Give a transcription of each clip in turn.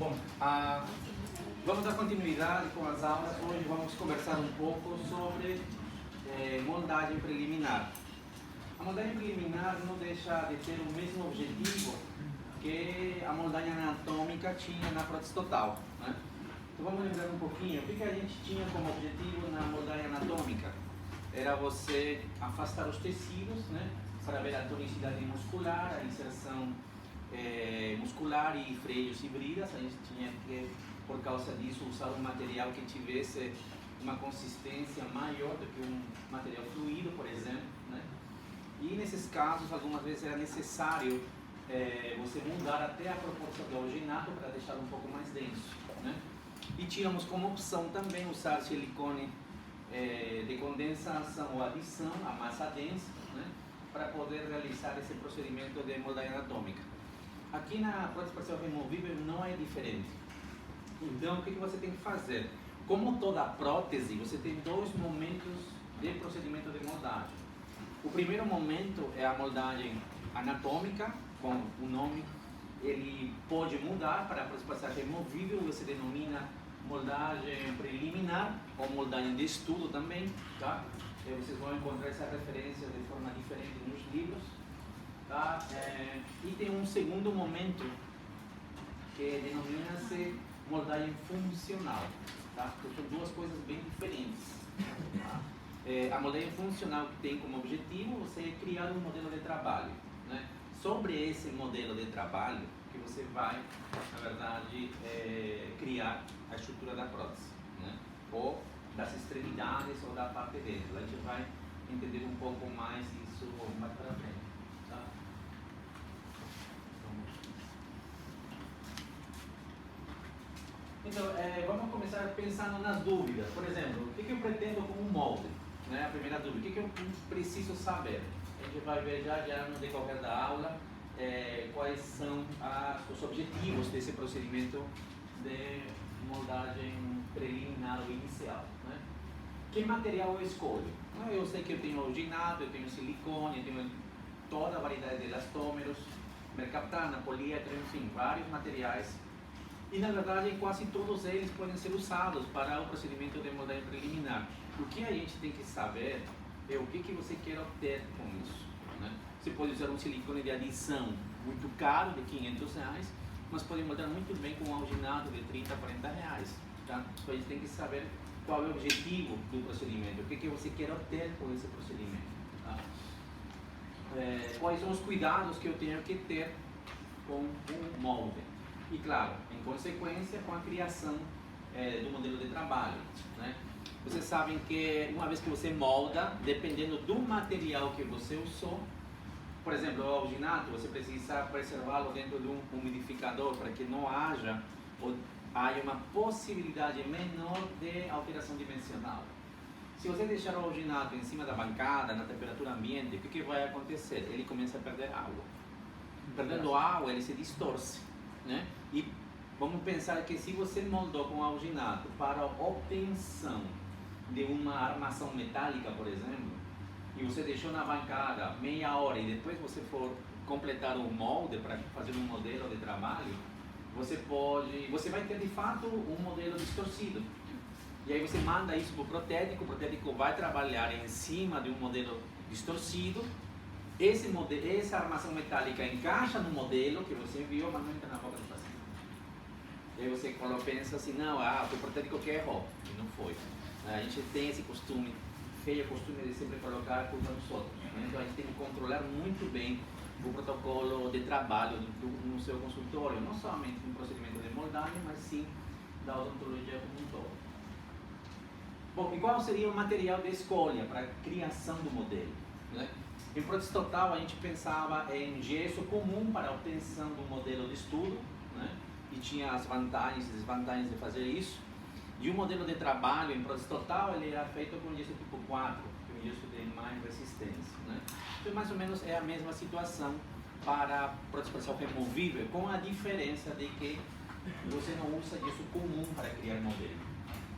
Bom, vamos dar continuidade com as aulas. Hoje vamos conversar um pouco sobre moldagem preliminar. A moldagem preliminar não deixa de ter o mesmo objetivo que a moldagem anatômica tinha na prótese total, né? Então vamos lembrar um pouquinho o que a gente tinha como objetivo na moldagem anatômica. Era você afastar os tecidos, né, para ver a tonicidade muscular, a inserção muscular e freios e bridas. A gente tinha que, por causa disso, usar um material que tivesse uma consistência maior do que um material fluido, por exemplo, né? E nesses casos, algumas vezes era necessário você mudar até a proporção do alginato para deixar um pouco mais denso, né? E tínhamos como opção também usar silicone de condensação ou adição, a massa densa, né, para poder realizar esse procedimento de moldagem anatômica. Aqui na prótese parcial removível não é diferente. Então, o que você tem que fazer? Como toda prótese, você tem dois momentos de procedimento de moldagem. O primeiro momento é a moldagem anatômica, com o nome, ele pode mudar para a prótese parcial removível, você denomina moldagem preliminar ou moldagem de estudo também, tá? Vocês vão encontrar essa referência de forma diferente nos livros, tá? E tem um segundo momento que denomina-se moldagem funcional, tá? Então, são duas coisas bem diferentes, tá? A moldagem funcional tem como objetivo você criar um modelo de trabalho, né? Sobre esse modelo de trabalho que você vai, na verdade, criar a estrutura da prótese, né? Ou das extremidades ou da parte dentro. A gente vai entender um pouco mais isso mais para frente, tá? Então, vamos começar pensando nas dúvidas. Por exemplo, o que eu pretendo com um molde? Né? A primeira dúvida, o que eu preciso saber? A gente vai ver já no decorrer da aula quais são os objetivos desse procedimento de moldagem preliminar ou inicial, né? Que material eu escolho? Eu sei que eu tenho alginado, eu tenho silicone, eu tenho toda a variedade de elastômeros, mercaptana, poliéster, enfim, vários materiais. E na verdade quase todos eles podem ser usados para o procedimento de moldagem preliminar. O que a gente tem que saber é o que você quer obter com isso, né? Você pode usar um silicone de adição muito caro, de R$500, mas pode moldar muito bem com um alginado de R$30, R$40, tá? Então a gente tem que saber qual é o objetivo do procedimento, o que você quer obter com esse procedimento, tá? Quais são os cuidados que eu tenho que ter com o molde. E claro, em consequência, com a criação do modelo de trabalho, né? Vocês sabem que uma vez que você molda, dependendo do material que você usou, por exemplo, o alginato, você precisa preservá-lo dentro de um umidificador para que não haja uma possibilidade menor de alteração dimensional. Se você deixar o alginato em cima da bancada, na temperatura ambiente, o que vai acontecer? Ele começa a perder água. Perdendo água, ele se distorce, né? E vamos pensar que se você moldou com alginato para a obtenção de uma armação metálica, por exemplo, e você deixou na bancada meia hora e depois você for completar o molde para fazer um modelo de trabalho, você vai ter de fato um modelo distorcido. E aí você manda isso para o protético vai trabalhar em cima de um modelo distorcido. Essa armação metálica encaixa no modelo que você enviou, mas não entra na boca do paciente. E aí você pensa assim, não, o teu protético que errou, e não foi. A gente tem esse costume de sempre colocar a culpa nos outros, né? Então a gente tem que controlar muito bem o protocolo de trabalho no seu consultório, não somente no procedimento de moldagem, mas sim da odontologia como um todo. Bom, e qual seria o material de escolha para a criação do modelo, né? Em prótese total a gente pensava em gesso comum para a obtenção do modelo de estudo, né? E tinha as vantagens e desvantagens de fazer isso. E o modelo de trabalho em prótese total ele era feito com gesso tipo 4, que é um gesso de mais resistência, né? Então mais ou menos é a mesma situação para a prótese parcial removível, com a diferença de que você não usa gesso comum para criar modelo.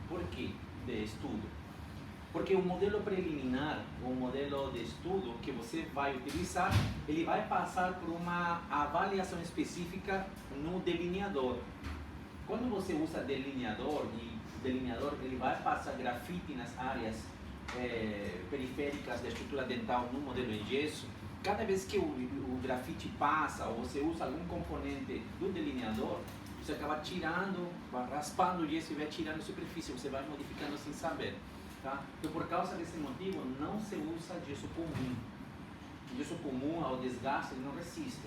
Por quê? De estudo. Porque o modelo preliminar, o modelo de estudo que você vai utilizar, ele vai passar por uma avaliação específica no delineador. Quando você usa delineador, e o delineador ele vai passar grafite nas áreas periféricas da estrutura dental no modelo em gesso, cada vez que o grafite passa ou você usa algum componente do delineador, você acaba tirando, vai raspando o gesso e vai tirando a superfície, você vai modificando sem saber. Tá? Então, por causa desse motivo, não se usa gesso comum. O gesso comum ao desgaste ele não resiste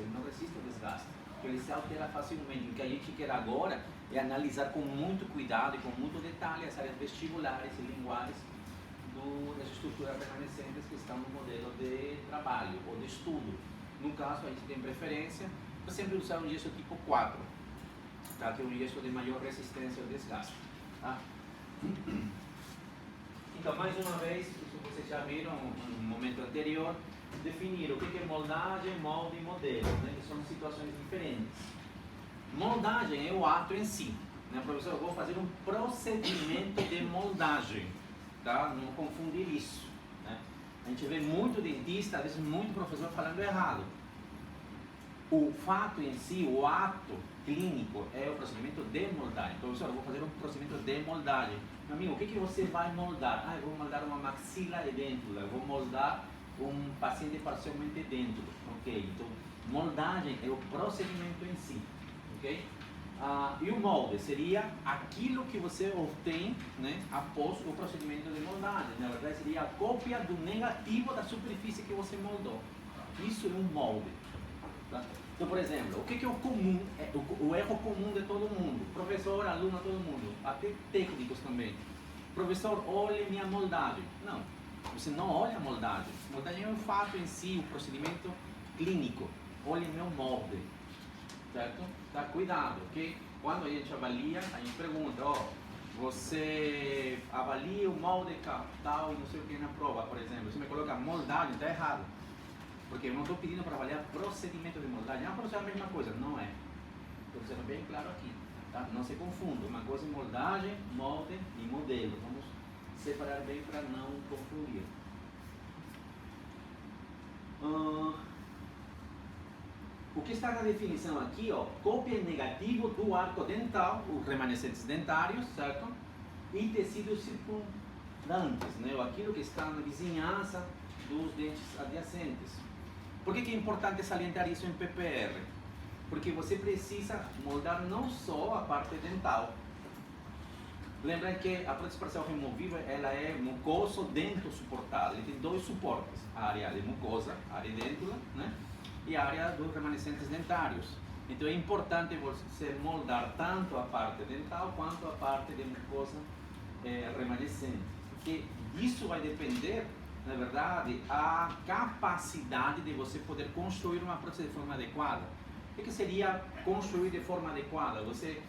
ao desgaste, ele se altera facilmente. O que a gente quer agora é analisar com muito cuidado e com muito detalhe as áreas vestibulares e linguares das estruturas remanescentes que estão no modelo de trabalho ou de estudo. No caso, a gente tem preferência para sempre usar um gesso tipo 4, tá? Que é um gesso de maior resistência ao desgaste. Tá? Então, mais uma vez, isso vocês já viram no momento anterior, definir o que é moldagem, molde e modelo, né? Que são situações diferentes. Moldagem é o ato em si, né? Professor, eu vou fazer um procedimento de moldagem, tá? Não confundir isso, né? A gente vê muito dentista, às vezes muito professor falando errado. O fato em si, o ato clínico é o procedimento de moldagem. Professor, eu vou fazer um procedimento de moldagem. Meu amigo, o que você vai moldar? Ah, eu vou moldar uma maxila edêntula, eu vou moldar um paciente parcialmente dentro, ok? Então, moldagem é o procedimento em si, ok? E o molde seria aquilo que você obtém, né, após o procedimento de moldagem. Na verdade, seria a cópia do negativo da superfície que você moldou. Isso é um molde. Tá? Então, por exemplo, o que é o comum, o erro comum de todo mundo? Professor, aluno, todo mundo, até técnicos também. Professor, olhe minha moldagem. Não, você não olha a moldagem. A moldagem é o fato em si, o procedimento clínico. Olhe meu molde. Certo? Tá? Cuidado, ok? Quando a gente avalia, a gente pergunta, você avalia o molde tal e não sei o que na prova, por exemplo. Você me coloca moldagem, está errado. Porque eu não estou pedindo para avaliar procedimento de moldagem. Ah, professor, é a mesma coisa. Não é. Estou sendo bem claro aqui. Tá? Não se confunda. Uma coisa é moldagem, molde e modelo. Vamos separar bem para não confundir. O que está na definição aqui, cópia negativo do arco dental, os remanescentes dentários, certo? E tecidos circundantes, né? Ou aquilo que está na vizinhança dos dentes adjacentes. Por que é importante salientar isso em PPR? Porque você precisa moldar não só a parte dental. Lembra que a prótese parcial removível ela é mucoso-dento suportado. Ele tem dois suportes, a área de mucosa, a área dentula, né? E a área dos remanescentes dentários. Então é importante você moldar tanto a parte dental quanto a parte de mucosa remanescente. Porque isso vai depender, na verdade, a capacidade de você poder construir uma prótese de forma adequada. O que seria construir de forma adequada? Você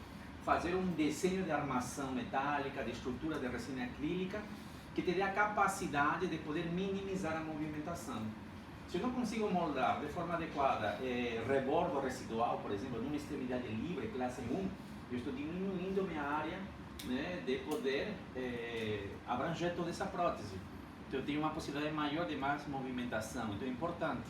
fazer um desenho de armação metálica, de estrutura de resina acrílica, que te dê a capacidade de poder minimizar a movimentação. Se eu não consigo moldar de forma adequada rebordo residual, por exemplo, numa extremidade livre, classe 1, eu estou diminuindo minha área, né, de poder abranger toda essa prótese. Então eu tenho uma possibilidade maior de mais movimentação. Então é importante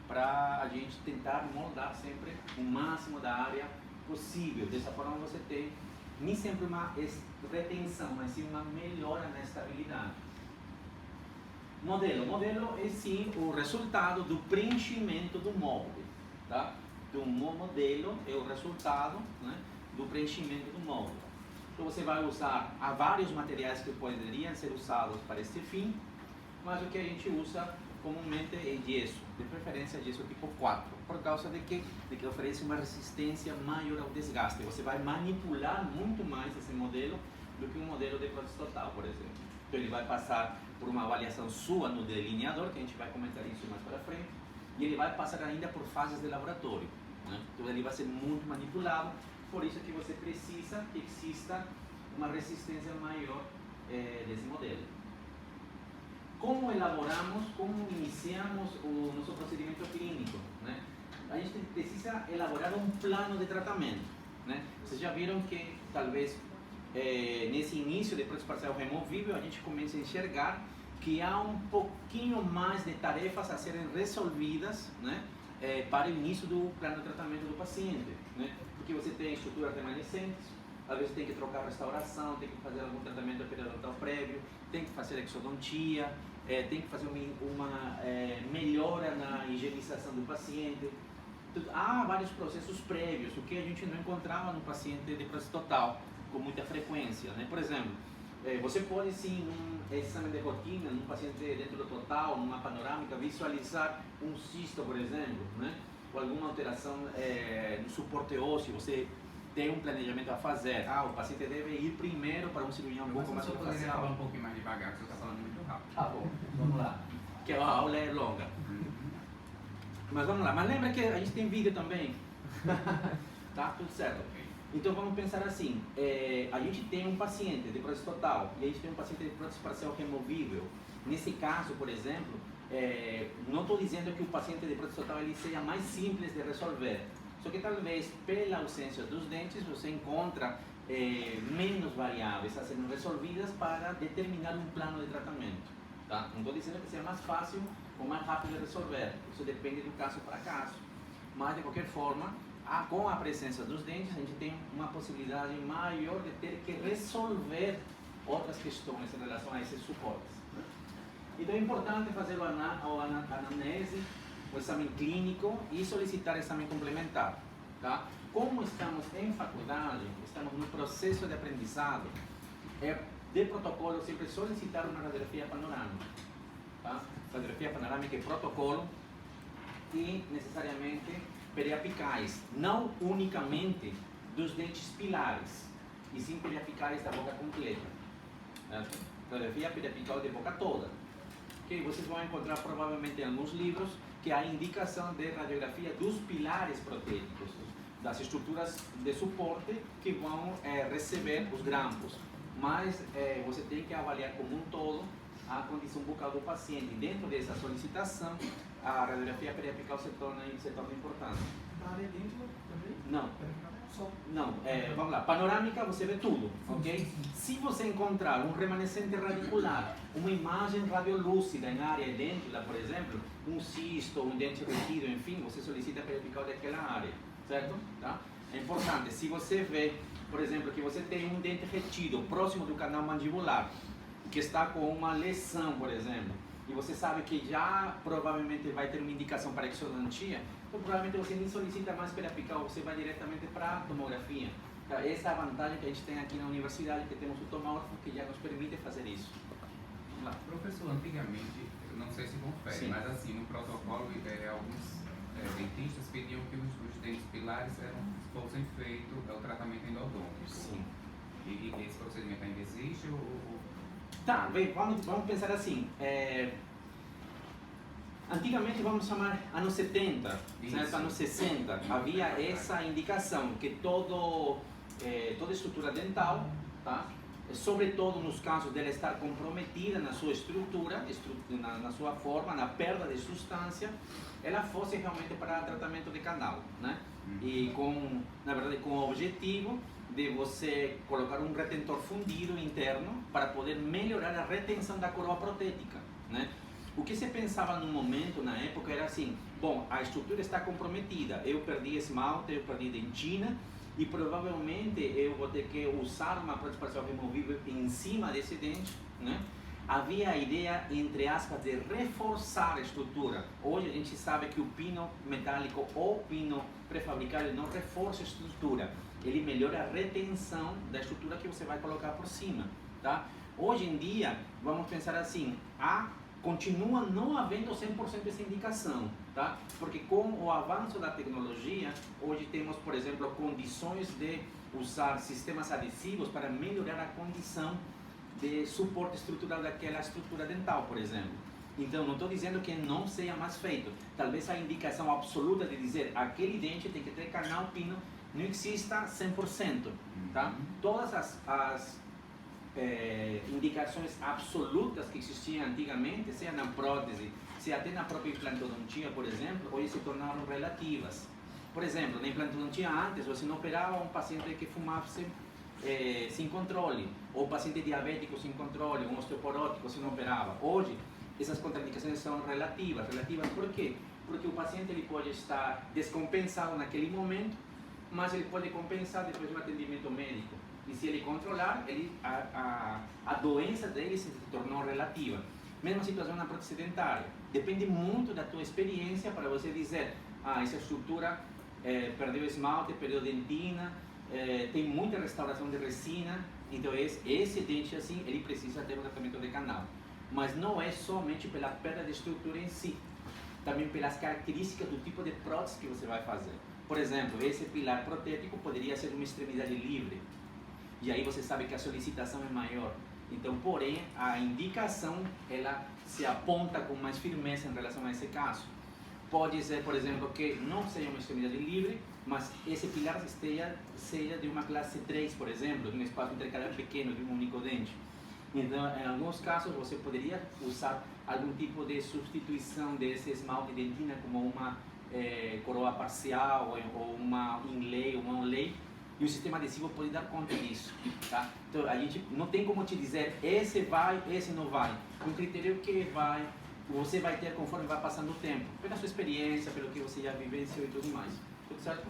para a gente tentar moldar sempre o máximo da área possível. Dessa forma você tem nem sempre uma retenção, mas sim uma melhora na estabilidade. Modelo é sim o resultado do preenchimento do molde, tá? Então, o modelo é o resultado, né, do preenchimento do molde. Então você vai usar vários materiais que poderiam ser usados para este fim, mas o que a gente usa comumente é gesso, de preferência gesso tipo 4, por causa de que oferece uma resistência maior ao desgaste. Você vai manipular muito mais esse modelo do que um modelo de prótese total, por exemplo. Então ele vai passar por uma avaliação sua no delineador, que a gente vai comentar isso mais para frente, e ele vai passar ainda por fases de laboratório, né? Então ele vai ser muito manipulado, por isso que você precisa que exista uma resistência maior desse modelo. Como elaboramos, como iniciamos o nosso procedimento clínico, né? A gente precisa elaborar um plano de tratamento, né? Vocês já viram que talvez nesse início de prótese parcial removível a gente começa a enxergar que há um pouquinho mais de tarefas a serem resolvidas, né, para o início do plano de tratamento do paciente, né? Porque você tem estruturas remanescentes, às vezes tem que trocar a restauração, tem que fazer algum tratamento periodontal prévio, tem que fazer exodontia, tem que fazer uma melhora na higienização do paciente. Há vários processos prévios, o que a gente não encontrava no paciente de prótese total com muita frequência, né? Por exemplo, você pode sim, num exame de rotina, num paciente dentro do total, numa panorâmica, visualizar um cisto, por exemplo, né? Ou alguma alteração no suporte ósseo, você tem um planejamento a fazer. O paciente deve ir primeiro para um cirurgião um pouco mais facial. Poderia falar um pouquinho mais devagar, porque você está falando muito rápido. Tá bom, vamos lá. Que a aula é longa. Mas vamos lá, mas lembra que a gente tem vídeo também? Tá? Tudo certo. Então vamos pensar assim, a gente tem um paciente de prótese total e a gente tem um paciente de prótese parcial removível. Nesse caso, por exemplo, não estou dizendo que o paciente de prótese total ele seja mais simples de resolver, só que talvez pela ausência dos dentes você encontra menos variáveis a serem resolvidas para determinar um plano de tratamento. Tá? Não estou dizendo que seja mais fácil ou mais rápido de resolver, isso depende do caso para caso, mas de qualquer forma, com a presença dos dentes, a gente tem uma possibilidade maior de ter que resolver outras questões em relação a esses suportes. Então é importante fazer a anamnese, o exame clínico e solicitar exame complementar. Tá? Como estamos em faculdade, estamos no processo de aprendizado, de protocolo sempre solicitar uma radiografia panorâmica. Tá? Radiografia panorâmica é protocolo e necessariamente periapicais, não unicamente dos dentes pilares, e sim periapicais da boca completa. Radiografia periapical de boca toda. Que vocês vão encontrar provavelmente em alguns livros que há indicação de radiografia dos pilares protéticos, das estruturas de suporte que vão receber os grampos. Mas você tem que avaliar como um todo a condição bucal do paciente. Dentro dessa solicitação, a radiografia periapical se torna importante. A área dentro também? Não. Só. Não, vamos lá, panorâmica você vê tudo, ok? Se você encontrar um remanescente radicular, uma imagem radiolúcida em área edêntula, por exemplo, um cisto, um dente retido, enfim, você solicita periapical daquela área, certo? Tá? É importante, se você vê, por exemplo, que você tem um dente retido próximo do canal mandibular, que está com uma lesão, por exemplo, e você sabe que já provavelmente vai ter uma indicação para exodontia, então provavelmente você nem solicita mais periapical, você vai diretamente para a tomografia. Então, essa é a vantagem que a gente tem aqui na universidade, que temos o tomógrafo que já nos permite fazer isso. Vamos lá. Professor, antigamente, eu não sei se confere, Sim. mas assim, no protocolo, alguns dentistas pediam que os dentes pilares fossem feitos o tratamento endodôntico. Sim. E esse procedimento ainda existe ou... Tá, bem, vamos pensar assim. Antigamente, vamos chamar anos 70, certo? Anos 60, havia essa indicação que toda estrutura dental, tá? Sobretudo nos casos dela estar comprometida na sua estrutura, na sua forma, na perda de substância, ela fosse realmente para tratamento de canal, né? E na verdade, com o objetivo de você colocar um retentor fundido interno para poder melhorar a retenção da coroa protética, né? O que se pensava no momento, na época, era assim: bom, a estrutura está comprometida, eu perdi esmalte, eu perdi dentina e provavelmente eu vou ter que usar uma prótese parcial removível em cima desse dente, né? Havia a ideia, entre aspas, de reforçar a estrutura. Hoje a gente sabe que o pino metálico ou pino pré-fabricado não reforça a estrutura, ele melhora a retenção da estrutura que você vai colocar por cima, tá? Hoje em dia, vamos pensar assim, continua não havendo 100% essa indicação, tá? Porque com o avanço da tecnologia, hoje temos, por exemplo, condições de usar sistemas adesivos para melhorar a condição de suporte estrutural daquela estrutura dental, por exemplo. Então, não estou dizendo que não seja mais feito. Talvez a indicação absoluta de dizer aquele dente tem que ter canal pino não exista 100%, tá? Todas as indicações absolutas que existiam antigamente, seja na prótese, seja até na própria implantodontia, por exemplo, hoje se tornaram relativas. Por exemplo, na implantodontia antes, você não operava um paciente que fumasse sem controle, ou paciente diabético sem controle, um osteoporótico você não operava. Hoje, essas contraindicações são relativas. Relativas por quê? Porque o paciente ele pode estar descompensado naquele momento, mas ele pode compensar depois de um atendimento médico. E se ele controlar, a doença dele se tornou relativa. Mesma situação na prótese dentária. Depende muito da tua experiência para você dizer, essa estrutura perdeu esmalte, perdeu dentina, tem muita restauração de resina, então esse dente assim, ele precisa ter um tratamento de canal. Mas não é somente pela perda de estrutura em si, também pelas características do tipo de prótese que você vai fazer. Por exemplo, esse pilar protético poderia ser uma extremidade livre, e aí você sabe que a solicitação é maior. Então, porém, a indicação ela se aponta com mais firmeza em relação a esse caso. Pode ser, por exemplo, que não seja uma extremidade livre, mas esse pilar seja de uma classe 3, por exemplo, de um espaço intercalado pequeno, de um único dente. Então, em alguns casos, você poderia usar algum tipo de substituição desse esmalte de dentina, como uma coroa parcial, ou uma inlay, ou uma onlay, e o sistema adesivo pode dar conta disso, tá? Então, a gente não tem como te dizer, esse vai, esse não vai. Um critério que você vai ter conforme vai passando o tempo, pela sua experiência, pelo que você já vivenciou e tudo mais. Tudo certo?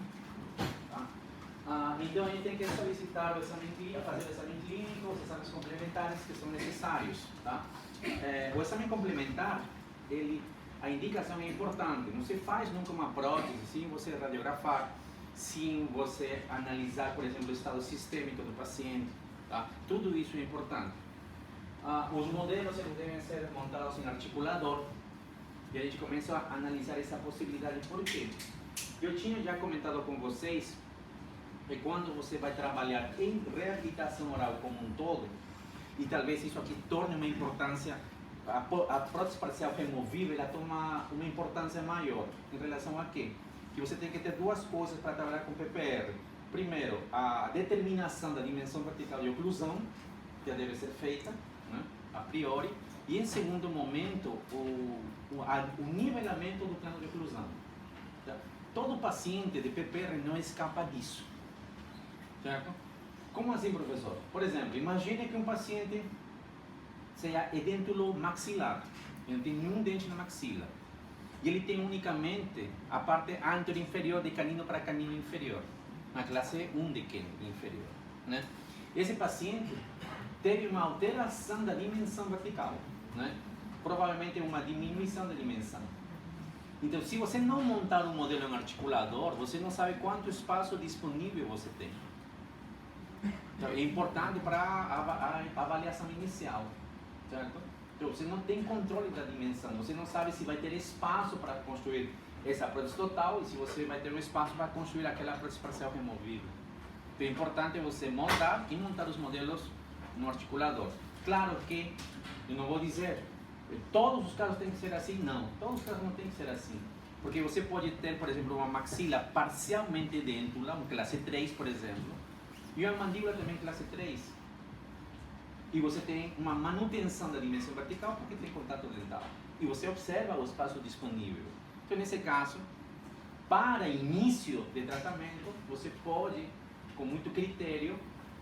Tá? Então, a gente tem que solicitar o exame clínico, fazer o exame clínico, os exames complementares que são necessários, tá? O exame complementar, a indicação é importante. Não se faz nunca uma prótese sem você radiografar, sem você analisar, por exemplo, o estado sistêmico do paciente, tá? Tudo isso é importante. Os modelos eles devem ser montados em articulador, e a gente começa a analisar essa possibilidade. Por quê? Eu tinha já comentado com vocês que quando você vai trabalhar em reabilitação oral como um todo, e talvez isso aqui torne uma importância, a prótese parcial removível, ela toma uma importância maior. Em relação a quê? Que você tem que ter duas coisas para trabalhar com PPR. Primeiro, a determinação da dimensão vertical de oclusão, que já deve ser feita, né, a priori. E em segundo momento, o nivelamento do plano de oclusão. Tá? Todo paciente de PPR não escapa disso. Certo? Como assim, professor? Por exemplo, imagine que um paciente seja edêntulo maxilar, ele não tem nenhum dente na maxila, e ele tem unicamente a parte anterior inferior de canino para canino inferior, na classe 1 de canino inferior, né? Esse paciente teve uma alteração da dimensão vertical, né? Provavelmente uma diminuição da dimensão. Então, se você não montar um modelo em articulador, você não sabe quanto espaço disponível você tem. Então, é importante para a avaliação inicial, certo? Então, você não tem controle da dimensão, você não sabe se vai ter espaço para construir essa prótese total e se você vai ter um espaço para construir aquela prótese parcial removível. Então, é importante você montar e montar os modelos no articulador. Claro que, eu não vou dizer, todos os casos têm que ser assim, não. Todos os casos não têm que ser assim. Porque você pode ter, por exemplo, uma maxila parcialmente edêntula, uma classe 3, por exemplo, e uma mandíbula também classe 3. E você tem uma manutenção da dimensão vertical porque tem contato dental. E você observa o espaço disponível. Então, nesse caso, para início de tratamento, você pode, com muito critério,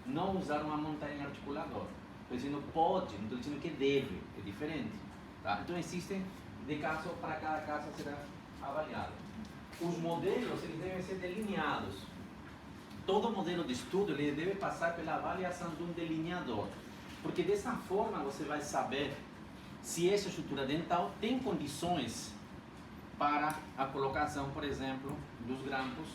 não usar uma montagem em articulador. Estou dizendo pode, não estou dizendo que deve, é diferente. Tá? Então, existem, de caso para cada caso, será avaliado. Os modelos eles devem ser delineados. Todo modelo de estudo ele deve passar pela avaliação de um delineador, porque dessa forma você vai saber se essa estrutura dental tem condições para a colocação, por exemplo, dos grampos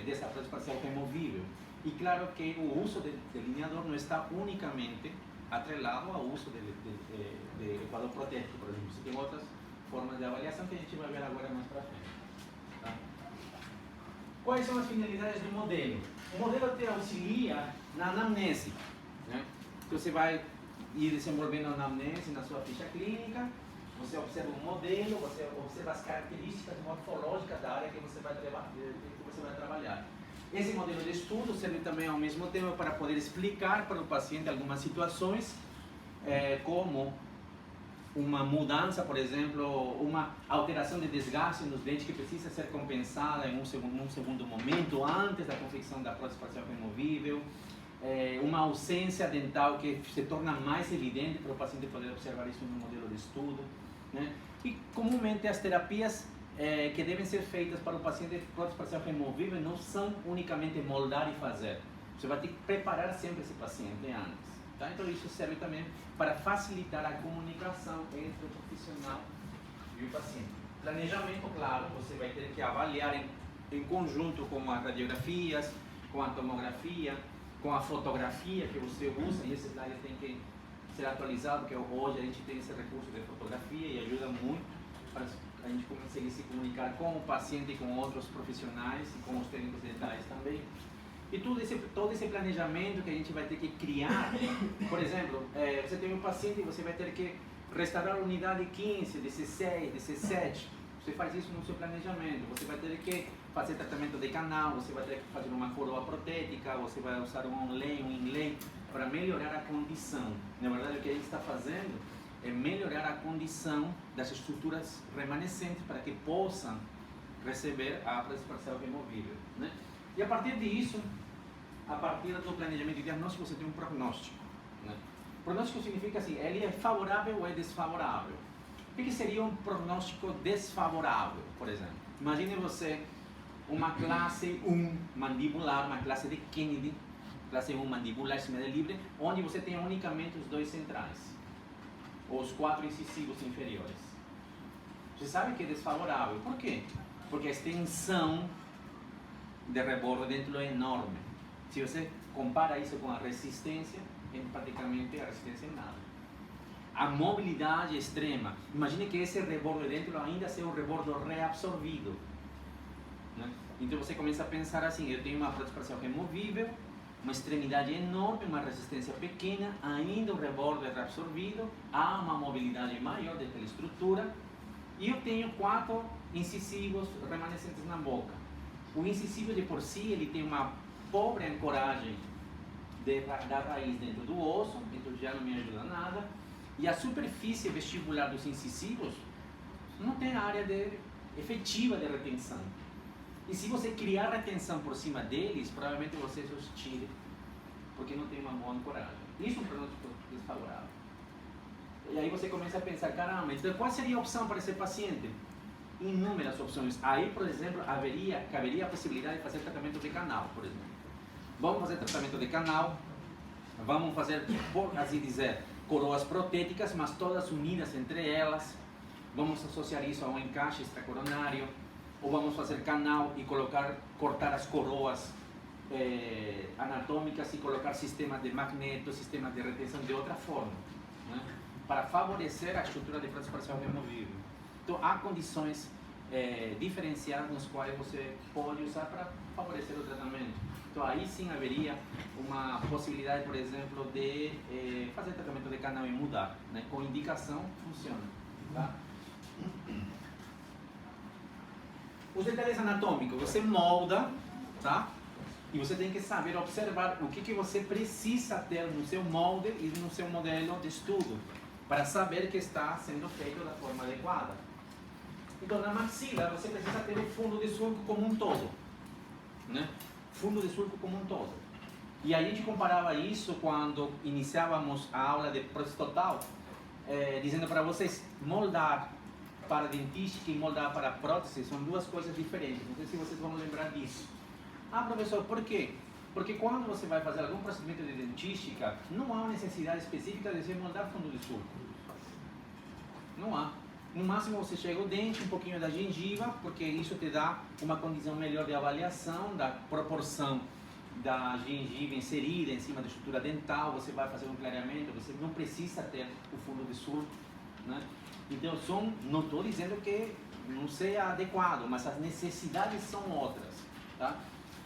dessa prótese parcial removível. E claro que o uso de delineador não está unicamente atrelado ao uso de equador protético, por exemplo. Você tem outras formas de avaliação que a gente vai ver agora mais para frente. Tá? Quais são as finalidades do modelo? O modelo te auxilia na anamnese, né? Então, você vai ir desenvolvendo a anamnese na sua ficha clínica, você observa o modelo, você observa as características morfológicas da área que você vai trabalhar. Esse modelo de estudo serve também ao mesmo tempo para poder explicar para o paciente algumas situações, como uma mudança, por exemplo, uma alteração de desgaste nos dentes que precisa ser compensada em um segundo momento, antes da confecção da prótese parcial removível, uma ausência dental que se torna mais evidente para o paciente poder observar isso no modelo de estudo, né? E comumente as terapias que devem ser feitas para o paciente de prótese parcial removível não são unicamente moldar e fazer. Você vai ter que preparar sempre esse paciente antes. Tá? Então isso serve também para facilitar a comunicação entre o profissional e o paciente. Planejamento, claro, você vai ter que avaliar em conjunto com as radiografias, com a tomografia, com a fotografia que você usa, e esse slide tem que ser atualizado, porque hoje a gente tem esse recurso de fotografia e ajuda muito para a gente conseguir se comunicar com o paciente e com outros profissionais e com os técnicos dentais também. E todo esse planejamento que a gente vai ter que criar, por exemplo, você tem um paciente e você vai ter que restaurar a unidade 15, 16, 17, você faz isso no seu planejamento, você vai ter que fazer tratamento de canal, você vai ter que fazer uma coroa protética, você vai usar um onlay, um inlay, para melhorar a condição. Na verdade, o que a gente está fazendo é melhorar a condição das estruturas remanescentes para que possam receber a prótese parcial removível, né? E a partir disso, a partir do planejamento e diagnóstico, você tem um prognóstico, né? Prognóstico significa assim, ele é favorável ou é desfavorável. O que seria um prognóstico desfavorável, por exemplo? Imagine você uma classe 1 mandibular, uma classe de Kennedy, classe 1 mandibular cima de livre, onde você tem unicamente os dois centrais, os 4 incisivos inferiores. Você sabe que é desfavorável. Por quê? Porque a extensão de rebordo dentro é enorme. Se você compara isso com a resistência, praticamente a resistência é nada. A mobilidade extrema. Imagine que esse rebordo dentro ainda seja um rebordo reabsorvido, né? Então você começa a pensar assim, eu tenho uma prótese parcial removível, uma extremidade enorme, uma resistência pequena, ainda o rebordo é reabsorvido, há uma mobilidade maior daquela estrutura, e eu tenho 4 incisivos remanescentes na boca. O incisivo de por si, ele tem uma pobre ancoragem da raiz dentro do osso, então já não me ajuda nada, e a superfície vestibular dos incisivos não tem área efetiva de retenção. E se você criar retenção por cima deles, provavelmente você os tire, porque não tem uma boa ancoragem. Isso é um pronóstico desfavorável. E aí você começa a pensar, caramba, então qual seria a opção para esse paciente? Inúmeras opções. Aí, por exemplo, caberia a possibilidade de fazer tratamento de canal, por exemplo. Vamos fazer tratamento de canal, vamos fazer, por assim dizer, coroas protéticas, mas todas unidas entre elas. Vamos associar isso a um encaixe extracoronário, ou vamos fazer canal e cortar as coroas anatômicas e colocar sistemas de magneto, sistemas de retenção de outra forma, né? Para favorecer a estrutura de prótese parcial removível. Então, há condições diferenciadas nas quais você pode usar para favorecer o tratamento. Então, aí sim haveria uma possibilidade, por exemplo, de fazer tratamento de canal e mudar, né? Com indicação, funciona, tá? Os detalhes anatômicos, você molda, tá? E você tem que saber observar o que você precisa ter no seu molde e no seu modelo de estudo, para saber que está sendo feito da forma adequada. Então, na maxila, você precisa ter o fundo de sulco como um todo, né? Fundo de sulco como um todo. E a gente comparava isso quando iniciávamos a aula de prótese total, dizendo para vocês, moldar para dentística e moldar para prótese são duas coisas diferentes. Não sei se vocês vão lembrar disso. Ah, professor, por quê? Porque quando você vai fazer algum procedimento de dentística, não há uma necessidade específica de você moldar fundo de sulco. Não há. No máximo você chega o dente, um pouquinho da gengiva, porque isso te dá uma condição melhor de avaliação da proporção da gengiva inserida em cima da estrutura dental. Você vai fazer um clareamento, você não precisa ter o fundo de sulco, né? Então, não estou dizendo que não seja adequado, mas as necessidades são outras, tá?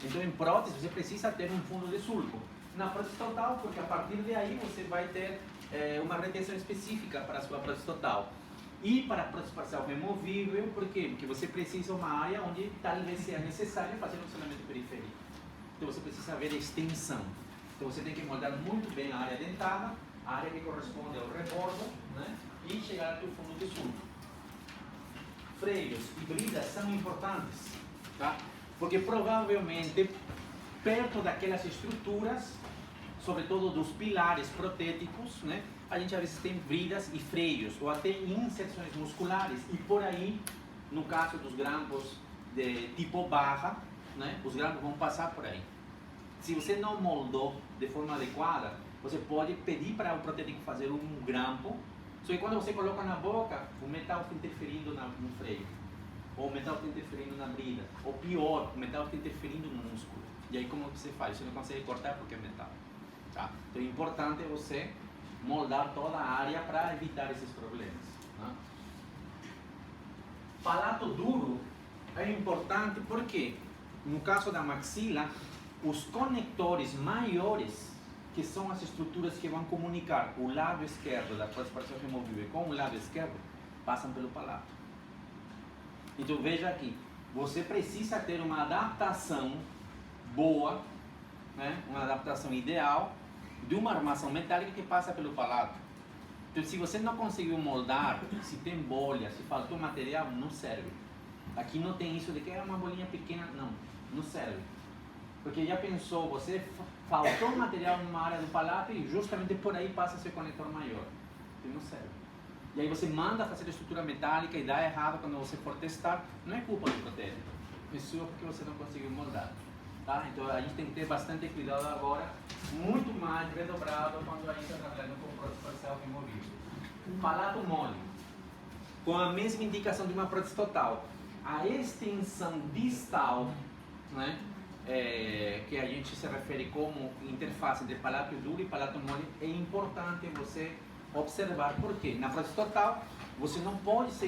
Então, em prótese, você precisa ter um fundo de sulco. Na prótese total, porque a partir de aí você vai ter uma retenção específica para a sua prótese total. E para a prótese parcial removível, por quê? Porque você precisa de uma área onde talvez seja necessário fazer um isolamento periférico. Então, você precisa ver a extensão. Então, você tem que moldar muito bem a área dentada, a área que corresponde ao rebordo, né? E chegar até o fundo de sulco. Freios e bridas são importantes, tá? Porque provavelmente perto daquelas estruturas, sobretudo dos pilares protéticos, né, a gente às vezes tem bridas e freios, ou até inserções musculares, e por aí No caso dos grampos de tipo barra, né, os grampos vão passar por aí. Se você não moldou de forma adequada, você pode pedir para o protético fazer um grampo, só que quando você coloca na boca, o metal está interferindo no freio, ou o metal está interferindo na brida, ou pior, o metal está interferindo no músculo. E aí como você faz? Você não consegue cortar porque é metal. Tá? Então é importante você moldar toda a área para evitar esses problemas. Né? Palato duro é importante porque, no caso da maxila, os conectores maiores, que são as estruturas que vão comunicar o lado esquerdo da prótese parcial removível com o lado esquerdo, passam pelo palato. Então veja aqui, você precisa ter uma adaptação boa, né? Uma adaptação ideal de uma armação metálica que passa pelo palato. Então se você não conseguiu moldar, se tem bolha, se faltou material, não serve. Aqui não tem isso de que é uma bolinha pequena, não serve. Porque já pensou, você faltou material numa área do palato e justamente por aí passa seu conector maior. Então não serve. E aí você manda fazer estrutura metálica e dá errado quando você for testar, não é culpa do protético, é sua porque você não conseguiu moldar. Tá? Então a gente tem que ter bastante cuidado agora, muito mais redobrado quando a gente está trabalhando com prótese parcial removível. Palato mole, com a mesma indicação de uma prótese total. A extensão distal, né, que a gente se refere como interface entre palato duro e palato mole, é importante você observar. Por quê? Na prótese total, você não pode se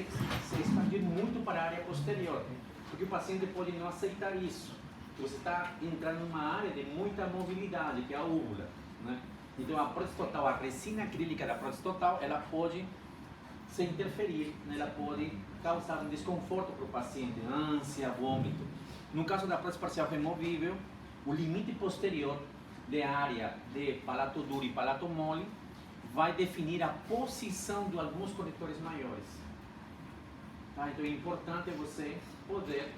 expandir muito para a área posterior, porque o paciente pode não aceitar isso. Você está entrando numa área de muita mobilidade, que é a úvula, né? Então a prótese total, a resina acrílica da prótese total, ela pode se interferir, né? Ela pode causar um desconforto para o paciente, ânsia, vômito. No caso da prótese parcial removível, o limite posterior de área de palato duro e palato mole vai definir a posição de alguns conectores maiores. Tá? Então é importante você poder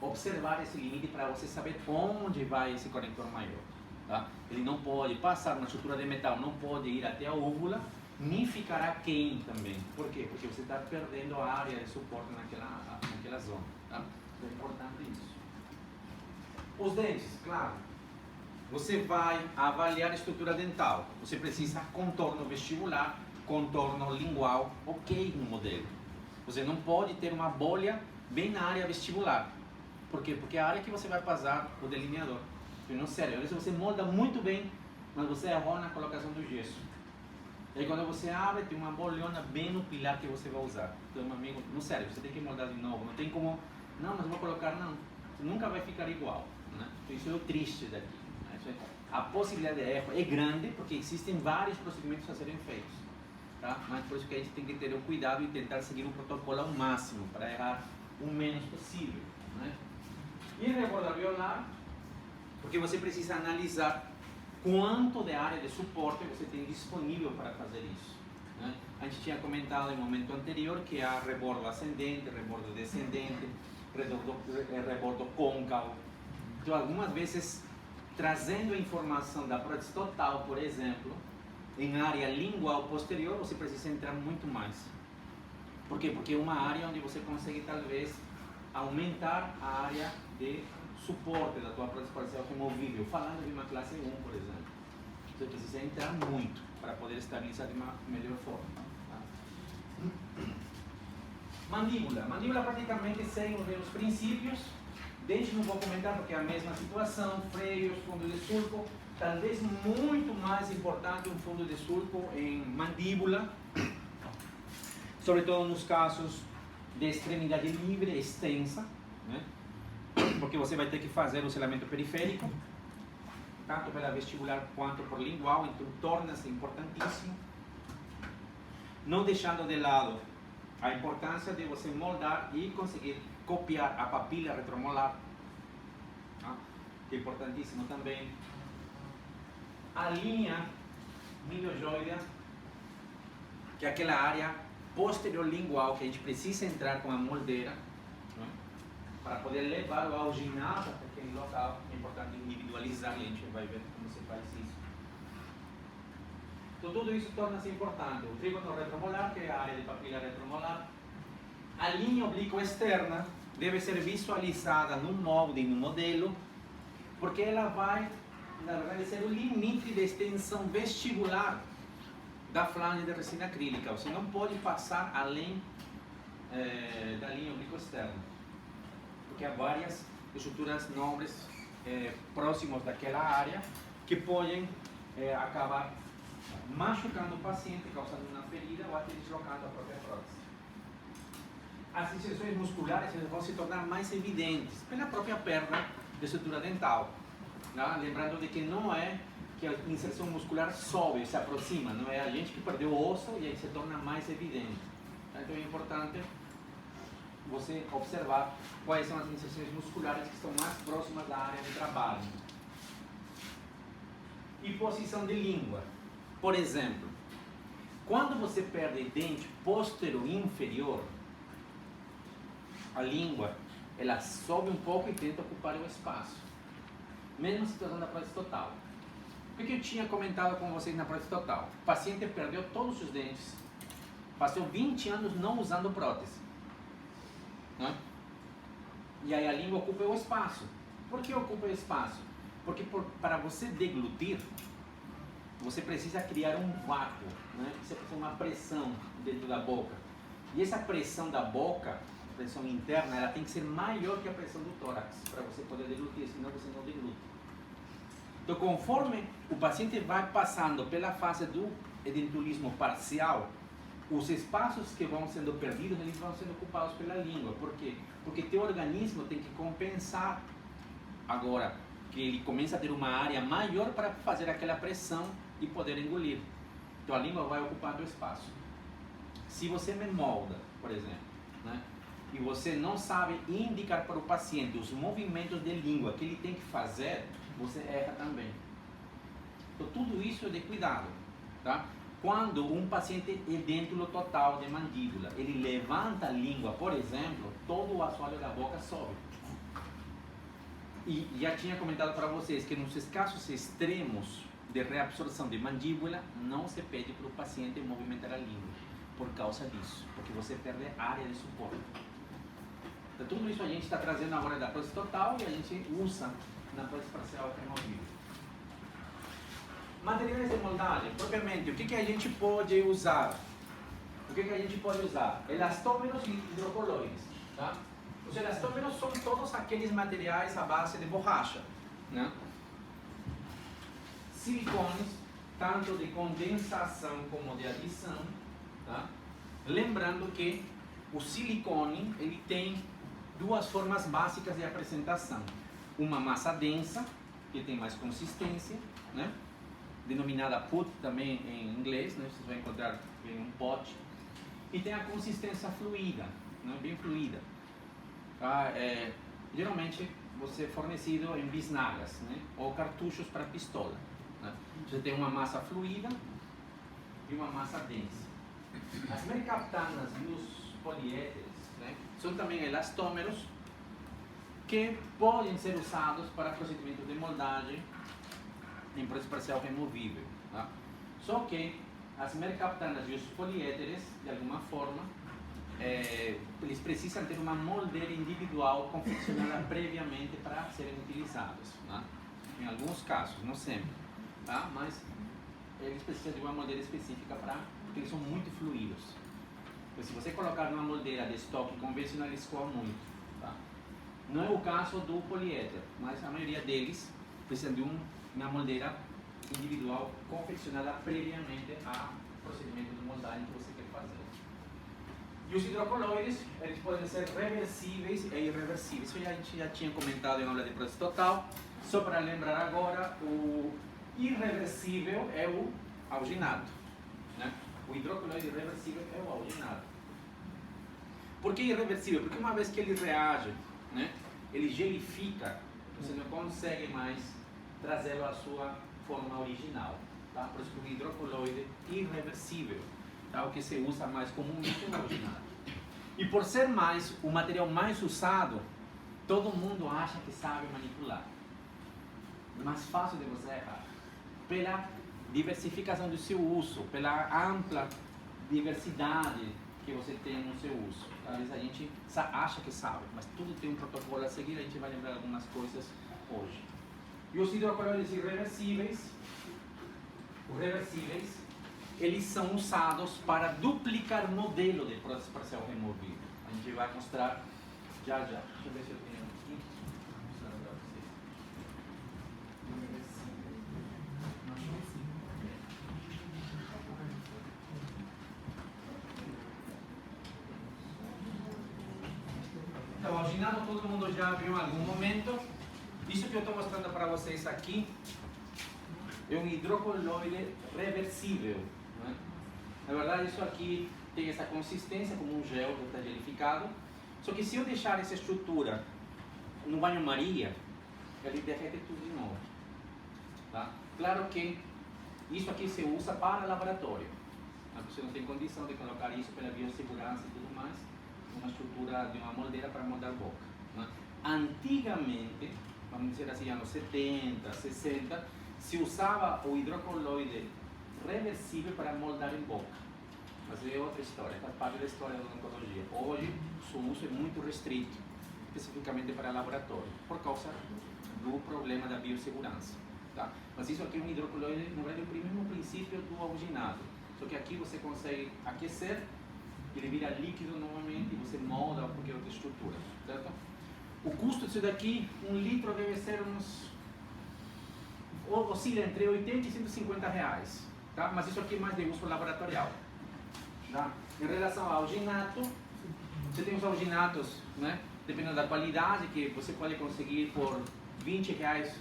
observar esse limite para você saber onde vai esse conector maior. Tá? Ele não pode passar na estrutura de metal, não pode ir até a úvula, nem ficar aquém também. Por quê? Porque você está perdendo a área de suporte naquela zona. Tá? Então é importante isso. Os dentes, claro. Você vai avaliar a estrutura dental. Você precisa contorno vestibular, contorno lingual, ok no modelo. Você não pode ter uma bolha bem na área vestibular. Por quê? Porque é a área que você vai passar o delineador. Não, sério, às vezes você molda muito bem, mas você errou na colocação do gesso. E aí quando você abre, tem uma bolhona bem no pilar que você vai usar. Então, meu amigo, não, sério, você tem que moldar de novo. Não tem como, não, mas eu vou colocar, não. Você nunca vai ficar igual. Né? Então, isso é o triste daqui. Né? A possibilidade de erro é grande, porque existem vários procedimentos a serem feitos. Tá? Mas por isso que a gente tem que ter o cuidado e tentar seguir o protocolo ao máximo, para errar o menos possível. Né? E rebordo alveolar, porque você precisa analisar quanto de área de suporte você tem disponível para fazer isso. Né? A gente tinha comentado em momento anterior que há rebordo ascendente, rebordo descendente, rebordo côncavo. Então, algumas vezes, trazendo a informação da prótese total, por exemplo, em área lingual posterior, você precisa entrar muito mais. Por quê? Porque é uma área onde você consegue, talvez, aumentar a área de suporte da tua prótese parcial removível, falando de uma classe 1, por exemplo. Você precisa entrar muito para poder estabilizar de uma melhor forma. Tá? Mandíbula. Mandíbula praticamente segue os mesmos princípios. Dente não vou comentar porque é a mesma situação. Freios, fundo de sulco. Talvez muito mais importante um fundo de sulco em mandíbula, sobretudo nos casos de extremidade livre extensa, né? Porque você vai ter que fazer o selamento periférico, tanto pela vestibular quanto por lingual, então torna-se importantíssimo, não deixando de lado a importância de você moldar e conseguir copiar a papila retromolar, tá? Que é importantíssimo também. A linha miliojoidea, que é aquela área posterior lingual que a gente precisa entrar com a moldeira, né? Para poder levar o alginado para aquele local. É importante individualizar e a gente vai ver como se faz isso. Então tudo isso torna-se importante. O trígono retromolar, que é a área de papila retromolar. a linha oblíqua externa deve ser visualizada no molde, no modelo, porque ela vai, na verdade, ser o limite de extensão vestibular da flange de resina acrílica. Você não pode passar além da linha oblíqua externa, porque há várias estruturas nobres próximas daquela área que podem acabar machucando o paciente, causando uma ferida ou até deslocando a própria prótese. As inserções musculares vão se tornar mais evidentes pela própria perda de estrutura dental. Né? Lembrando de que não é que a inserção muscular sobe, se aproxima, não é a gente que perdeu o osso e aí se torna mais evidente. Então é importante você observar quais são as inserções musculares que estão mais próximas da área de trabalho. E posição de língua. Por exemplo, quando você perde dente póstero inferior, a língua ela sobe um pouco e tenta ocupar o espaço, mesmo situação da prótese total. O que eu tinha comentado com vocês na prótese total? O paciente perdeu todos os dentes, passou 20 anos não usando prótese, né? E aí a língua ocupa o espaço. Por que ocupa o espaço? Porque para você deglutir, você precisa criar um vácuo, né? Você precisa de uma pressão dentro da boca. E essa pressão da boca, a pressão interna, ela tem que ser maior que a pressão do tórax para você poder deglutir, senão você não deglute. Então, conforme o paciente vai passando pela fase do edentulismo parcial, os espaços que vão sendo perdidos, eles vão sendo ocupados pela língua. Por quê? Porque teu organismo tem que compensar agora que ele começa a ter uma área maior para fazer aquela pressão e poder engolir. Então a língua vai ocupando o espaço. Se você me molda, por exemplo, né, e você não sabe indicar para o paciente os movimentos de língua que ele tem que fazer, você erra também. Então tudo isso é de cuidado, tá? Quando um paciente edêntulo total de mandíbula, ele levanta a língua, por exemplo, todo o assoalho da boca sobe. E já tinha comentado para vocês que nos casos extremos de reabsorção de mandíbula, não se pede para o paciente movimentar a língua, por causa disso, porque você perde área de suporte. Então tudo isso a gente está trazendo agora da prótese total e a gente usa na prótese parcial removível. Materiais de moldagem, propriamente, o que a gente pode usar? O que a gente pode usar? Elastômeros e hidrocoloides, tá? Os elastômeros são todos aqueles materiais à base de borracha, né? Silicones, tanto de condensação como de adição, tá? Lembrando que o silicone ele tem duas formas básicas de apresentação. Uma massa densa, que tem mais consistência, né? Denominada put também em inglês, né? Vocês vão encontrar em um pote. E tem a consistência fluida, né? Bem fluida. Tá? Geralmente você é fornecido em bisnagas, né? Ou cartuchos para pistola, né? Você tem uma massa fluida e uma massa densa. As mercaptanas e os poliéteres, né? São também elastômeros que podem ser usados para procedimentos de moldagem em prótese parcial removível, tá? Só que as mercaptanas e os poliéteres, de alguma forma, eles precisam ter uma moldeira individual confeccionada previamente para serem utilizados, tá? Em alguns casos, não sempre, tá? Mas eles precisam de uma moldeira específica porque eles são muito fluidos. Então, se você colocar numa moldeira de estoque convencional, eles coam muito, tá? Não é o caso do poliéter, mas a maioria deles precisam de uma moldeira individual confeccionada previamente ao procedimento de moldagem que você quer fazer. E os hidrocoloides, eles podem ser reversíveis e irreversíveis. Isso a gente já tinha comentado em aula de prótese total. Só para lembrar agora, o irreversível é o alginado, né? O hidrocoloide irreversível é o alginado. Por que irreversível? Porque uma vez que ele reage, né, ele gelifica, você não consegue mais trazê-lo à sua forma original, tá? Por isso que o hidrocoloide irreversível, tá? O que se usa mais comumente é o alginado. E por ser o material mais usado, todo mundo acha que sabe manipular. Mais fácil de você errar. Pela diversificação do seu uso, pela ampla diversidade que você tem no seu uso. Às vezes a gente acha que sabe, mas tudo tem um protocolo a seguir, a gente vai lembrar algumas coisas hoje. E os hidrocolóides irreversíveis, eles são usados para duplicar modelo de processo parcial removido. A gente vai mostrar já. Deixa eu ver se eu tenho aqui. Vou mostrar para vocês. Então, alginado todo mundo já viu em algum momento. Isso que eu estou mostrando para vocês aqui é um hidrocoloide reversível. Né? Na verdade, isso aqui tem essa consistência como um gel que está gelificado. Só que se eu deixar essa estrutura no banho-maria, ele derrete tudo de novo. Tá? Claro que isso aqui se usa para laboratório. Mas você não tem condição de colocar isso pela biossegurança e tudo mais, uma estrutura de uma moldeira para moldar boca. Né? Antigamente, vamos dizer assim, anos 70, 60, se usava o hidrocoloide reversível para moldar em boca. Mas é outra história, faz parte da história da odontologia. Hoje, o seu uso é muito restrito, especificamente para laboratório, por causa do problema da biossegurança. Tá? Mas isso aqui é um hidrocoloide, na verdade, é o mesmo princípio do alginado. Só que aqui você consegue aquecer, ele vira líquido novamente e você molda qualquer outra estrutura. Certo? O custo disso daqui, 1 litro deve ser oscila entre 80 e 150 reais. Tá? Mas isso aqui é mais de uso laboratorial. Tá? Em relação ao alginato, você tem os alginatos, né? Dependendo da qualidade, que você pode conseguir por 20 reais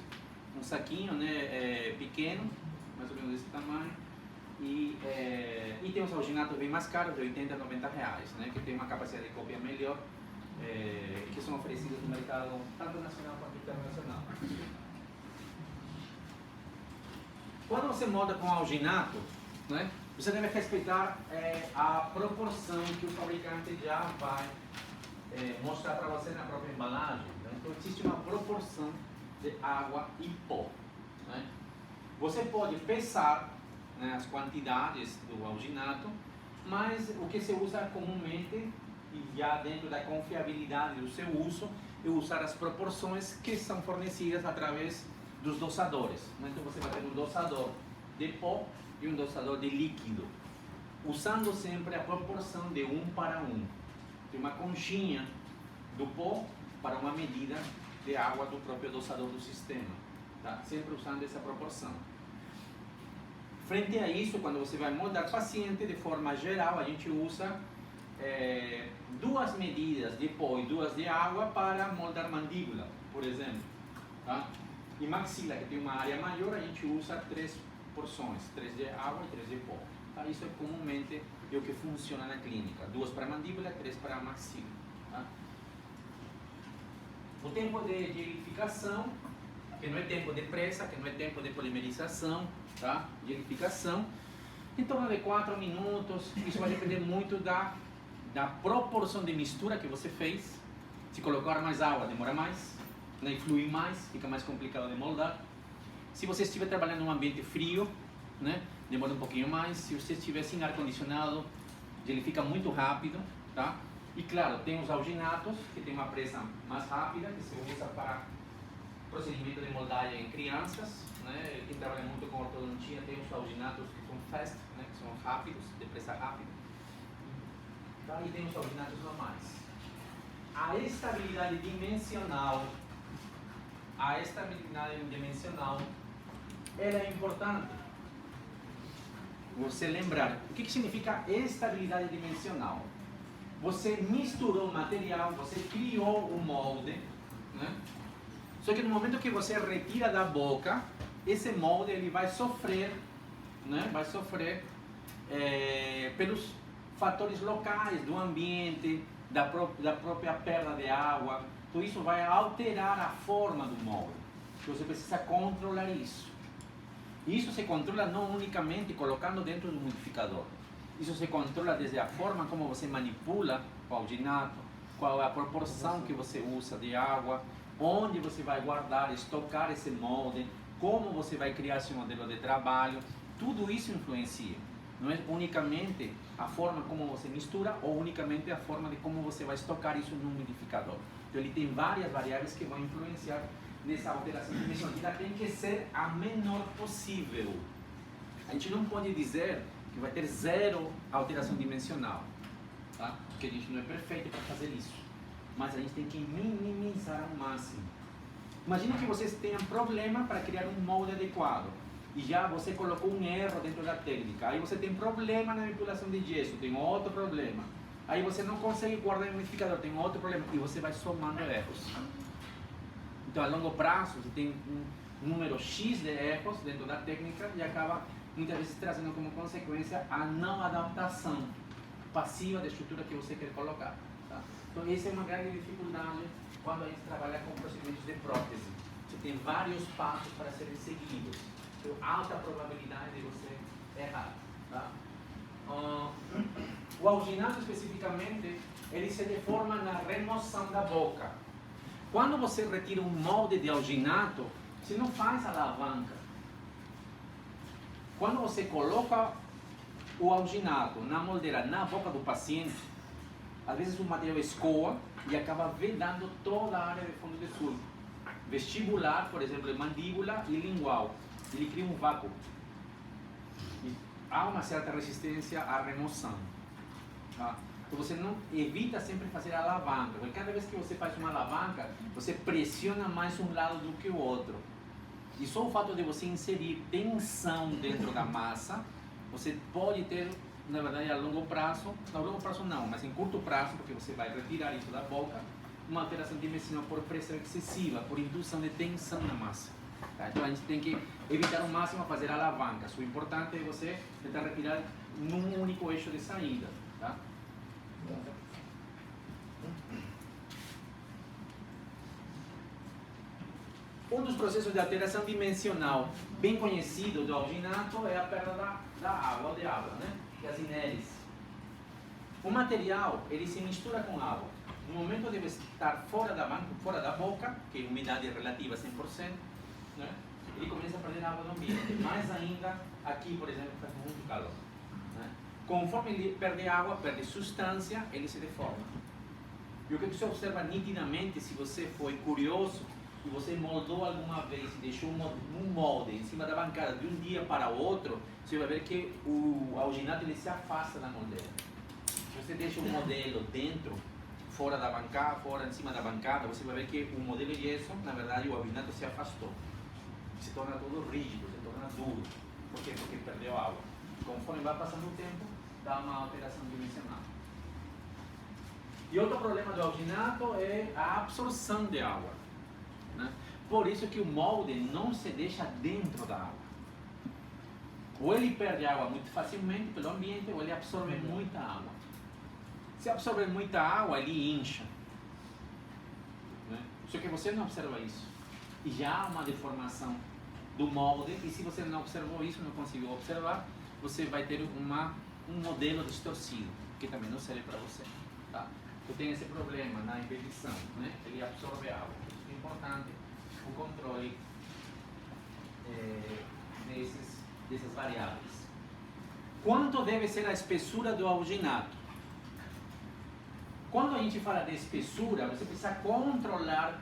um saquinho, né? Pequeno, mais ou menos desse tamanho. E tem os alginatos bem mais caros, de 80 a 90 reais, né? Que tem uma capacidade de cópia melhor, que são oferecidos no mercado tanto nacional quanto internacional. Quando você molda com alginato, né? Você deve respeitar a proporção que o fabricante já vai mostrar para você na própria embalagem. Né? Então existe uma proporção de água e pó. Né? Você pode pesar, né, as quantidades do alginato, mas o que se usa comumente, e já dentro da confiabilidade do seu uso, é usar as proporções que são fornecidas através dos dosadores. Né? Então você vai ter um dosador de pó e um dosador de líquido, usando sempre a proporção de 1 para 1. Tem uma conchinha do pó para uma medida de água do próprio dosador do sistema. Tá? Sempre usando essa proporção. Frente a isso, quando você vai moldar paciente, de forma geral, a gente usa 2 medidas de pó e 2 de água para moldar mandíbula, por exemplo. Tá? E maxila, que tem uma área maior, a gente usa 3 porções, 3 de água e 3 de pó. Tá? Isso é comumente o que funciona na clínica. 2 para mandíbula, 3 para maxila. Tá? O tempo de gelificação, que não é tempo de pressa, que não é tempo de polimerização, tá? Gelificação, em torno de 4 minutos. Isso vai depender muito da proporção de mistura que você fez. Se colocar mais água, demora mais, né? E fluir mais, fica mais complicado de moldar. Se você estiver trabalhando em um ambiente frio, né? Demora um pouquinho mais. Se você estiver sem ar-condicionado, gelifica muito rápido, tá? E claro, tem os alginatos, que tem uma pressa mais rápida, que se usa para procedimento de moldagem em crianças, né? Quem trabalha muito com ortodontia tem os alginatos que são fast, né? Que são rápidos, de pressa rápida. Tá? E tem os alginatos normais. A estabilidade dimensional, ela é importante. Você lembrar, o que significa estabilidade dimensional? Você misturou o material, você criou o molde, né? Só que no momento que você retira da boca, esse molde ele vai sofrer, né? Vai sofrer pelos fatores locais do ambiente, da própria perda de água. Então isso vai alterar a forma do molde. Você precisa controlar isso. Isso se controla não unicamente colocando dentro do umidificador. Isso se controla desde a forma como você manipula o alginato, qual é a proporção que você usa de água, onde você vai guardar, estocar esse molde, como você vai criar esse modelo de trabalho. Tudo isso influencia. Não é unicamente a forma como você mistura ou unicamente a forma de como você vai estocar isso no umidificador. Então ele tem várias variáveis que vão influenciar nessa alteração dimensional. E ela tem que ser a menor possível. A gente não pode dizer que vai ter zero alteração dimensional, tá? Porque a gente não é perfeito para fazer isso. Mas a gente tem que minimizar ao máximo. Imagina que vocês tenham problema para criar um molde adequado. E já você colocou um erro dentro da técnica. Aí você tem problema na manipulação de gesso, tem outro problema. Aí você não consegue guardar no umidificador, tem outro problema. E você vai somando erros. Então, a longo prazo, você tem um número X de erros dentro da técnica e acaba muitas vezes trazendo como consequência a não adaptação passiva da estrutura que você quer colocar. Tá? Então, essa é uma grande dificuldade quando a gente trabalha com procedimentos de prótese. Você tem vários passos para serem seguidos. Tem alta probabilidade de você errar. Tá? O alginato, especificamente, ele se deforma na remoção da boca. Quando você retira um molde de alginato, você não faz alavanca. Quando você coloca o alginato na moldeira, na boca do paciente, às vezes o material escoa e acaba vedando toda a área de fundo de surco. Vestibular, por exemplo, mandíbula e lingual. Ele cria um vácuo. E há uma certa resistência à remoção. Tá? Então você não evita sempre fazer alavanca, porque cada vez que você faz uma alavanca, você pressiona mais um lado do que o outro. E só o fato de você inserir tensão dentro da massa, você pode ter, na verdade, a longo prazo não, mas em curto prazo, porque você vai retirar isso da boca, uma alteração dimensional por pressão excessiva, por indução de tensão na massa. Tá? Então a gente tem que evitar ao máximo fazer alavancas. O importante é você tentar retirar num único eixo de saída. Tá? Um dos processos de alteração dimensional bem conhecido do alginato é a perda da água, ou de água, né? Das inéres. O material, ele se mistura com água. No momento de estar fora da boca, que é umidade relativa 100%, né? Ele começa a perder água no ambiente. Mais ainda aqui, por exemplo, faz muito calor. Né? Conforme ele perde água, perde substância, ele se deforma. E o que você observa nitidamente, se você foi curioso, e você moldou alguma vez e deixou um molde em cima da bancada de um dia para o outro, você vai ver que o alginato ele se afasta da moldeira. Se você deixa o modelo dentro, fora da bancada, fora em cima da bancada, você vai ver que o modelo de gesso, na verdade, o alginato se afastou. Se torna todo rígido, se torna duro. Por quê? Porque perdeu água. Conforme vai passando o tempo, dá uma alteração dimensional. E outro problema do alginato é a absorção de água. Né? Por isso que o molde não se deixa dentro da água. Ou ele perde água muito facilmente pelo ambiente, ou ele absorve muita água. Se absorver muita água, ele incha. Né? Só que você não observa isso. E já há uma deformação do molde, e se você não observou isso, não conseguiu observar, você vai ter um modelo distorcido, que também não serve para você. Tá? Eu tenho esse problema na impedição, né? Ele absorve água. É importante o controle dessas variáveis. Quanto deve ser a espessura do alginato? Quando a gente fala de espessura, você precisa controlar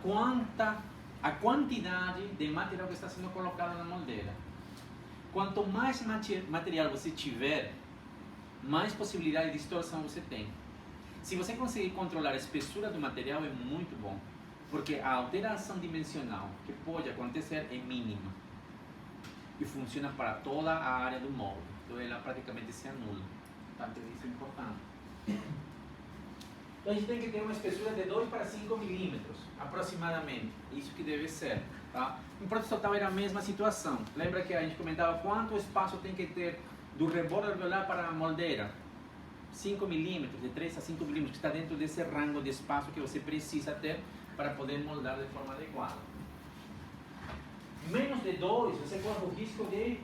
a quantidade de material que está sendo colocado na moldeira. Quanto mais material você tiver, mais possibilidade de distorção você tem. Se você conseguir controlar a espessura do material, é muito bom, porque a alteração dimensional que pode acontecer é mínima e funciona para toda a área do molde, então ela praticamente se anula. Portanto, isso é importante. Então a gente tem que ter uma espessura de 2 para 5 milímetros, aproximadamente, isso que deve ser. Tá? Em prótese total era a mesma situação. Lembra que a gente comentava quanto espaço tem que ter do rebordo alveolar para a moldeira? 5 milímetros, de 3 a 5 milímetros, que está dentro desse rango de espaço que você precisa ter para poder moldar de forma adequada. Menos de 2, você corre o risco de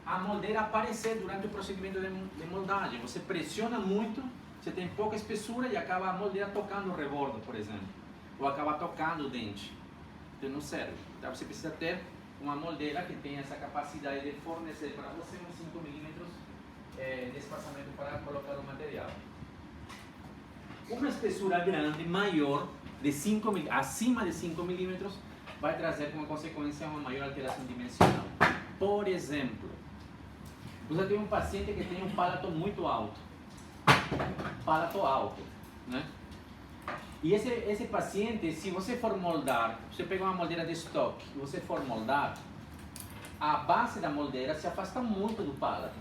a moldeira aparecer durante o procedimento de moldagem. Você pressiona muito, você tem pouca espessura e acaba a moldeira tocando o rebordo, por exemplo, ou acaba tocando o dente. Então não serve. Então você precisa ter uma moldeira que tem essa capacidade de fornecer para você uns 5 milímetros de espaçamento para colocar o material. Uma espessura grande, maior, de 5, acima de 5 milímetros, vai trazer como consequência uma maior alteração dimensional. Por exemplo, você tem um paciente que tem um palato muito alto, né? E esse paciente, se você for moldar, você pega uma moldeira de estoque e você for moldar, a base da moldeira se afasta muito do palato.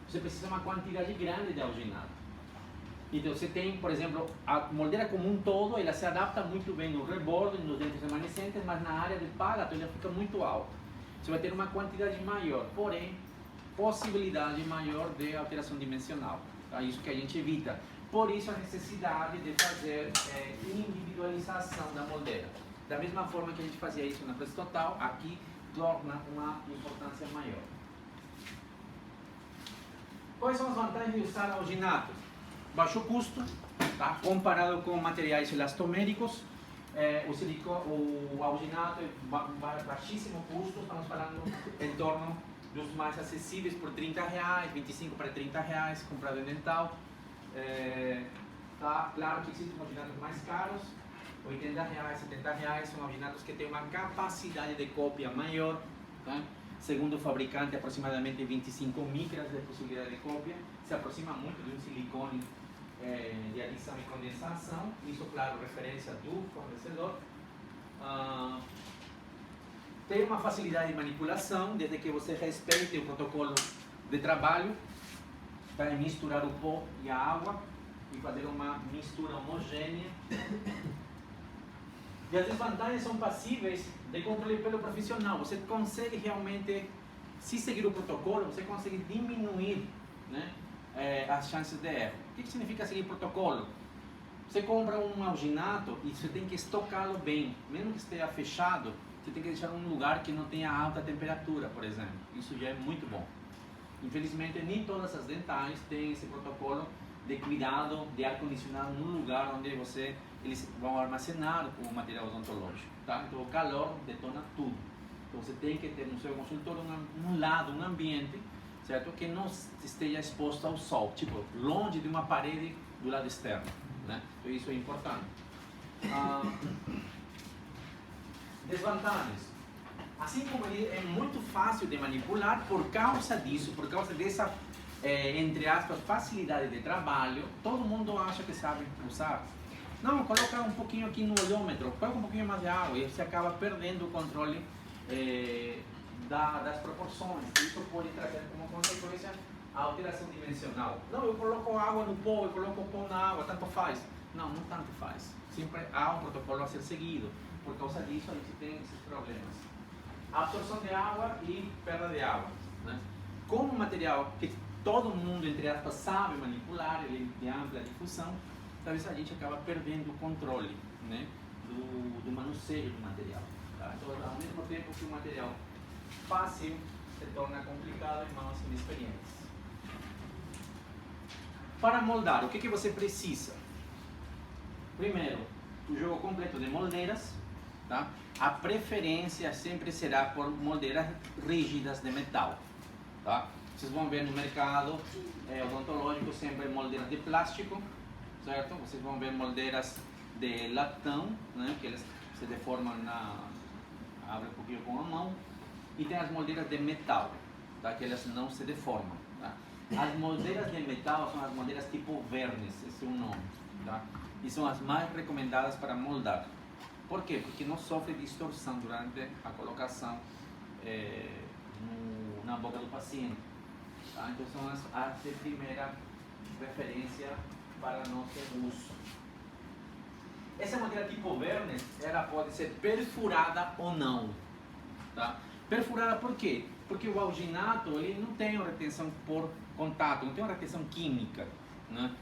Você precisa de uma quantidade grande de alginado. Então você tem, por exemplo, a moldeira como um todo, ela se adapta muito bem no rebordo, nos dentes remanescentes, mas na área do palato ela fica muito alta. Você vai ter uma quantidade maior, porém, possibilidade maior de alteração dimensional. Tá? Isso que a gente evita. Por isso a necessidade de fazer individualização da moldeira. Da mesma forma que a gente fazia isso na pressa total, aqui torna uma importância maior. Quais são as vantagens de usar alginato? Baixo custo, tá? Comparado com materiais elastoméricos, o alginato é baixíssimo custo, estamos falando em torno dos mais acessíveis por R$30, 25 para R$30, comprado em dental. Tá? Claro que existem alginatos mais caros, R$80, R$70, são alginatos que têm uma capacidade de cópia maior, tá? Segundo o fabricante, aproximadamente 25 micras de possibilidade de cópia, se aproxima muito de um silicone de adição e condensação, isso, claro, referência do fornecedor. Tem uma facilidade de manipulação, desde que você respeite o protocolo de trabalho, para misturar o pó e a água e fazer uma mistura homogênea. E as desvantagens são passíveis de controle pelo profissional. Você consegue realmente, se seguir o protocolo, você consegue diminuir, né, as chances de erro. O que significa seguir protocolo? Você compra um alginato e você tem que estocá-lo bem. Mesmo que esteja fechado, você tem que deixar em um lugar que não tenha alta temperatura, por exemplo. Isso já é muito bom. Infelizmente, nem todas as dentais têm esse protocolo de cuidado de ar-condicionado no lugar onde eles vão armazenar o material odontológico. Tá? Então, o calor detona tudo. Então, você tem que ter no seu consultório um ambiente, certo? Que não esteja exposto ao sol, tipo, longe de uma parede do lado externo. Né? Então, isso é importante. Desvantagens. Assim como ele é muito fácil de manipular, por causa disso, por causa dessa, entre aspas, facilidade de trabalho, todo mundo acha que sabe usar. Não, coloca um pouquinho aqui no olhômetro, coloca um pouquinho mais de água e você acaba perdendo o controle das proporções. Isso pode trazer como consequência a alteração dimensional. Não, eu coloco água no pó, eu coloco o pó na água, tanto faz. Não, não tanto faz. Sempre há um protocolo a ser seguido. Por causa disso, a gente tem esses problemas. Absorção de água e perda de água. Né? Como um material que todo mundo, entre aspas, sabe manipular, ele é de ampla difusão, talvez a gente acaba perdendo o controle, né, do manuseio do material. Tá? Então, ao mesmo tempo que o material fácil se torna complicado em mãos inexperientes. Para moldar, o que você precisa? Primeiro, o jogo completo de moldeiras. Tá? A preferência sempre será por moldeiras rígidas de metal. Tá? Vocês vão ver no mercado odontológico sempre moldeiras de plástico, certo? Vocês vão ver moldeiras de latão, né? Que elas se deformam abre um pouquinho com a mão. E tem as moldeiras de metal, tá? Que elas não se deformam. Tá? As moldeiras de metal são as moldeiras tipo verniz, esse é o nome. Tá? E são as mais recomendadas para moldar. Por quê? Porque não sofre distorção durante a colocação na boca do paciente. Tá? Então são as de primeira referência para nosso uso. Essa madeira tipo verniz, ela pode ser perfurada ou não. Tá? Perfurada por quê? Porque o alginato ele não tem uma retenção por contato, não tem uma retenção química. Né?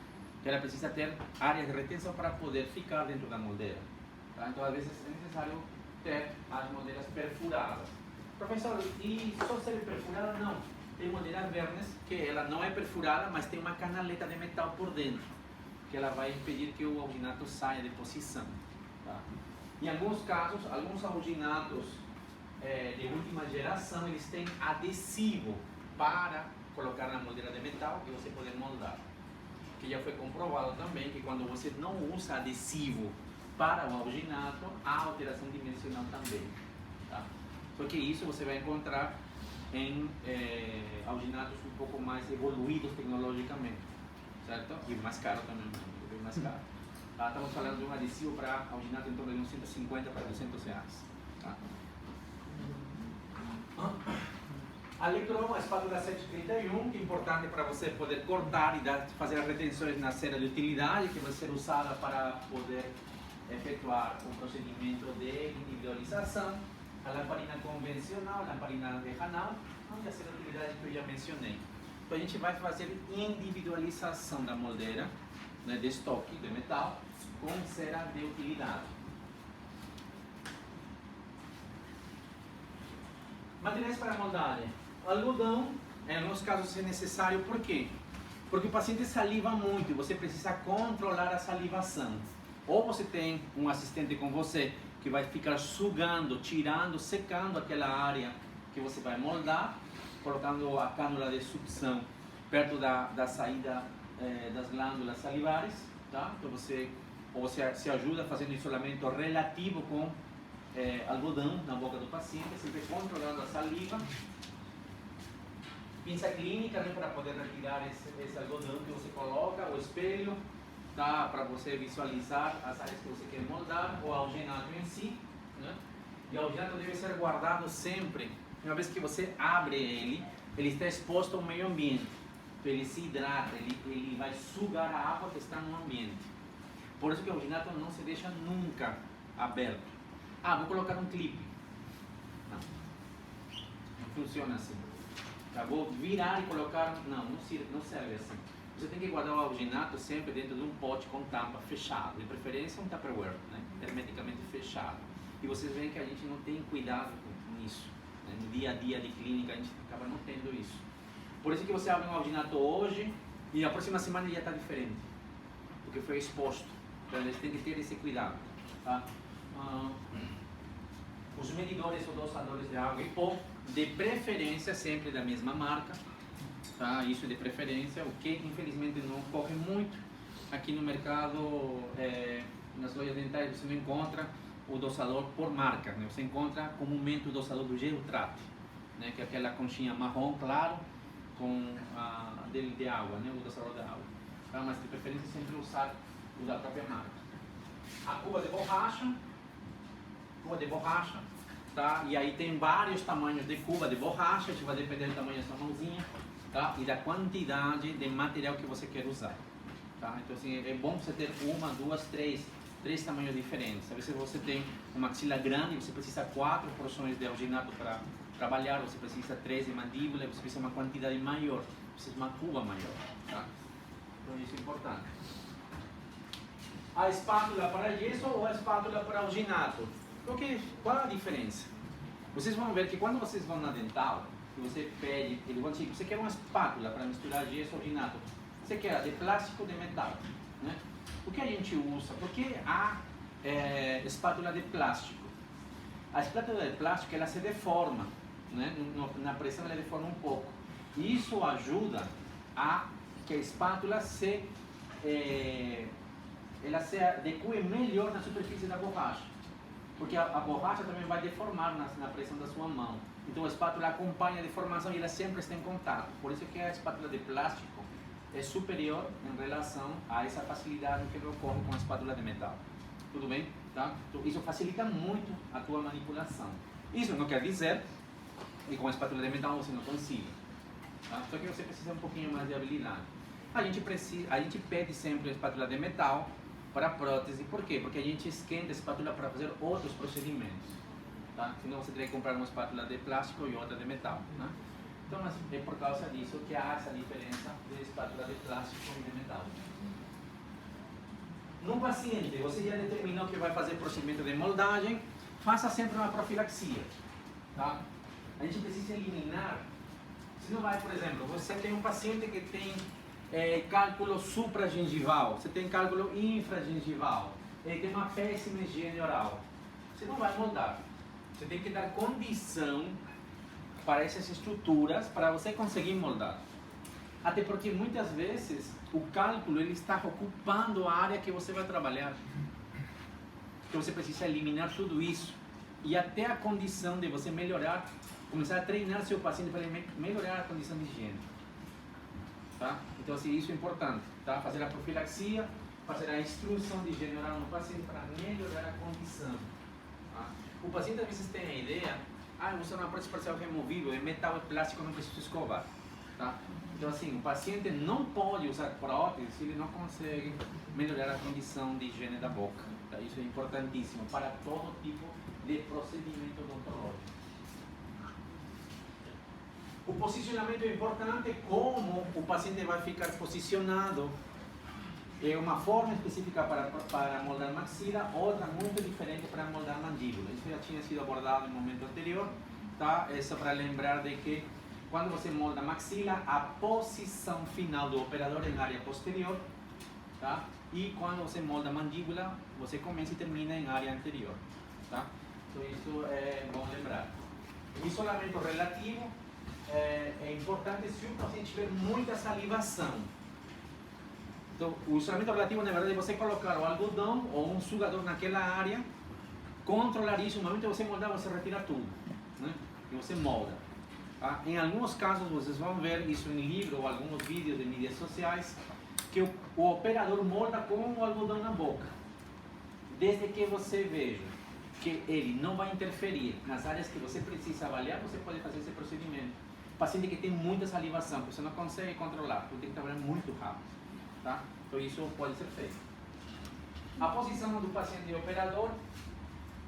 Ela precisa ter áreas de retenção para poder ficar dentro da moldeira. Tá? Então, às vezes é necessário ter as moldeiras perfuradas. Professor, e só ser perfurada? Não. Tem moldeira verniz que ela não é perfurada, mas tem uma canaleta de metal por dentro, que ela vai impedir que o alginato saia de posição. Tá? Em alguns casos, alguns alginatos de última geração, eles têm adesivo para colocar na moldeira de metal e você poder moldar. Que já foi comprovado também que quando você não usa adesivo para o alginato, há alteração dimensional também. Tá? Só que isso você vai encontrar em alginatos um pouco mais evoluídos tecnologicamente, certo? E mais caro também, bem mais caro. Tá? Estamos falando de um adesivo para alginato em torno de uns 150 para 200 reais. Tá? A Lectron, a espátula 731, que é importante para você poder cortar e fazer as retenções na cera de utilidade, que vai ser usada para poder efetuar um procedimento de individualização. A lamparina convencional, a lamparina de Hanau, e a cera de utilidade que eu já mencionei. Então a gente vai fazer individualização da moldeira, né, de estoque de metal com cera de utilidade. Materiais para moldagem. Algodão, em alguns casos é necessário, por quê? Porque o paciente saliva muito e você precisa controlar a salivação. Ou você tem um assistente com você que vai ficar sugando, tirando, secando aquela área que você vai moldar, colocando a cânula de sucção perto da saída das glândulas salivares, tá? Então você se ajuda fazendo isolamento relativo com algodão na boca do paciente, sempre controlando a saliva. Pinça clínica, né, para poder retirar esse algodão que você coloca, o espelho, tá, para você visualizar as áreas que você quer moldar, o alginato em si, né? E o alginato deve ser guardado sempre. Uma vez que você abre ele está exposto ao meio ambiente. Então ele se hidrata, ele vai sugar a água que está no ambiente. Por isso que o alginato não se deixa nunca aberto. Ah, vou colocar um clipe. Não funciona assim. Tá, vou virar e colocar. Não serve assim. Você tem que guardar o alginato sempre dentro de um pote com tampa fechado. De preferência um Tupperware, né? Hermeticamente fechado. E vocês veem que a gente não tem cuidado com isso. Né? No dia a dia de clínica a gente acaba não tendo isso. Por isso que você abre um alginato hoje e na próxima semana ele já está diferente. Porque foi exposto. Então eles têm que ter esse cuidado. Tá? Os medidores ou dosadores de água e pó, de preferência sempre da mesma marca, tá? Isso de preferência, o que infelizmente não ocorre muito aqui no mercado, nas lojas dentais você não encontra o dosador por marca, né? Você encontra comumente o dosador do Geotrat, né? Que é aquela conchinha marrom claro com de água, né? O dosador de água, tá? Mas de preferência sempre usar o da própria marca. A cuba de borracha, tá? E aí tem vários tamanhos de cuba de borracha, isso vai depender do tamanho da sua mãozinha, tá? E da quantidade de material que você quer usar, tá? Então assim, é bom você ter uma, duas, três tamanhos diferentes. Às vezes você tem uma axila grande, você precisa 4 porções de alginato para trabalhar, você precisa 3 de mandíbula, você precisa uma quantidade maior, precisa uma cuba maior, tá? Então isso é importante. A espátula para gesso ou a espátula para alginato? Qual a diferença? Vocês vão ver que quando vocês vão na dental, que você pede, ele vai dizer, você quer uma espátula para misturar gesso ou alginato? Você quer de plástico ou de metal? Né? O que a gente usa? Porque há espátula de plástico. A espátula de plástico ela se deforma, né? Na pressão ela deforma um pouco. E isso ajuda a que a espátula ela se adeque melhor na superfície da borracha. Porque a borracha também vai deformar na pressão da sua mão. Então a espátula acompanha a deformação e ela sempre está em contato. Por isso que a espátula de plástico é superior em relação a essa facilidade que ocorre com a espátula de metal. Tudo bem? Tá? Então, isso facilita muito a tua manipulação. Isso não quer dizer que com a espátula de metal você não consiga. Tá? Só que você precisa um pouquinho mais de habilidade. A gente pede sempre a espátula de metal para prótese. Por quê? Porque a gente esquenta a espátula para fazer outros procedimentos. Tá? Senão você teria que comprar uma espátula de plástico e outra de metal. Né? Então é por causa disso que há essa diferença de espátula de plástico e de metal. No paciente, você já determinou que vai fazer procedimento de moldagem, faça sempre uma profilaxia. Tá? A gente precisa eliminar. Se não vai, por exemplo, você tem um paciente que tem cálculo supragengival, você tem cálculo infragengival, ele tem uma péssima higiene oral, você não vai moldar. Você tem que dar condição para essas estruturas para você conseguir moldar. Até porque muitas vezes o cálculo ele está ocupando a área que você vai trabalhar. Então você precisa eliminar tudo isso. E até a condição de você melhorar, começar a treinar seu paciente para ele melhorar a condição de higiene. Tá? Então assim, isso é importante. Tá? Fazer a profilaxia, fazer a instrução de higiene oral no paciente para melhorar a condição. Tá? O paciente às vezes tem a ideia, eu vou usar uma prótese parcial removível, é metal, é plástico, não preciso escovar. Tá? Então assim, o paciente não pode usar prótese se ele não consegue melhorar a condição de higiene da boca. Tá? Isso é importantíssimo para todo tipo de procedimento odontológico. O posicionamento é importante, como o paciente vai ficar posicionado. É uma forma específica para moldar maxila, outra muito diferente para moldar mandíbula. Isso já tinha sido abordado no momento anterior, tá? É só para lembrar de que quando você molda maxila, a posição final do operador é na área posterior, tá? E quando você molda mandíbula, você começa e termina em área anterior, tá? Então isso é bom lembrar. O isolamento relativo é importante se o paciente tiver muita salivação. Então, o isolamento relativo, na verdade, é você colocar o algodão ou um sugador naquela área, controlar isso. No momento que você moldar, você retira tudo, né? E você molda. Tá? Em alguns casos, vocês vão ver isso em livro ou alguns vídeos de mídias sociais, que o operador molda com o algodão na boca. Desde que você veja que ele não vai interferir nas áreas que você precisa avaliar, você pode fazer esse procedimento. Paciente que tem muita salivação, que você não consegue controlar, você tem que trabalhar muito rápido. Tá? Então isso pode ser feito. A posição do paciente e operador,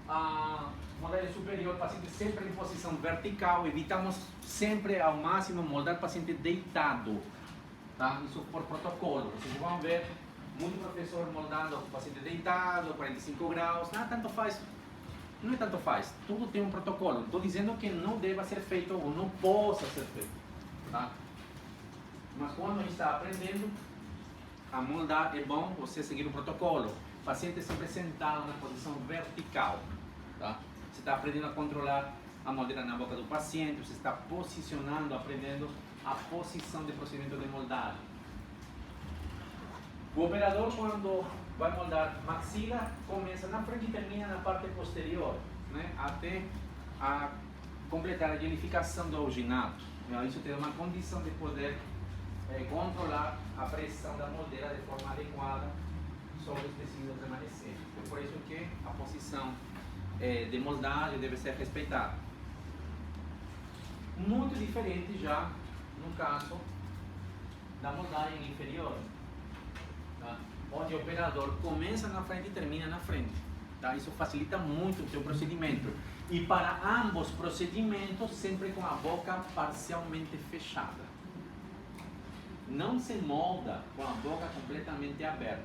a modelo superior, paciente sempre em posição vertical, evitamos sempre ao máximo moldar paciente deitado, tá? Isso por protocolo. Vocês vão ver muito professor moldando o paciente deitado, 45 graus, tanto faz. Não é tanto faz, tudo tem um protocolo. Estou dizendo que não deva ser feito ou não possa ser feito, tá? Mas quando a gente está aprendendo a moldar, é bom você seguir o protocolo. O paciente sempre sentado na posição vertical, tá? Você está aprendendo a controlar a moldeira na boca do paciente, você está posicionando, aprendendo a posição de procedimento de moldagem. O operador, quando vai moldar maxila, começa na frente e termina na parte posterior, né? Até a completar a gelificação do alginato. Isso tem uma condição de poder controlar a pressão da moldeira de forma adequada sobre os tecidos remanescentes. É por isso que a posição de moldagem deve ser respeitada. Muito diferente já no caso da moldagem inferior, tá? Onde o operador começa na frente e termina na frente. Tá? Isso facilita muito o seu procedimento. E para ambos procedimentos, sempre com a boca parcialmente fechada. Não se molda com a boca completamente aberta.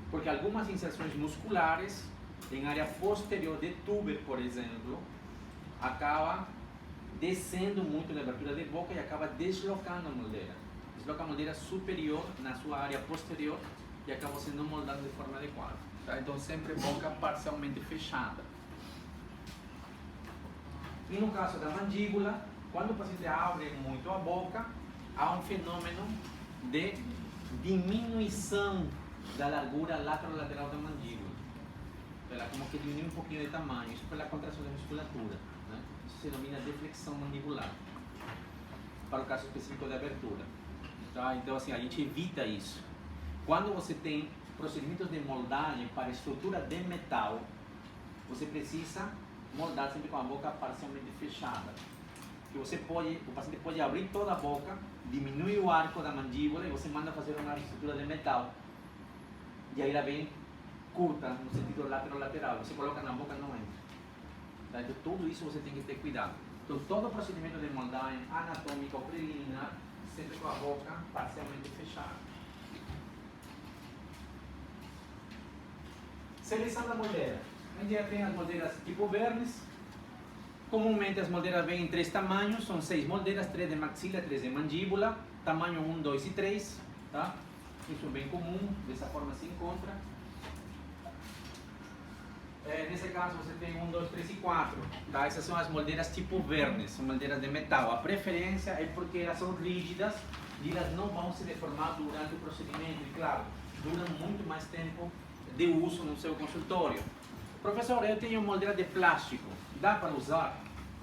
Porque algumas inserções musculares, em área posterior de tuber, por exemplo, acaba descendo muito na abertura de boca e acaba deslocando a moldeira. Desloca a moldeira superior na sua área posterior e acaba sendo moldado de forma adequada. Tá? Então sempre boca parcialmente fechada. E no caso da mandíbula, quando o paciente abre muito a boca, há um fenômeno de diminuição da largura lateral da mandíbula. Ela como que diminui um pouquinho de tamanho, isso pela contração da musculatura, né? Isso se denomina deflexão mandibular, para o caso específico da abertura. Tá? Então assim, a gente evita isso. Quando você tem procedimentos de moldagem para estrutura de metal, você precisa moldar sempre com a boca parcialmente fechada. Que você pode, o paciente pode abrir toda a boca, diminui o arco da mandíbula e você manda fazer uma estrutura de metal. E aí ela vem curta, no sentido lateral, você coloca na boca, não entra. Tá? Então tudo isso você tem que ter cuidado. Então todo procedimento de moldagem anatômica ou preliminar, sempre com a boca parcialmente fechada. Seleção da moldeira. A gente já tem as moldeiras tipo verniz. Comumente as moldeiras vêm em 3 tamanhos, são 6 moldeiras, 3 de maxila, 3 de mandíbula, tamanho 1, 2 e 3, tá? Isso é bem comum, dessa forma se encontra. nesse caso você tem 1, 2, 3 e 4. Tá? Essas são as moldeiras tipo Verne, são moldeiras de metal. A preferência é porque elas são rígidas e elas não vão se deformar durante o procedimento. E claro, duram muito mais tempo de uso no seu consultório. Professor, eu tenho moldeira de plástico, dá para usar?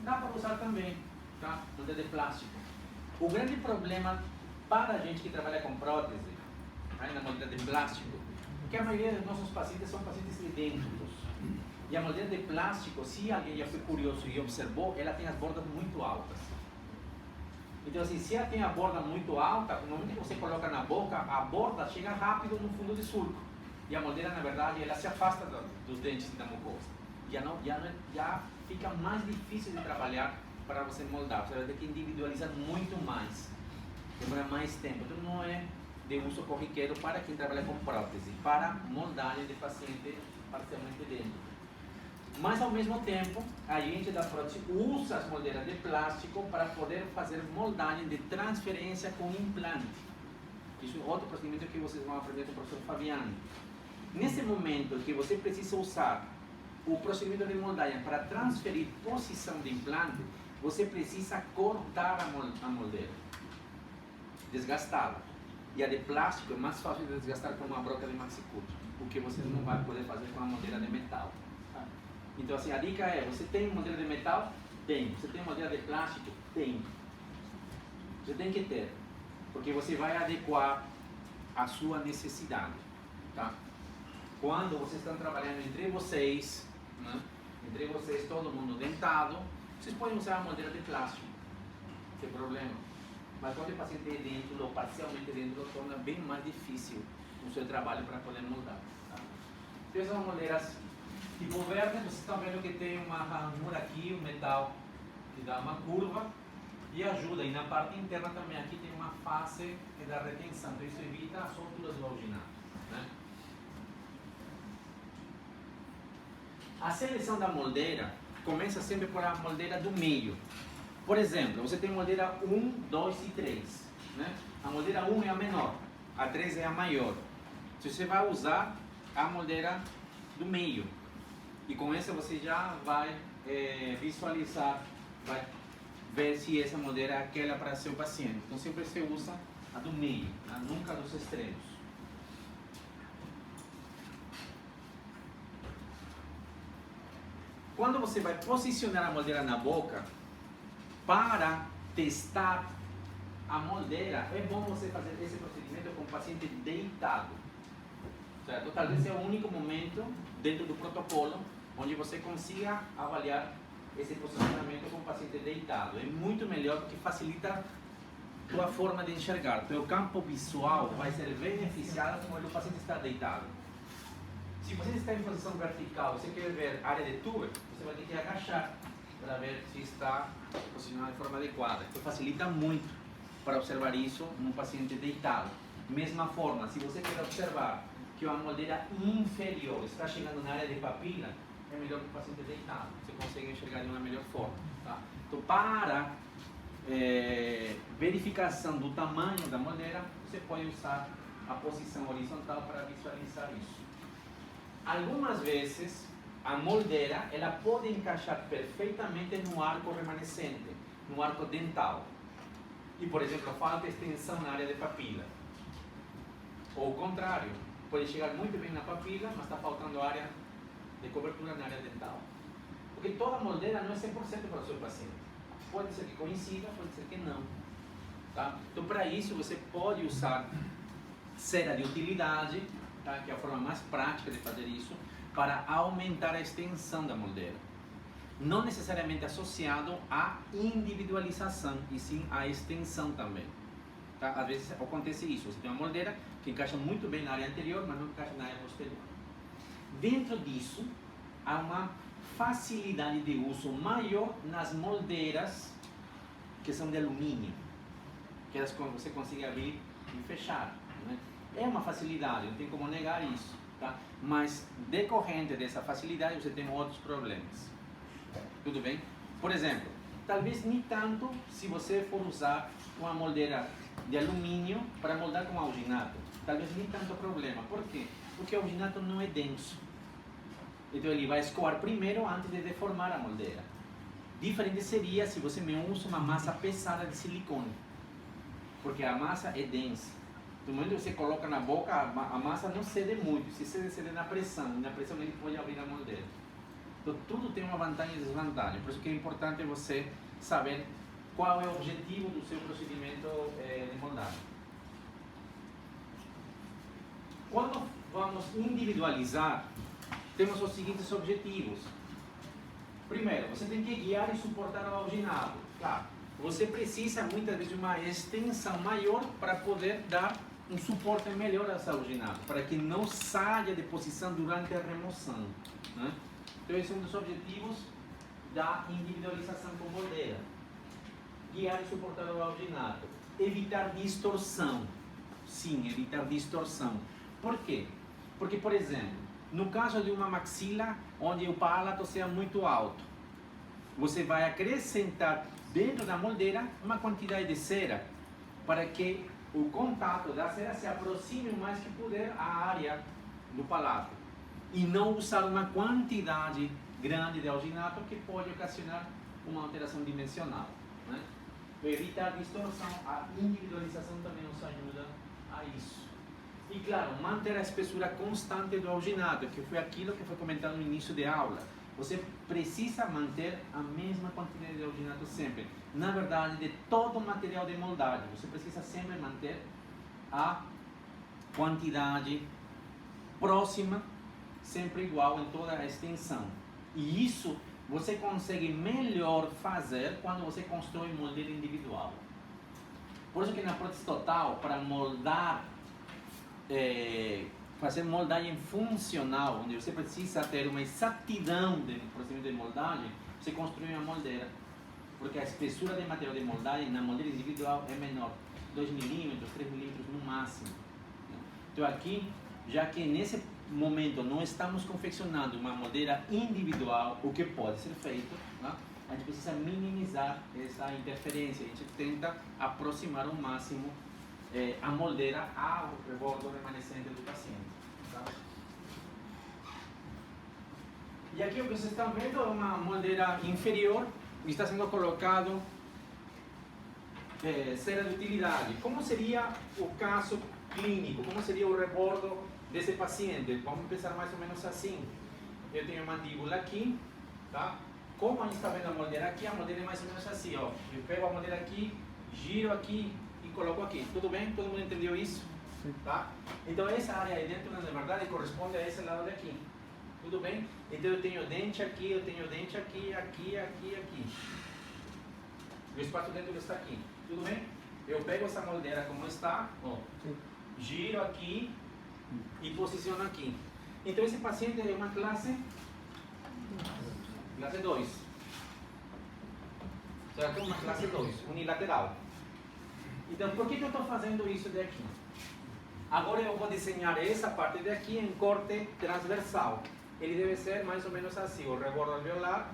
Dá para usar também, tá? Moldeira de plástico. O grande problema para a gente que trabalha com prótese, aí na moldeira de plástico, é que a maioria dos nossos pacientes são pacientes idênticos. E a moldeira de plástico, se alguém já foi curioso e observou, ela tem as bordas muito altas. Então, assim, se ela tem a borda muito alta, no momento que você coloca na boca, a borda chega rápido no fundo de surco. E a moldeira, na verdade, ela se afasta dos dentes da mucosa. Já fica mais difícil de trabalhar para você moldar. Você vai ter que individualizar muito mais. Demora mais tempo. Então, não é de uso corriqueiro para quem trabalha com prótese, para moldagem de paciente parcialmente dentro. Mas, ao mesmo tempo, a gente da prótese usa as moldeiras de plástico para poder fazer moldagem de transferência com implante. Isso é outro procedimento que vocês vão aprender com o professor Fabiano. Nesse momento que você precisa usar o procedimento de moldagem para transferir posição de implante, você precisa cortar a moldeira, desgastá-la. E a de plástico é mais fácil de desgastar com uma broca de maxicute, o que você não vai poder fazer com a moldeira de metal. Tá? Então, assim, a dica é: você tem moldeira de metal? Tem. Você tem moldeira de plástico? Tem. Você tem que ter, porque você vai adequar a sua necessidade. Tá? Quando vocês estão trabalhando entre vocês, né? Entre vocês, todo mundo dentado, vocês podem usar a moldeira de plástico, não tem problema. Mas quando o paciente é dentro ou parcialmente dentro, torna bem mais difícil o seu trabalho para poder moldar. Tá? Então, essas são moldeiras tipo Verne. Vocês estão vendo que tem uma ranura aqui, um metal que dá uma curva e ajuda. E na parte interna também aqui tem uma face que dá retenção, então isso evita as solturas do alginado. Né? A seleção da moldeira começa sempre por a moldeira do meio. Por exemplo, você tem moldeira 1, 2 e 3. Né? A moldeira 1 é a menor, a 3 é a maior. Se você vai usar a moldeira do meio. E com essa você já vai visualizar, vai ver se essa moldeira é aquela para seu paciente. Então sempre você usa a do meio, tá? Nunca dos extremos. Quando você vai posicionar a moldeira na boca, para testar a moldeira, é bom você fazer esse procedimento com o paciente deitado. Certo? Talvez seja o único momento dentro do protocolo onde você consiga avaliar esse posicionamento com o paciente deitado. É muito melhor porque facilita a tua forma de enxergar. Teu campo visual vai ser beneficiado quando o paciente está deitado. Se você está em posição vertical, você quer ver a área de tubo, você vai ter que agachar para ver se está posicionado de forma adequada. Então facilita muito para observar isso num paciente deitado. Mesma forma, se você quer observar que uma moldeira inferior está chegando na área de papila, é melhor que o paciente deitado. Você consegue enxergar de uma melhor forma. Tá? Então, para verificação do tamanho da moldeira, você pode usar a posição horizontal para visualizar isso. Algumas vezes, a moldeira ela pode encaixar perfeitamente no arco remanescente, no arco dental. E, por exemplo, falta extensão na área de papila. Ou o contrário, pode chegar muito bem na papila, mas está faltando área de cobertura na área dental. Porque toda moldeira não é 100% para o seu paciente. Pode ser que coincida, pode ser que não. Tá? Então, para isso, você pode usar cera de utilidade, tá? Que é a forma mais prática de fazer isso, para aumentar a extensão da moldeira. Não necessariamente associado à individualização, e sim à extensão também. Tá? Às vezes acontece isso, você tem uma moldeira que encaixa muito bem na área anterior, mas não encaixa na área posterior. Dentro disso, há uma facilidade de uso maior nas moldeiras que são de alumínio, que elas você consegue abrir e fechar. Né? É uma facilidade, não tem como negar isso. Tá? Mas decorrente dessa facilidade você tem outros problemas. Tudo bem? Por exemplo, talvez nem tanto se você for usar uma moldeira de alumínio para moldar com alginato. Talvez nem tanto problema. Por quê? Porque o alginato não é denso. Então ele vai escoar primeiro antes de deformar a moldeira. Diferente seria se você me usa uma massa pesada de silicone, porque a massa é densa. No momento que você coloca na boca, a massa não cede muito. Se cede na pressão, e na pressão ele pode abrir a moldeira. Então tudo tem uma vantagem e desvantagem. Por isso que é importante você saber qual é o objetivo do seu procedimento de moldagem. Quando vamos individualizar, temos os seguintes objetivos. Primeiro, você tem que guiar e suportar o alginado. Claro, você precisa muitas vezes de uma extensão maior para poder dar um suporte melhor a esse alginado, para que não saia de posição durante a remoção, né? Então esse é um dos objetivos da individualização com moldeira. Guiar e suportar o alginado. Evitar distorção. Sim, evitar distorção. Por quê? Porque, por exemplo, no caso de uma maxila onde o palato seja muito alto, você vai acrescentar dentro da moldeira uma quantidade de cera para que o contato da cera se aproxime o mais que puder à área do palato e não usar uma quantidade grande de alginato que pode ocasionar uma alteração dimensional, né? Para evitar distorção, a individualização também nos ajuda a isso. E claro, manter a espessura constante do alginado, que foi aquilo que foi comentado no início da aula. Você precisa manter a mesma quantidade de alginato sempre. Na verdade, de todo o material de moldagem, você precisa sempre manter a quantidade próxima, sempre igual em toda a extensão. E isso você consegue melhor fazer quando você constrói moldeira individual. Por isso que na prótese total, para moldar, fazer moldagem funcional, onde você precisa ter uma exatidão do procedimento de moldagem, você construi uma moldeira. Porque a espessura de material de moldagem na moldeira individual é menor, 2 milímetros, 3 milímetros no máximo. Então aqui, já que nesse momento não estamos confeccionando uma moldeira individual, o que pode ser feito, né? A gente precisa minimizar essa interferência, a gente tenta aproximar ao máximo a moldeira ao rebordo remanescente do paciente. Tá? E aqui o que vocês estão vendo é uma moldeira inferior, e está sendo colocado cera de utilidade. Como seria o caso clínico? Como seria o rebordo desse paciente? Vamos pensar mais ou menos assim. Eu tenho a mandíbula aqui, tá? Como a gente está vendo a moldeira aqui, a moldeira é mais ou menos assim, ó. Eu pego a moldeira aqui, giro aqui e coloco aqui. Tudo bem? Todo mundo entendeu isso? Tá? Então essa área aí dentro, na verdade, corresponde a esse lado daqui. Tudo bem? Então eu tenho dente aqui, eu tenho dente aqui, aqui, aqui, aqui. O espaço dentro está aqui. Tudo bem? Eu pego essa moldeira como está, ó, giro aqui e posiciono aqui. Então esse paciente é uma classe 2. Certo? Uma classe 2, unilateral. Então por que eu estou fazendo isso daqui? Agora eu vou desenhar essa parte daqui em corte transversal. Ele deve ser mais ou menos assim, o rebordo alveolar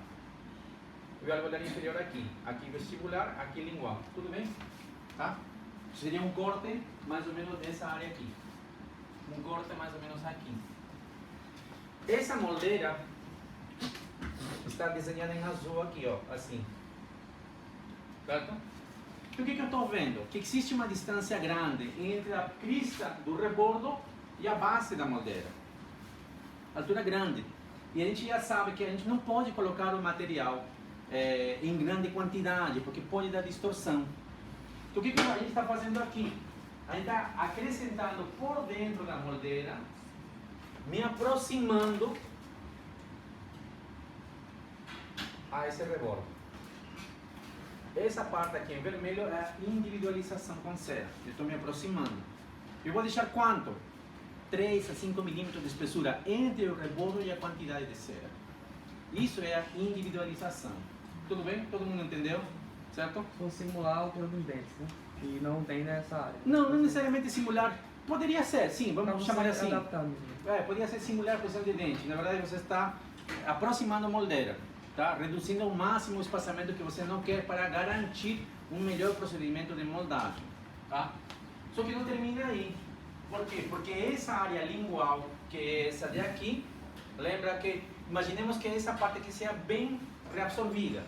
inferior aqui, aqui vestibular, aqui lingual, tudo bem? Tá? Seria um corte mais ou menos dessa área aqui, um corte mais ou menos aqui. Essa moldeira está desenhada em azul aqui, ó, assim, certo? E o que eu estou vendo? Que existe uma distância grande entre a crista do rebordo e a base da moldeira. Altura grande. E a gente já sabe que a gente não pode colocar o material em grande quantidade, porque pode dar distorção. Então o que a gente está fazendo aqui? A gente está acrescentando por dentro da moldeira, me aproximando a esse rebordo. Essa parte aqui em vermelho é a individualização com cera. Eu estou me aproximando. Eu vou deixar quanto? 3 a 5 milímetros de espessura entre o rebordo e a quantidade de cera. Isso é a individualização. Tudo bem? Todo mundo entendeu? Certo? Vou simular a altura dos dentes, né? Que não tem nessa área. Não, não necessariamente simular. Poderia ser, sim, vamos chamar assim. Adaptando. Poderia ser simular a posição de dente. Na verdade, você está aproximando a moldeira, tá? Reduzindo ao máximo o espaçamento que você não quer para garantir um melhor procedimento de moldagem, tá? Só que não termina aí. Por quê? Porque essa área lingual, que é essa de aqui, lembra que imaginemos que essa parte aqui seja bem reabsorvida,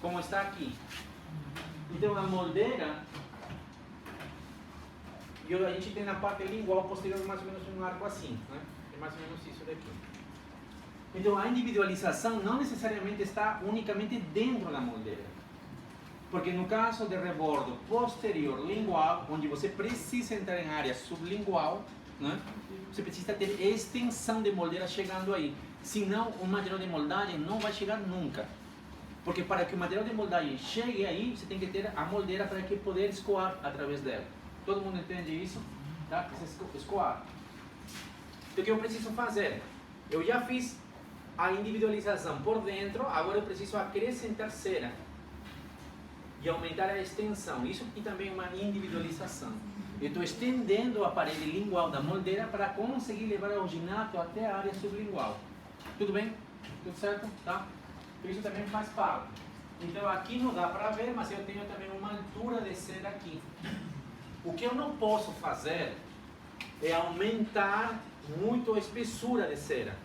como está aqui. Então a moldeira, a gente tem na parte lingual posterior mais ou menos um arco assim, né? É mais ou menos isso daqui. Então a individualização não necessariamente está unicamente dentro da moldeira. Porque no caso de rebordo posterior lingual, onde você precisa entrar em área sublingual, né? Você precisa ter extensão de moldeira chegando aí. Senão o material de moldagem não vai chegar nunca. Porque para que o material de moldagem chegue aí, você tem que ter a moldeira para que poder escoar através dela. Todo mundo entende isso? Tá? Precisa escoar. Então o que eu preciso fazer? Eu já fiz a individualização por dentro, agora eu preciso acrescentar cera e aumentar a extensão. Isso aqui também é uma individualização. Eu estou estendendo a parede lingual da moldeira para conseguir levar o alginato até a área sublingual. Tudo bem? Tudo certo? Tá? Isso também faz parte. Então aqui não dá para ver, mas eu tenho também uma altura de cera aqui. O que eu não posso fazer é aumentar muito a espessura de cera.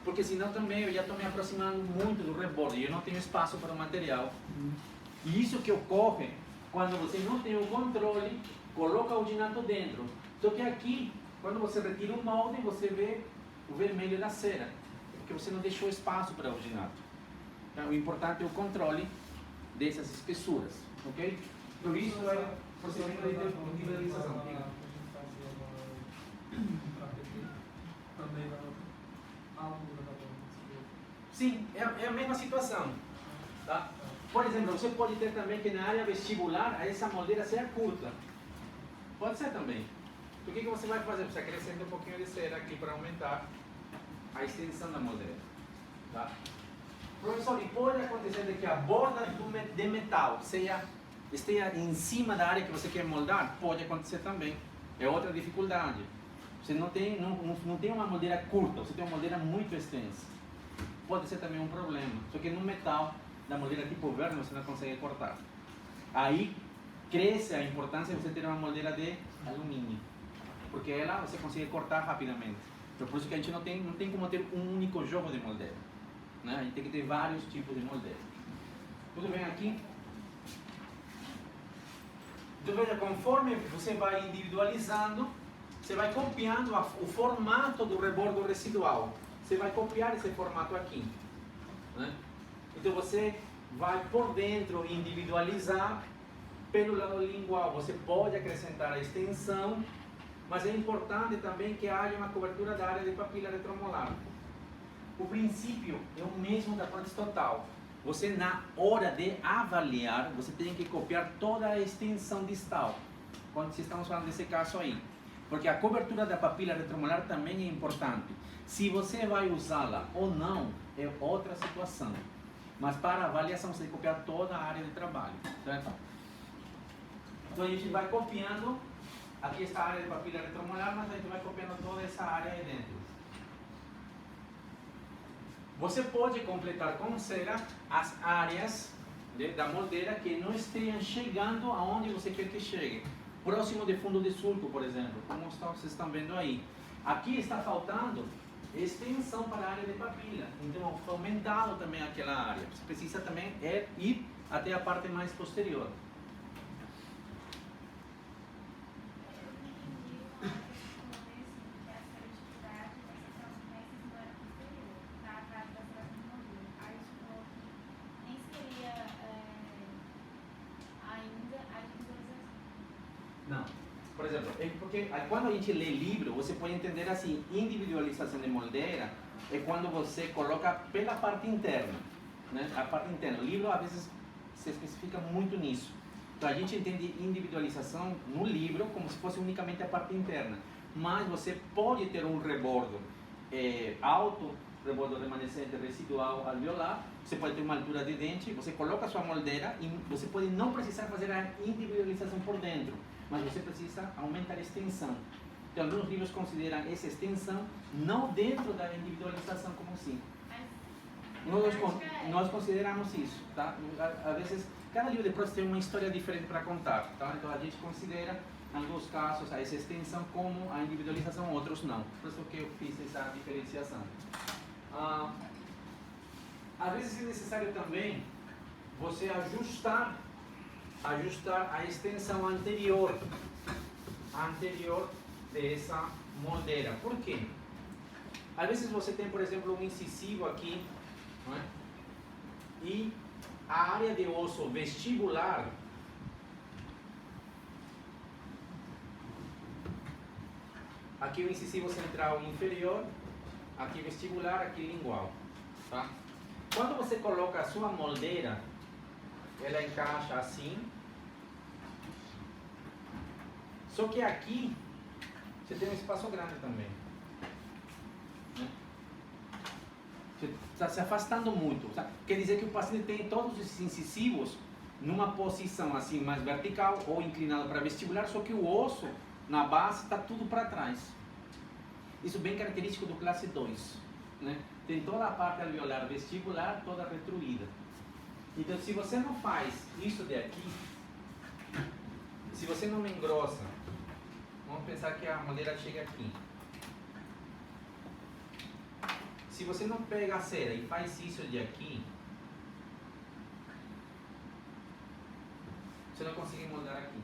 Porque senão também eu já estou me aproximando muito do rebordo e eu não tenho espaço para o material. E isso que ocorre quando você não tem o controle, coloca o alginato dentro. Só que aqui, quando você retira o molde, você vê o vermelho da cera, porque você não deixou espaço para o alginato. Então, o importante é o controle dessas espessuras, ok? Por isso é o procedimento de individualização. Sim, é a mesma situação. Tá? Por exemplo, você pode ter também que na área vestibular essa moldeira seja curta. Pode ser também. O que você vai fazer? Você acrescenta um pouquinho de cera aqui para aumentar a extensão da moldeira. Tá? Professor, e pode acontecer de que a borda de metal esteja em cima da área que você quer moldar? Pode acontecer também. É outra dificuldade. Você não tem uma moldeira curta, você tem uma moldeira muito extensa. Pode ser também um problema. Só que no metal, da moldeira tipo verne, você não consegue cortar. Aí cresce a importância de você ter uma moldeira de alumínio. Porque ela você consegue cortar rapidamente. Então, por isso que a gente não tem como ter um único jogo de moldeira. Né? A gente tem que ter vários tipos de moldeira. Tudo bem aqui? Então veja, conforme você vai individualizando, você vai copiando o formato do rebordo residual. Você vai copiar esse formato aqui. Né? Então você vai por dentro individualizar pelo lado lingual. Você pode acrescentar a extensão, mas é importante também que haja uma cobertura da área de papila retromolar. O princípio é o mesmo da prótese total. Você, na hora de avaliar, você tem que copiar toda a extensão distal. Quando estamos falando desse caso aí. Porque a cobertura da papila retromolar também é importante. Se você vai usá-la ou não, é outra situação. Mas para avaliação, você tem que copiar toda a área de trabalho. Certo? Então a gente vai copiando. Aqui está a área de papila retromolar, mas a gente vai copiando toda essa área aí dentro. Você pode completar com cera as áreas da moldeira que não estejam chegando aonde você quer que chegue. Próximo de fundo de sulco, por exemplo, como vocês estão vendo aí. Aqui está faltando extensão para a área de papila. Então, aumentado também aquela área. Você precisa também ir até a parte mais posterior. Não. Por exemplo, porque quando a gente lê livro, você pode entender assim, individualização de moldeira é quando você coloca pela parte interna, né? A parte interna. O livro às vezes se especifica muito nisso. Então a gente entende individualização no livro como se fosse unicamente a parte interna. Mas você pode ter um rebordo alto, rebordo remanescente residual alveolar, você pode ter uma altura de dente, você coloca a sua moldeira e você pode não precisar fazer a individualização por dentro, mas você precisa aumentar a extensão. Então, alguns livros consideram essa extensão não dentro da individualização como assim. Nós consideramos isso, tá? Às vezes, cada livro de prótese tem uma história diferente para contar, tá? Então, a gente considera, em alguns casos, essa extensão como a individualização, outros não. Por isso que eu fiz essa diferenciação. Às vezes é necessário também você ajustar a extensão anterior dessa moldeira. Por quê? Às vezes você tem, por exemplo, um incisivo aqui, não é? E a área de osso vestibular aqui o incisivo central inferior, aqui vestibular, aqui lingual, tá? Quando você coloca a sua moldeira, ela encaixa assim. Só que aqui você tem um espaço grande também, né? Você está se afastando muito. Tá? Quer dizer que o paciente tem todos esses incisivos numa posição assim mais vertical ou inclinado para vestibular, só que o osso na base está tudo para trás. Isso bem característico do classe 2, né? Tem toda a parte alveolar vestibular toda retruída. Então, se você não faz isso daqui, se você não engrossa, vamos pensar que a moldeira chega aqui. Se você não pega a cera e faz isso de aqui, você não consegue moldar aqui.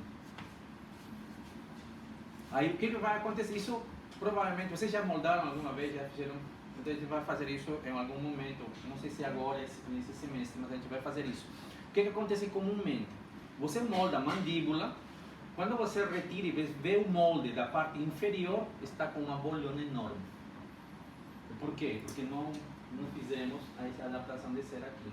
Aí o que vai acontecer? Isso provavelmente vocês já moldaram alguma vez, já fizeram. Então a gente vai fazer isso em algum momento. Não sei se agora, nesse semestre, mas a gente vai fazer isso. O que acontece comumente? Você molda a mandíbula. Quando você retira e vê o molde da parte inferior, está com uma bolhona enorme. Por quê? Porque não fizemos essa adaptação de cera aqui.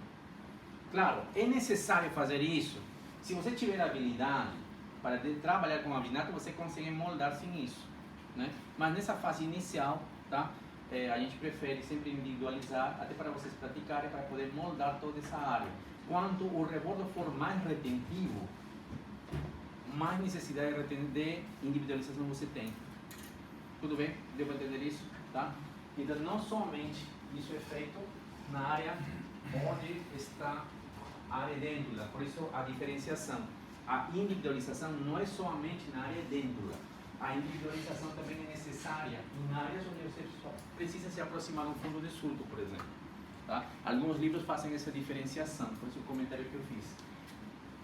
Claro, é necessário fazer isso. Se você tiver habilidade para trabalhar com alginato, você consegue moldar sem isso, né? Mas nessa fase inicial, tá? A gente prefere sempre individualizar, até para vocês praticarem, para poder moldar toda essa área. Quanto o rebordo for mais retentivo, mais necessidade de individualização você tem. Tudo bem? Deu para entender isso? Tá? Então, não somente isso é feito na área onde está a área dêntula, por isso a diferenciação. A individualização não é somente na área dêntula. A individualização também é necessária em áreas onde você precisa se aproximar do fundo de surto, por exemplo. Tá? Alguns livros fazem essa diferenciação, por isso o comentário que eu fiz.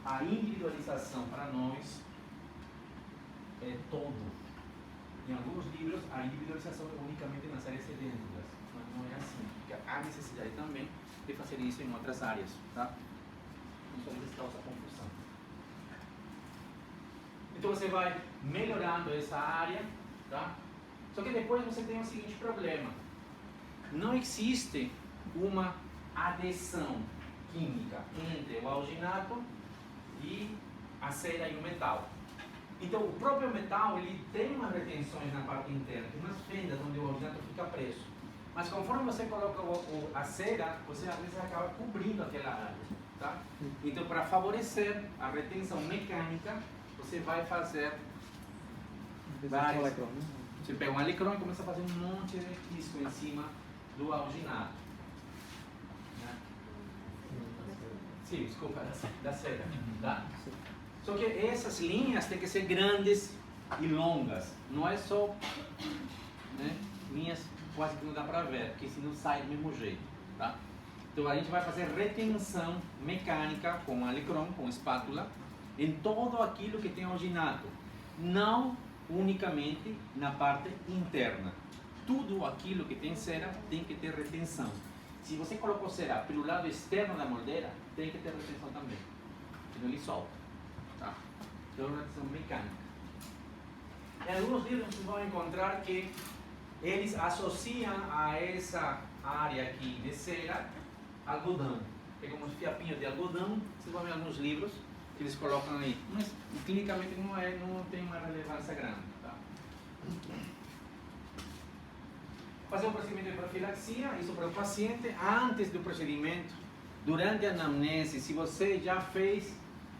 A individualização para nós é todo. Em alguns livros, a individualização é unicamente nas áreas dêntulas, mas não é assim, porque há necessidade também de fazer isso em outras áreas. Tá? Isso às vezes causa confusão. Então você vai melhorando essa área, tá? Só que depois você tem o seguinte problema: não existe uma adesão química entre o alginato e a cera e o metal. Então o próprio metal ele tem umas retenções na parte interna, tem umas fendas onde o alginato fica preso. Mas conforme você coloca a cera, você às vezes acaba cobrindo aquela área, tá? Então para favorecer a retenção mecânica, você vai fazer várias. Você pega um alicrão e começa a fazer um monte de risco em cima do alginato. Né? Sim, desculpa, da cera. Tá? Só que essas linhas têm que ser grandes e longas. Não é só, né, linhas quase que não dá para ver, porque senão sai do mesmo jeito. Tá? Então a gente vai fazer retenção mecânica com alicrão, com espátula, em todo aquilo que tem alginato, não unicamente na parte interna. Tudo aquilo que tem cera tem que ter retenção. Se você colocou cera pelo lado externo da moldeira, tem que ter retenção também, senão ele solta. Tá? Então, retenção mecânica. Em alguns livros vocês vão encontrar que eles associam a essa área aqui de cera algodão. Pegam uns fiapinhos de algodão, vocês vão ver alguns livros que eles colocam aí, mas clinicamente não tem uma relevância grande. Tá? Fazer um procedimento de profilaxia, isso para o paciente, antes do procedimento, durante a anamnese, se você já fez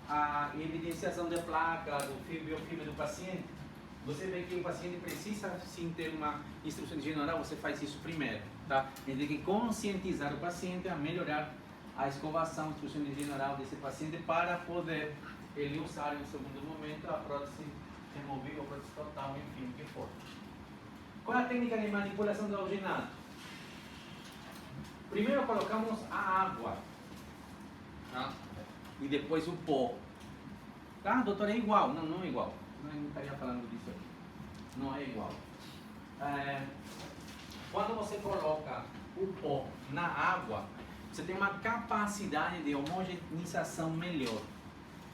a evidenciação da placa, do biofilme do paciente, você vê que o paciente precisa sim ter uma instrução de higiene oral, você faz isso primeiro. Tá? A gente tem que conscientizar o paciente a melhorar a escovação, a instrução de higiene oral desse paciente para poder ele usar em um segundo momento a prótese removível, a prótese total, enfim, o que for. Qual é a técnica de manipulação do alginato? Primeiro colocamos a água, tá? E depois o pó. Tá, doutor, é igual. Não, não é igual. Não estaria falando disso aqui. Não é igual. Quando você coloca o pó na água, você tem uma capacidade de homogeneização melhor.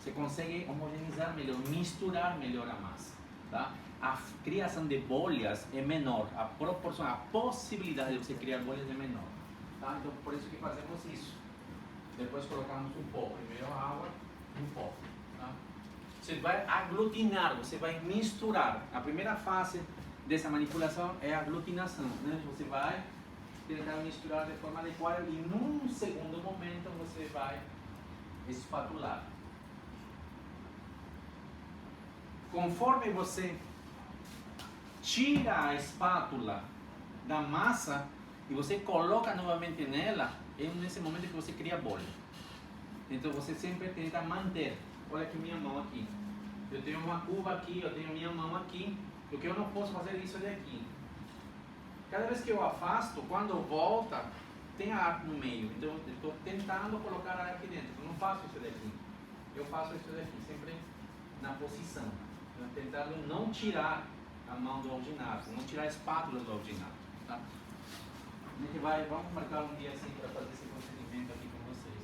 Você consegue homogeneizar melhor, misturar melhor a massa, tá? A criação de bolhas é menor, a proporção, a possibilidade de você criar bolhas é menor, tá? Então, por isso que fazemos isso. Depois colocamos o pó, primeiro a água e o pó, tá? Você vai aglutinar, você vai misturar. A primeira fase dessa manipulação é a aglutinação, né? Você vai tentar misturar de forma adequada e num segundo momento você vai espatular. Conforme você tira a espátula da massa e você coloca novamente nela, é nesse momento que você cria bolha. Então você sempre tenta manter. Olha aqui minha mão aqui. Eu tenho uma cuba aqui, eu tenho minha mão aqui, porque eu não posso fazer isso daqui. Cada vez que eu afasto, quando volta, tem ar no meio. Então eu estou tentando colocar ar aqui dentro. Eu não faço isso daqui. Eu faço isso daqui, sempre na posição. Tentando não tirar a mão do alginato, não tirar a espátula do alginato, tá? A gente vamos marcar um dia assim para fazer esse procedimento aqui com vocês.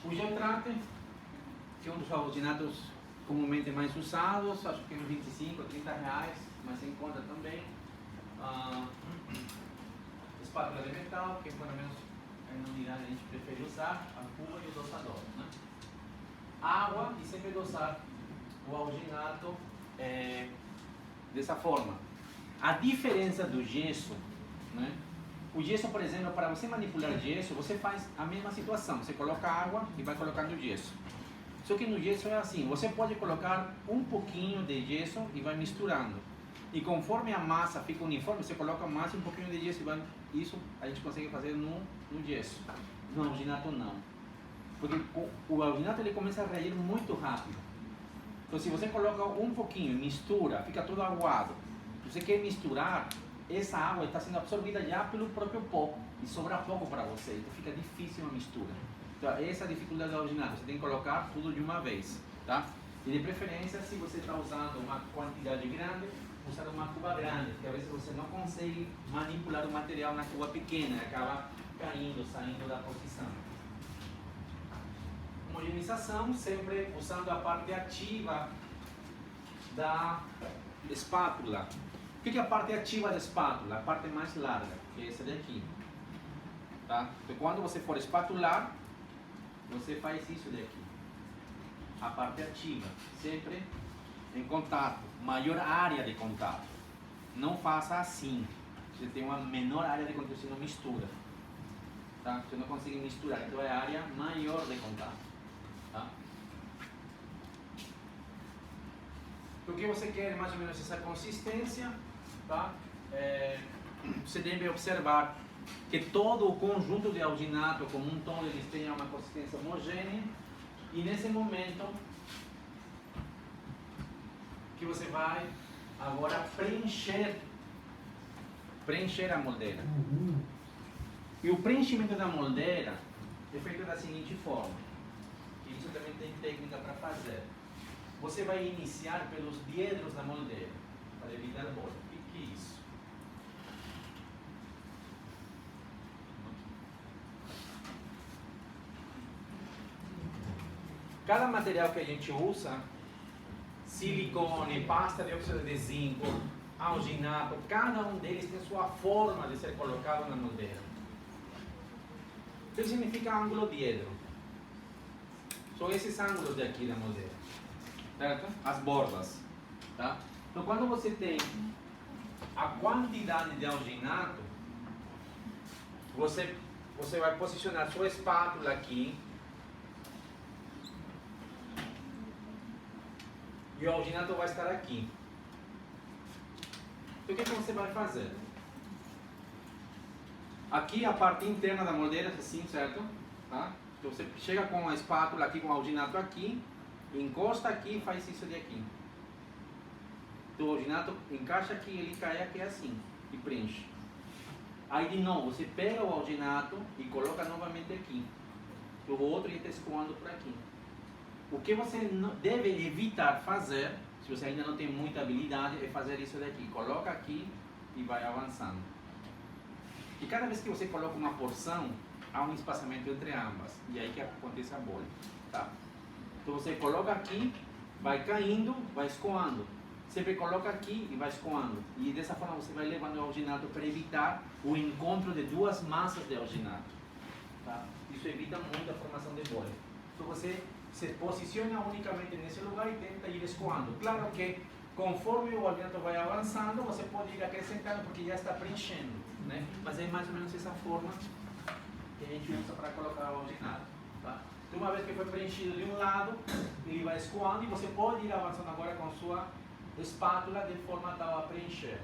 O Geotrate, que é um dos alginatos comumente mais usados, acho que uns 25, 30 reais, mas se encontra também. Espátula de metal, que pelo menos na unidade a gente prefere usar, a cuba e o dosador, né? Água e sempre dosar o alginato dessa forma. A diferença do gesso, né? O gesso, por exemplo, para você manipular gesso, você faz a mesma situação. Você coloca água e vai colocando gesso. Só que no gesso é assim, você pode colocar um pouquinho de gesso e vai misturando. E conforme a massa fica uniforme, você coloca mais um pouquinho de gesso e vai... Isso a gente consegue fazer no gesso. No alginato não. Porque o alginato ele começa a reagir muito rápido. Então se você coloca um pouquinho, mistura, fica todo aguado. Você quer misturar, essa água está sendo absorvida já pelo próprio pó. E sobra pouco para você, então fica difícil a mistura. Então essa é a dificuldade do alginato, você tem que colocar tudo de uma vez, tá? E de preferência, se você está usando uma quantidade grande, usar uma cuba grande, porque às vezes você não consegue manipular o material na cuba pequena, acaba caindo, saindo da posição. Homogeneização, sempre usando a parte ativa da espátula. O que é a parte ativa da espátula? A parte mais larga, que é essa daqui. Tá? Então, quando você for espatular, você faz isso daqui. A parte ativa, sempre em contato, maior área de contato. Não faça assim. Você tem uma menor área de contato, você não mistura. Tá? Você não consegue misturar, então é a área maior de contato. Tá? O que você quer mais ou menos essa consistência, tá? Você deve observar que todo o conjunto de alginato como um todo eles tenham uma consistência homogênea e nesse momento que você vai agora preencher a moldeira. E o preenchimento da moldeira é feito da seguinte forma. Isso também tem técnica para fazer. Você vai iniciar pelos diedros da moldeira, para evitar bolha. O que é isso? Cada material que a gente usa, silicone, pasta de óxido de zinco, alginato, cada um deles tem sua forma de ser colocado na moldeira. O que significa ângulo diedro? São esses ângulos daqui da moldeira, certo? As bordas, tá? Então, quando você tem a quantidade de alginato, você vai posicionar sua espátula aqui e o alginato vai estar aqui. Então, o que você vai fazer? Aqui a parte interna da moldeira, assim, certo? Tá? Então você chega com a espátula aqui, com o alginato aqui, encosta aqui e faz isso de aqui. Então o alginato encaixa aqui, ele cai aqui assim, e preenche. Aí de novo, você pega o alginato e coloca novamente aqui. O outro está escoando por aqui. O que você deve evitar fazer, se você ainda não tem muita habilidade, é fazer isso daqui. Coloca aqui e vai avançando. E cada vez que você coloca uma porção, há um espaçamento entre ambas. E aí que acontece a bolha. Tá? Então você coloca aqui, vai caindo, vai escoando. Sempre coloca aqui e vai escoando. E dessa forma você vai levando o alginato para evitar o encontro de duas massas de alginato. Tá? Isso evita muito a formação de bolha. Então você se posiciona unicamente nesse lugar e tenta ir escoando. Claro que conforme o alginato vai avançando, você pode ir acrescentando porque já está preenchendo. Né? Mas é mais ou menos essa forma que a gente usa para colocar o alginato. Tá? Então, uma vez que foi preenchido de um lado, ele vai escoando e você pode ir avançando agora com sua espátula de forma tal a preencher.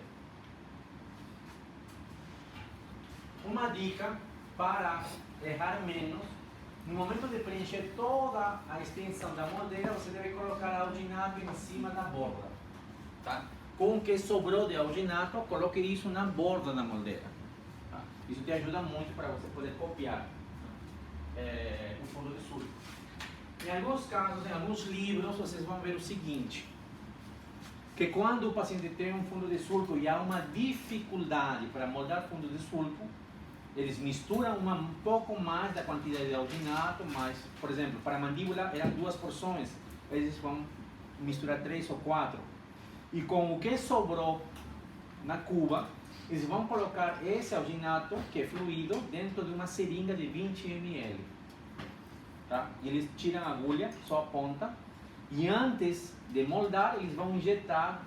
Uma dica para errar menos: no momento de preencher toda a extensão da moldeira, você deve colocar alginato em cima da borda. Tá? Com o que sobrou de alginato, coloque isso na borda da moldeira. Tá? Isso te ajuda muito para você poder copiar o fundo de sulco. Em alguns casos, em alguns livros, vocês vão ver o seguinte: que quando o paciente tem um fundo de sulco e há uma dificuldade para moldar fundo de sulco, eles misturam um pouco mais da quantidade de alginato, mas, por exemplo, para a mandíbula eram 2 porções, eles vão misturar 3 ou 4. E com o que sobrou na cuba, eles vão colocar esse alginato, que é fluido, dentro de uma seringa de 20 ml. Tá? E eles tiram a agulha, só a ponta, e antes de moldar, eles vão injetar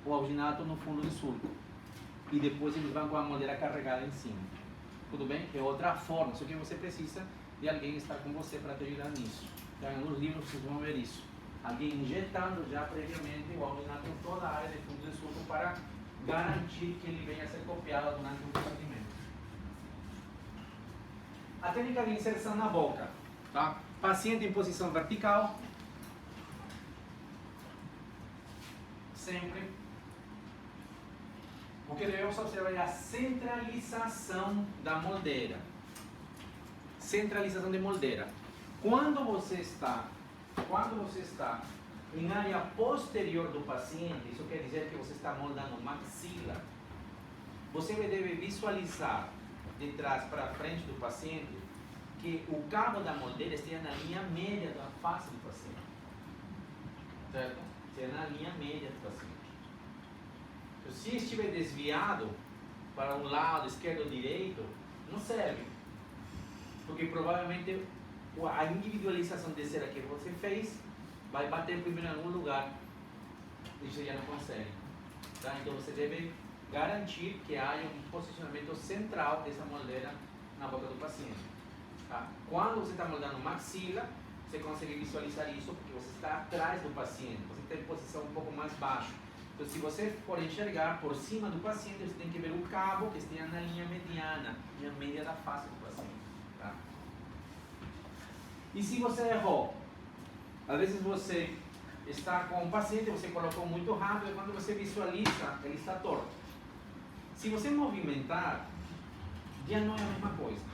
o alginato no fundo de sulco. E depois eles vão com a moldeira carregada em cima. Tudo bem? É outra forma, só que você precisa de alguém estar com você para te ajudar nisso. Então, nos livros vocês vão ver isso. Alguém injetando já previamente o alginato em toda a área de fundo de sulco para garantir que ele venha a ser copiado durante o procedimento. A técnica de inserção na boca. Tá? Paciente em posição vertical. Sempre. O que devemos observar é a centralização da moldeira. Centralização de moldeira. Quando você está em área posterior do paciente, isso quer dizer que você está moldando maxila, você deve visualizar de trás para frente do paciente que o cabo da moldeira esteja na linha média da face do paciente. Certo? Esteja na linha média do paciente. Se estiver desviado para um lado, esquerdo ou direito, não serve. Porque provavelmente a individualização de cera que você fez vai bater primeiro em algum lugar e você já não consegue. Tá? Então você deve garantir que haja um posicionamento central dessa moldeira na boca do paciente. Tá? Quando você está moldando maxila, você consegue visualizar isso porque você está atrás do paciente, você tem posição um pouco mais baixa. Então, se você for enxergar por cima do paciente, você tem que ver o cabo que esteja na linha mediana, linha média da face do paciente. Tá? E se você errou? Às vezes você está com o paciente, você colocou muito rápido, e quando você visualiza, ele está torto. Se você movimentar, já não é a mesma coisa.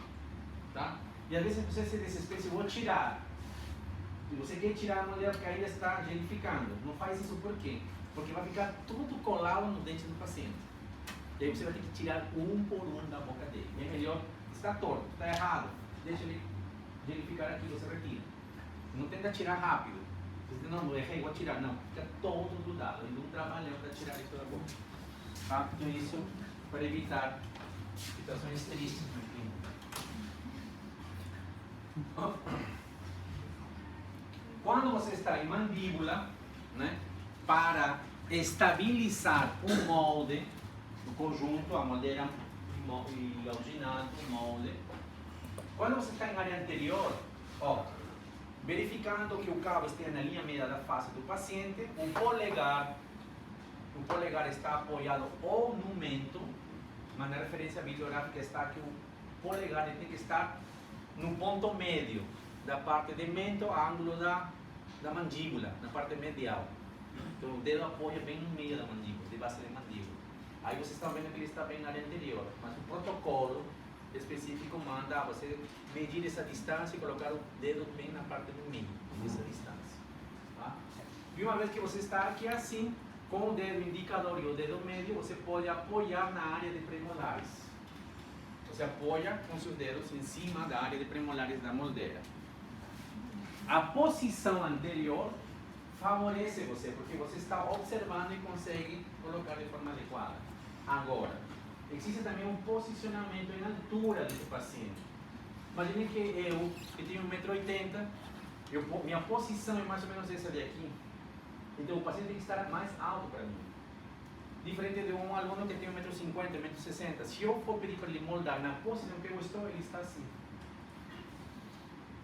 Tá? E às vezes você se desespera, eu vou tirar. E você quer tirar a moldeira porque ainda está gelificando. Não faz isso por quê? Porque vai ficar tudo colado no dente do paciente. E aí você vai ter que tirar um por um da boca dele. E é melhor, está torto, está errado, deixa ele gelificar aqui, você retira. Não tenta tirar rápido. Você diz, não errei, vou tirar. Não, fica todo grudado. Ainda um trabalhão para tirar isso da boca. Tá? Então isso para evitar situações tristes no fim. Quando você está em mandíbula, né, para estabilizar o molde, o conjunto, a moldeira e o alginato, o molde. Quando você está em área anterior, ó, verificando que o cabo esteja na linha média da face do paciente, o polegar está apoiado ou no mento, mas na referência bibliográfica está que o polegar tem que estar no ponto médio da parte de mento, ângulo da mandíbula, na parte medial. Então o dedo apoia bem no meio da mandíbula, debaixo da mandíbula. Aí vocês estão vendo que ele está bem na área anterior, mas o protocolo específico manda você medir essa distância e colocar o dedo bem na parte do meio dessa distância. Tá? E uma vez que você está aqui assim, com o dedo indicador e o dedo médio, você pode apoiar na área de premolares. Você apoia com seus dedos em cima da área de premolares da moldeira. A posição anterior favorece você, porque você está observando e consegue colocar de forma adequada. Agora, existe também um posicionamento em altura desse paciente. Imagine que eu, que tenho 1,80 m, minha posição é mais ou menos essa de aqui. Então o paciente tem que estar mais alto para mim. Diferente de um aluno que tem 1,50 m, 1,60 m. Se eu for pedir para ele moldar na posição que eu estou, ele está assim.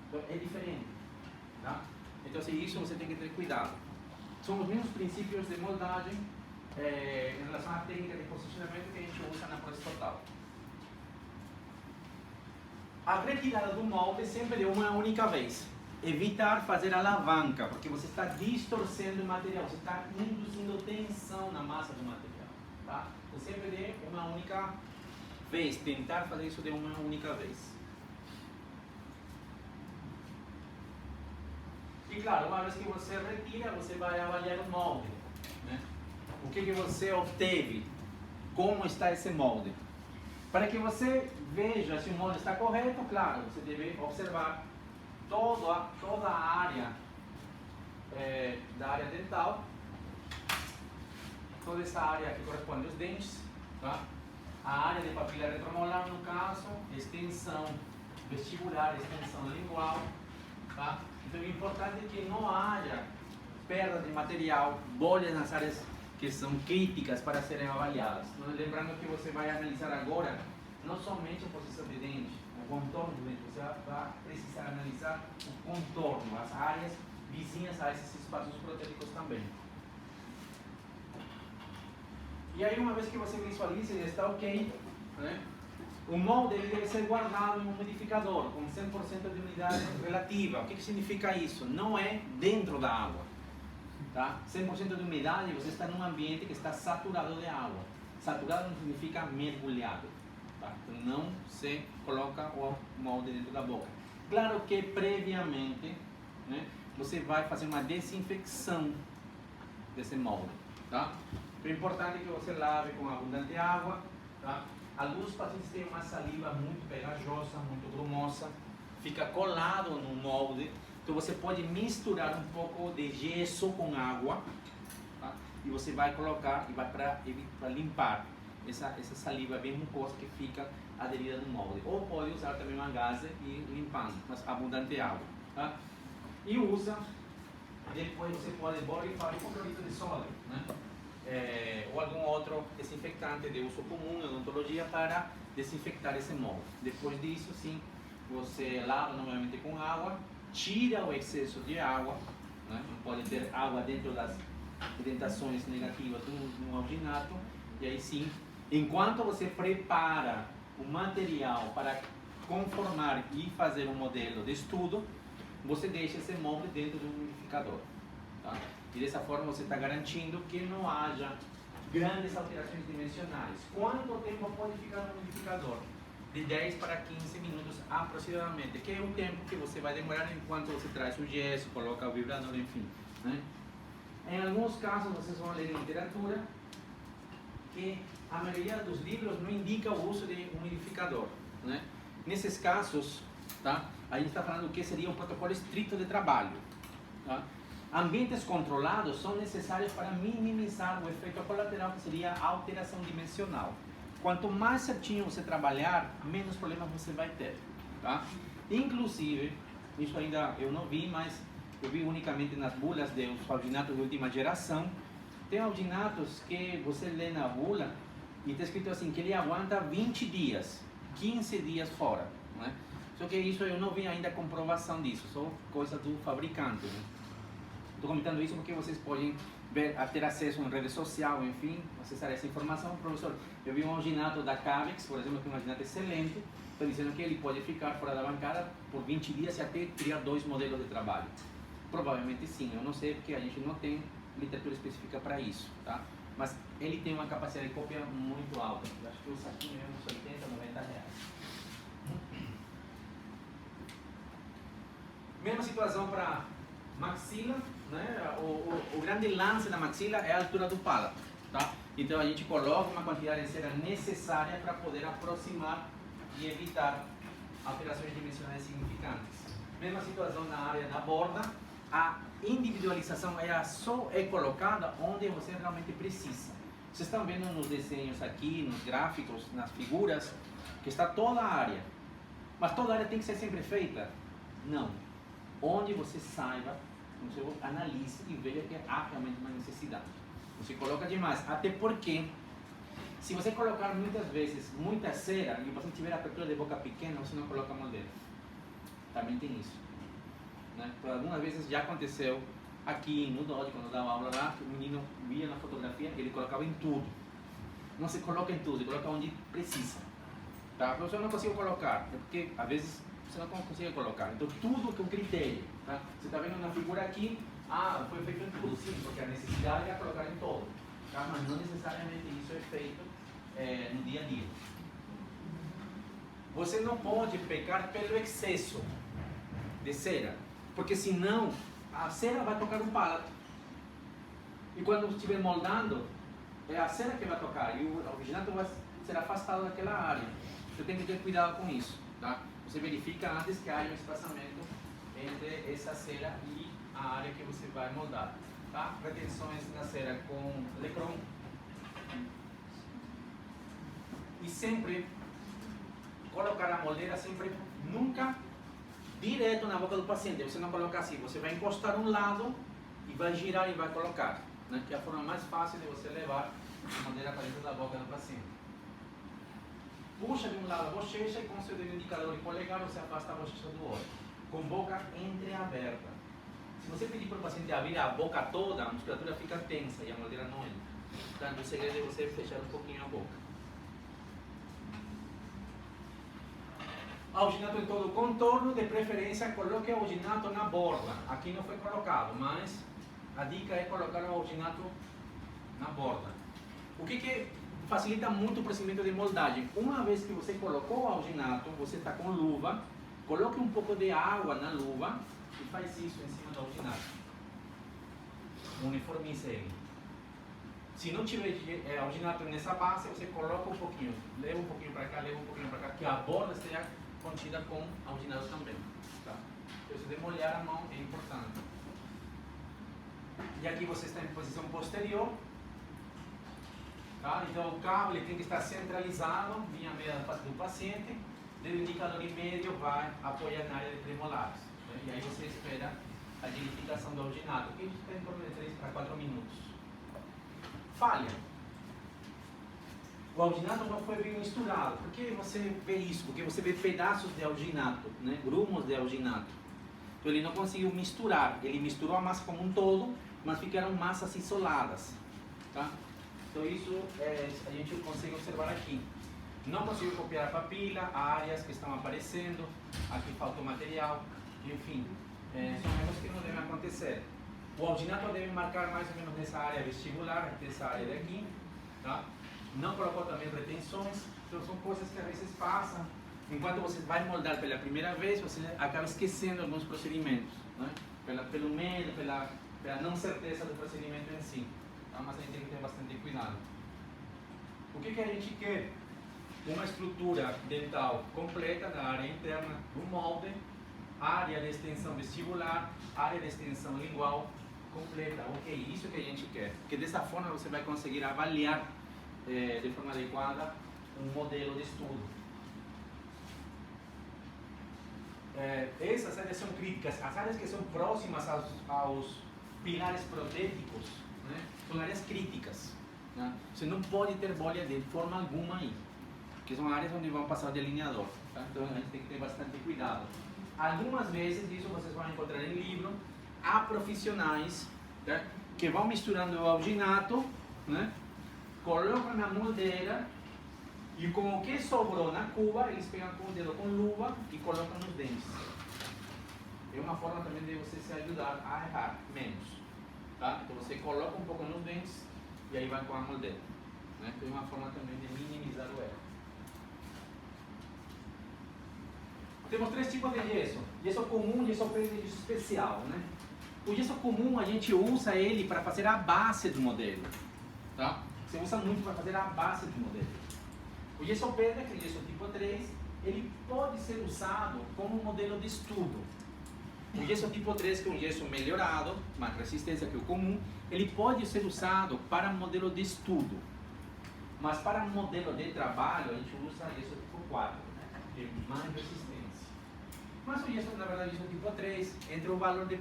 Então é diferente. Tá? Então isso você tem que ter cuidado. São os mesmos princípios de moldagem em relação à técnica de posicionamento que a gente usa na prótese total. A retirada do molde sempre de uma única vez. Evitar fazer alavanca, porque você está distorcendo o material, você está induzindo tensão na massa do material. Tá? Então sempre de uma única vez, tentar fazer isso de uma única vez. E claro, uma vez que você retira, você vai avaliar o molde. Né? O que você obteve? Como está esse molde? Para que você veja se o molde está correto, claro, você deve observar toda a área da área dental, toda essa área que corresponde aos dentes, tá? A área de papila retromolar, no caso, extensão vestibular, extensão lingual. Tá? Então é importante que não haja perda de material, bolhas nas áreas que são críticas para serem avaliadas. Lembrando que você vai analisar agora não somente a posição de dente, o contorno do dente, você vai precisar analisar o contorno, as áreas vizinhas a esses espaços protéticos também. E aí, uma vez que você visualiza e está ok, né? O molde deve ser guardado em um umidificador com 100% de umidade relativa. O que significa isso? Não é dentro da água. Tá? 100% de umidade, você está num ambiente que está saturado de água. Saturado não significa mergulhado. Tá? Então não se coloca o molde dentro da boca. Claro que previamente, né, você vai fazer uma desinfecção desse molde. Tá? É importante que você lave com abundante água. Tá? Alguns pacientes têm uma saliva muito pegajosa, muito grumosa, fica colado no molde. Então você pode misturar um pouco de gesso com água, tá? E você vai colocar e vai para limpar essa saliva bem mucosa que fica aderida no molde. Ou pode usar também uma gaze e limpando, mas abundante água. Tá? E usa, depois você pode borrifar com clorito de sódio, né? Ou algum outro desinfectante de uso comum em odontologia para desinfectar esse molde. Depois disso, sim, você lava novamente com água, tira o excesso de água, né? Não pode ter água dentro das dentações negativas do alginato, e aí sim, enquanto você prepara o material para conformar e fazer um modelo de estudo, você deixa esse molde dentro do umidificador. Tá? E dessa forma você está garantindo que não haja grandes alterações dimensionais. Quanto tempo pode ficar no umidificador? De 10 para 15 minutos aproximadamente, que é o tempo que você vai demorar enquanto você traz o gesso, coloca o vibrador, enfim. Né? Em alguns casos vocês vão ler em literatura que a maioria dos livros não indica o uso de umidificador. Né? Nesses casos, tá? A gente está falando que seria um protocolo estrito de trabalho. Tá? Ambientes controlados são necessários para minimizar o efeito colateral, que seria a alteração dimensional. Quanto mais certinho você trabalhar, menos problemas você vai ter. Tá? Inclusive, isso ainda eu não vi, mas eu vi unicamente nas bulas dos alginatos de última geração. Tem alginatos que você lê na bula e está escrito assim, que ele aguenta 20 dias, 15 dias fora. Né? Só que isso eu não vi ainda a comprovação disso, só coisa do fabricante. Né? Estou comentando isso porque vocês podem ver, ter acesso em rede social, enfim, acessar essa informação. Professor, eu vi um alginato da Cavex, por exemplo, que é um alginato excelente, estou dizendo que ele pode ficar fora da bancada por 20 dias e até criar 2 modelos de trabalho. Provavelmente sim, eu não sei porque a gente não tem literatura específica para isso, tá? mas ele tem uma capacidade de cópia muito alta. Eu acho que o saquinho é uns 80, 90 reais. Mesma situação para maxila, né? O grande lance da maxila é a altura do palato, tá? Então a gente coloca uma quantidade de cera necessária para poder aproximar e evitar alterações dimensionais significantes. Mesma situação na área da borda, a individualização só é colocada onde você realmente precisa. Vocês estão vendo nos desenhos aqui, nos gráficos, nas figuras, que está toda a área. Mas toda a área tem que ser sempre feita? Não. Onde você saiba, você analise e veja que há realmente uma necessidade. Você coloca demais, até porque se você colocar muitas vezes muita cera e você tiver abertura de boca pequena, você não coloca modelo. Também tem isso, né? Então, algumas vezes já aconteceu aqui no Dodge, quando eu dava aula lá, que o menino via na fotografia e ele colocava em tudo. Não se coloca em tudo, se coloca onde precisa. Tá? A professora não consigo colocar, é porque às vezes você não consegue colocar. Então tudo com critério. Tá? Você está vendo na figura aqui, foi feito em tudo, sim, porque a necessidade é colocar em todo. Tá? Mas não necessariamente isso é feito no dia a dia. Você não pode pecar pelo excesso de cera, porque senão a cera vai tocar um palato. E quando estiver moldando, é a cera que vai tocar e o originato vai ser afastado daquela área. Você tem que ter cuidado com isso. Tá? Você verifica antes que haja um espaçamento entre essa cera e a área que você vai moldar. Tá? Retenções na cera com Lecron. E sempre colocar a moldeira sempre, nunca direto na boca do paciente. Você não coloca assim, você vai encostar um lado e vai girar e vai colocar, né? Que é a forma mais fácil de você levar a moldeira para dentro da boca do paciente. Puxa de um lado a bochecha e com seu dedo indicador e polegar você afasta a bochecha do olho, com boca entreaberta. Se você pedir para o paciente abrir a boca toda, a musculatura fica tensa e a moldeira não entra. Portanto, o segredo é você fechar um pouquinho a boca. Alginato em todo o contorno, de preferência coloque o alginato na borda. Aqui não foi colocado, mas a dica é colocar o alginato na borda. O que facilita muito o procedimento de moldagem? Uma vez que você colocou o alginato, você está com luva, coloque um pouco de água na luva e faz isso em cima do alginato. Uniformize ele. Se não tiver alginato nessa base, você coloca um pouquinho, leva um pouquinho para cá, leva um pouquinho para cá, que a borda esteja contida com alginato também. Tá? Então, se demolhar a mão é importante. E aqui você está em posição posterior. Tá? Então o cabo ele tem que estar centralizado, vinha meia do paciente, dedo indicador e médio vai apoiar na área de premolares. Né? E aí você espera a gelificação do alginato, que está em torno de 3 para 4 minutos. Falha. O alginato não foi bem misturado. Por que você vê isso? Porque você vê pedaços de alginato, né? Grumos de alginato. Então ele não conseguiu misturar. Ele misturou a massa como um todo, mas ficaram massas isoladas. Tá? Então isso a gente consegue observar aqui. Não conseguiu copiar a papila, áreas que estão aparecendo, aqui faltou material, enfim. São erros que não devem acontecer. O alginato deve marcar mais ou menos nessa área vestibular, dessa área daqui. Tá? Não colocou também retenções, então são coisas que às vezes passam. Enquanto você vai moldar pela primeira vez, você acaba esquecendo alguns procedimentos, né? Pelo medo, pela não certeza do procedimento em si. Tá? Mas a gente tem que ter bastante cuidado. O que a gente quer? Uma estrutura dental completa da área interna do molde, área de extensão vestibular, área de extensão lingual completa. Ok, isso que a gente quer. Porque dessa forma você vai conseguir avaliar de forma adequada um modelo de estudo. Essas áreas são críticas. As áreas que são próximas aos pilares protéticos, né, são áreas críticas. Né? Você não pode ter bolha de forma alguma aí, porque são áreas onde vão passar o delineador. Tá? Então a gente tem que ter bastante cuidado. Algumas vezes, isso vocês vão encontrar em livro, há profissionais, tá, que vão misturando o alginato, né, colocam na moldeira e com o que sobrou na cuba, eles pegam com o dedo com luva e colocam nos dentes. É uma forma também de você se ajudar a errar menos. Tá? Então você coloca um pouco nos dentes e aí vai com a moldeira. Né? Tem uma forma também de minimizar o erro. Temos 3 tipos de gesso: gesso comum, gesso preto e gesso especial. Né? O gesso comum, a gente usa ele para fazer a base do modelo. Tá? Você usa muito para fazer a base do modelo. O gesso pedra, que é o gesso tipo 3, ele pode ser usado como modelo de estudo. O gesso tipo 3, que é um gesso melhorado, mais resistência que o comum, ele pode ser usado para modelo de estudo. Mas para modelo de trabalho, a gente usa gesso tipo 4, né? Que é mais resistência. Mas o gesso, na verdade, o gesso tipo 3, entre o valor de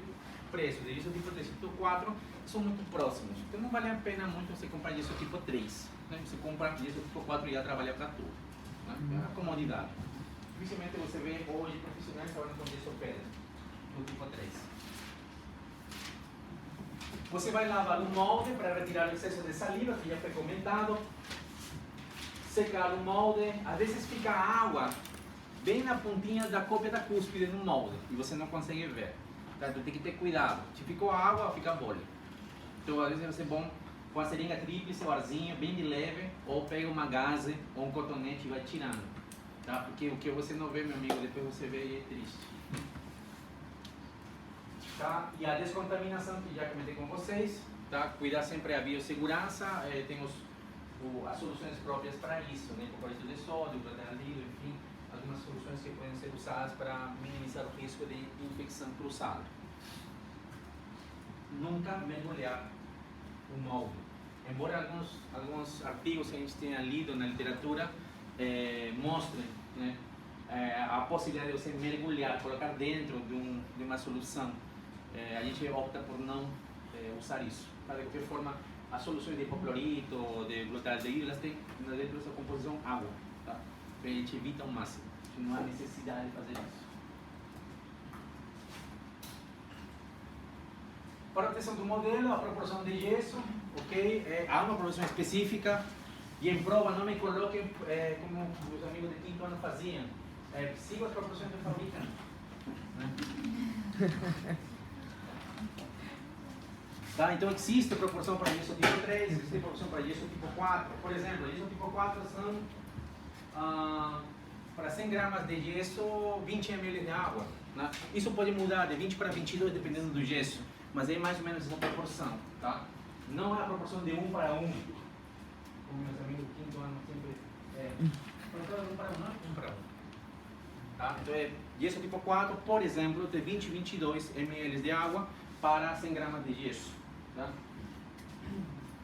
preço de gesso tipo 3 e tipo 4, são muito próximos. Então não vale a pena muito você comprar gesso tipo 3. Né? Você compra gesso tipo 4 e já trabalha para tudo. Né? É uma comodidade. Dificilmente você vê hoje profissionais trabalhando com gesso pedra, no tipo 3. Você vai lavar o molde para retirar o excesso de saliva, que já foi comentado. Secar o molde, às vezes fica água bem na pontinha da cópia da cúspide no molde e você não consegue ver. Tá? Então tem que ter cuidado. Se ficou água, fica bolha. Então às vezes vai ser bom com a seringa tríplice, o arzinho, bem de leve, ou pega uma gaze ou um cotonete e vai tirando. Tá? Porque o que você não vê, meu amigo, depois você vê e é triste. Tá? E a descontaminação, que já comentei com vocês, tá? Cuidar sempre a biossegurança, temos as soluções próprias para isso, né? Hipoclorito de sódio, proteanidro, enfim, algumas soluções que podem ser usadas para minimizar o risco de infecção cruzada. Nunca mergulhar o molde. Embora alguns artigos que a gente tenha lido na literatura mostrem, né, a possibilidade de você mergulhar, colocar dentro de uma solução, a gente opta por não usar isso. De qualquer forma, as soluções de hipoclorito, de glutaldehído, elas têm dentro da sua composição água. Tá? A gente evita ao máximo, não há necessidade de fazer isso. Para a obtenção do modelo, a proporção de gesso, ok? Há uma proporção específica e em prova não me coloquem como os amigos de quinto ano faziam. Siga as proporções do fabricante. Né? Tá? Então existe proporção para gesso tipo 3, existe proporção para gesso tipo 4. Por exemplo, gesso tipo 4 são para 100 gramas de gesso, 20 ml de água. Né? Isso pode mudar de 20 para 22 dependendo do gesso, mas é mais ou menos essa proporção. Tá? Não é a proporção de 1 para 1, como meus amigos do quinto ano sempre proporção de 1 para 1, não é 1 para 1. Tá? Então gesso tipo 4, por exemplo, de 20 a 22 ml de água para 100 gramas de gesso. Tá?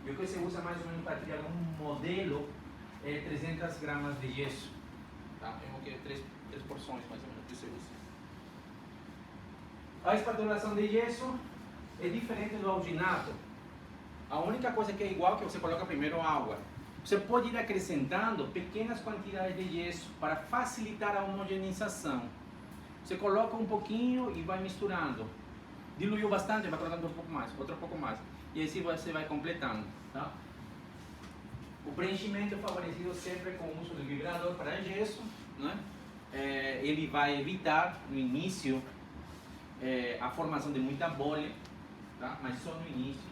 E o que você usa mais ou menos para criar um modelo é 300 gramas de gesso. Tá? Tem três porções mais ou menos que você usa. A espatulação de gesso é diferente do alginato. A única coisa que é igual é que você coloca primeiro água. Você pode ir acrescentando pequenas quantidades de gesso para facilitar a homogeneização. Você coloca um pouquinho e vai misturando. Diluiu bastante, vai colocando um pouco mais, outro pouco mais. E assim você vai completando. Tá? O preenchimento é favorecido sempre com o uso do vibrador para gesso. Né? Ele vai evitar no início a formação de muita bolha, tá? Mas só no início.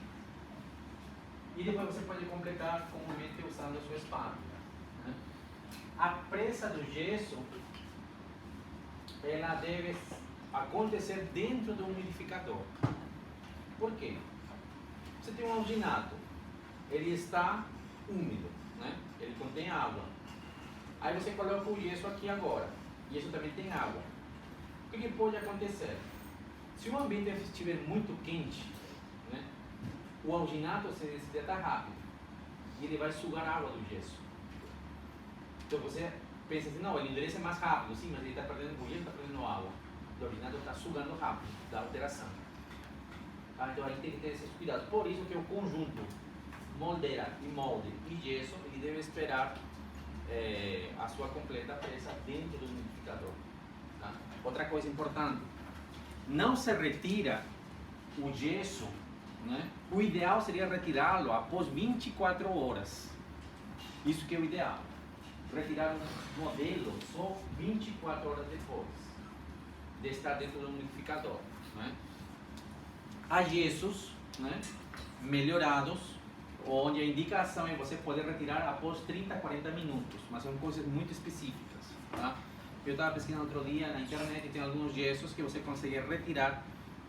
E depois você pode completar comumente usando a sua espátula. Né? A pressa do gesso ela deve acontecer dentro do umidificador. Por quê? Você tem um alginato, ele está úmido, né? Ele contém água. Aí você coloca o gesso aqui agora, e isso também tem água. O que pode acontecer? Se o ambiente estiver muito quente, né, o alginato se desidata rápido e ele vai sugar água do gesso. Então você pensa assim, não, ele endurece mais rápido, sim, mas ele está perdendo, o gesso está perdendo água. O alginato está sugando rápido da alteração. Tá? Então aí tem que ter esses cuidados. Por isso que o conjunto moldeira e molde e gesso, ele deve esperar a sua completa pressa dentro do umidificador. Tá? Outra coisa importante, não se retira o gesso, né? O ideal seria retirá-lo após 24 horas. Isso que é o ideal. Retirar um modelo só 24 horas depois de estar dentro do umidificador. Né? Há gessos, né, melhorados onde a indicação é você poder retirar após 30, 40 minutos, mas são coisas muito específicas, tá? Eu estava pesquisando outro dia na internet e tem alguns gessos que você consegue retirar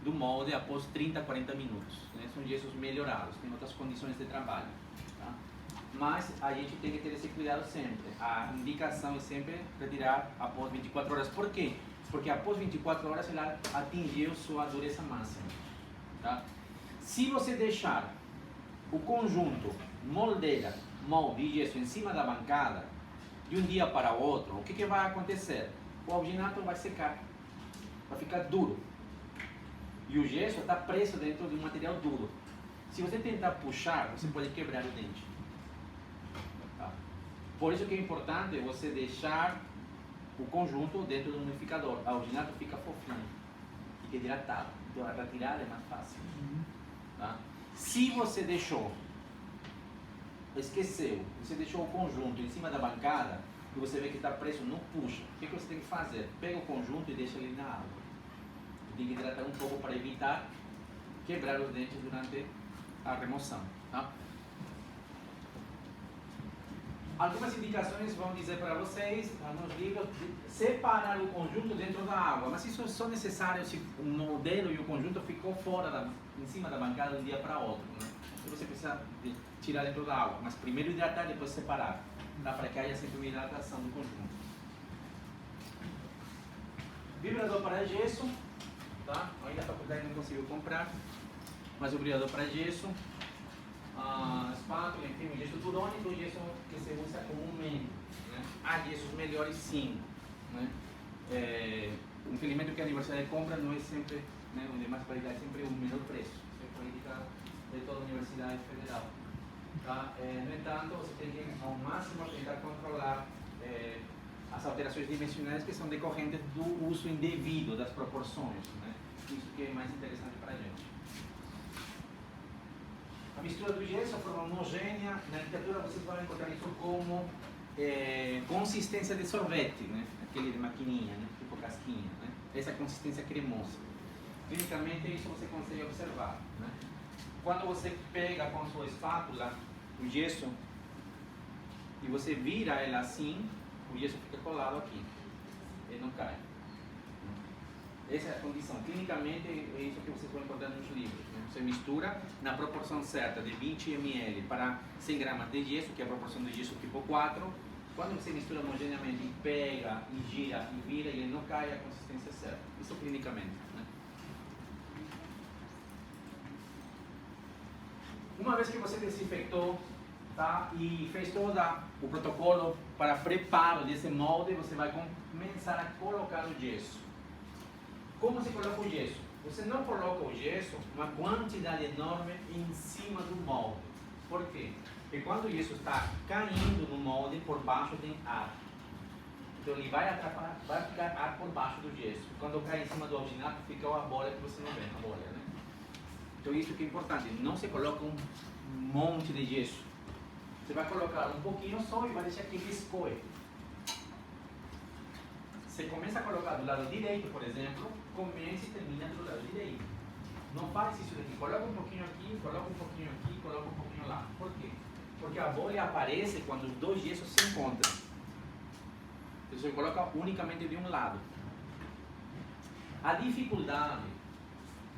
do molde após 30, 40 minutos, né? São gessos melhorados, tem outras condições de trabalho, tá? Mas a gente tem que ter esse cuidado sempre. A indicação é sempre retirar após 24 horas. Por quê? Porque após 24 horas ela atingiu sua dureza máxima, tá? Se você deixar o conjunto moldeira, molde e gesso em cima da bancada de um dia para o outro, o que vai acontecer? O alginato vai secar, vai ficar duro. E o gesso está preso dentro de um material duro. Se você tentar puxar, você pode quebrar o dente. Tá? Por isso que é importante você deixar o conjunto dentro do umidificador. O alginato fica fofinho, fica hidratado. Então a retirada é mais fácil. Tá? Se você esqueceu, você deixou o conjunto em cima da bancada e você vê que está preso, não puxa. O que você tem que fazer? Pega o conjunto e deixa ele na água. Tem que hidratar um pouco para evitar quebrar os dentes durante a remoção. Tá? Algumas indicações vão dizer para vocês, nos livros, separar o conjunto dentro da água, mas isso é só necessário se o modelo e o conjunto ficou fora, em cima da bancada de um dia para outro, né? Então você precisa tirar dentro da água, mas primeiro hidratar e depois separar, tá? Para que haja sempre uma hidratação do conjunto. Vibrador para gesso, tá? Ainda a faculdade não conseguiu comprar, mas o vibrador para gesso, espátula, enfim, o gesso durônico, o gesso que se usa comumente, né? Há gessos melhores sim, né? Infelizmente o que a universidade compra não é sempre, né, onde mais qualidade é sempre o menor preço, isso é política de toda a universidade federal, tá? No entanto, você tem que ao máximo tentar controlar as alterações dimensionais que são decorrentes do uso indevido das proporções, né? Isso que é mais interessante para a gente. A mistura do gesso, a forma homogênea, na arquitetura vocês vão encontrar isso como consistência de sorvete, né? Aquele de maquininha, né? Tipo casquinha, né? Essa consistência cremosa. Clinicamente isso você consegue observar, né? Quando você pega com a sua espátula o gesso e você vira ela assim, o gesso fica colado aqui, ele não cai. Essa é a condição. Clinicamente é isso que vocês vão encontrar nos livros, né? Você mistura na proporção certa de 20 ml para 100 gramas de gesso, que é a proporção de gesso tipo 4. Quando você mistura homogeneamente e pega, e gira, e vira, e ele não cai, a consistência é certa. Isso clinicamente, né? Uma vez que você desinfectou, tá, e fez todo o protocolo para preparo desse molde, você vai começar a colocar o gesso. Como se coloca o gesso? Você não coloca o gesso uma quantidade enorme em cima do molde. Por quê? Porque quando o gesso está caindo no molde, por baixo tem ar. Então ele vai atrapalhar, vai ficar ar por baixo do gesso. Quando cai em cima do alginato, fica a bolha que você não vê, a bolha, né? Então isso que é importante, não se coloca um monte de gesso. Você vai colocar um pouquinho só e vai deixar que escoe. Você começa a colocar do lado direito, por exemplo, começa e termina do lado direito. Não faz isso daqui, coloca um pouquinho aqui, coloca um pouquinho aqui, coloca um pouquinho lá. Por quê? Porque a bolha aparece quando os dois gessos se encontram. Então você coloca unicamente de um lado. A dificuldade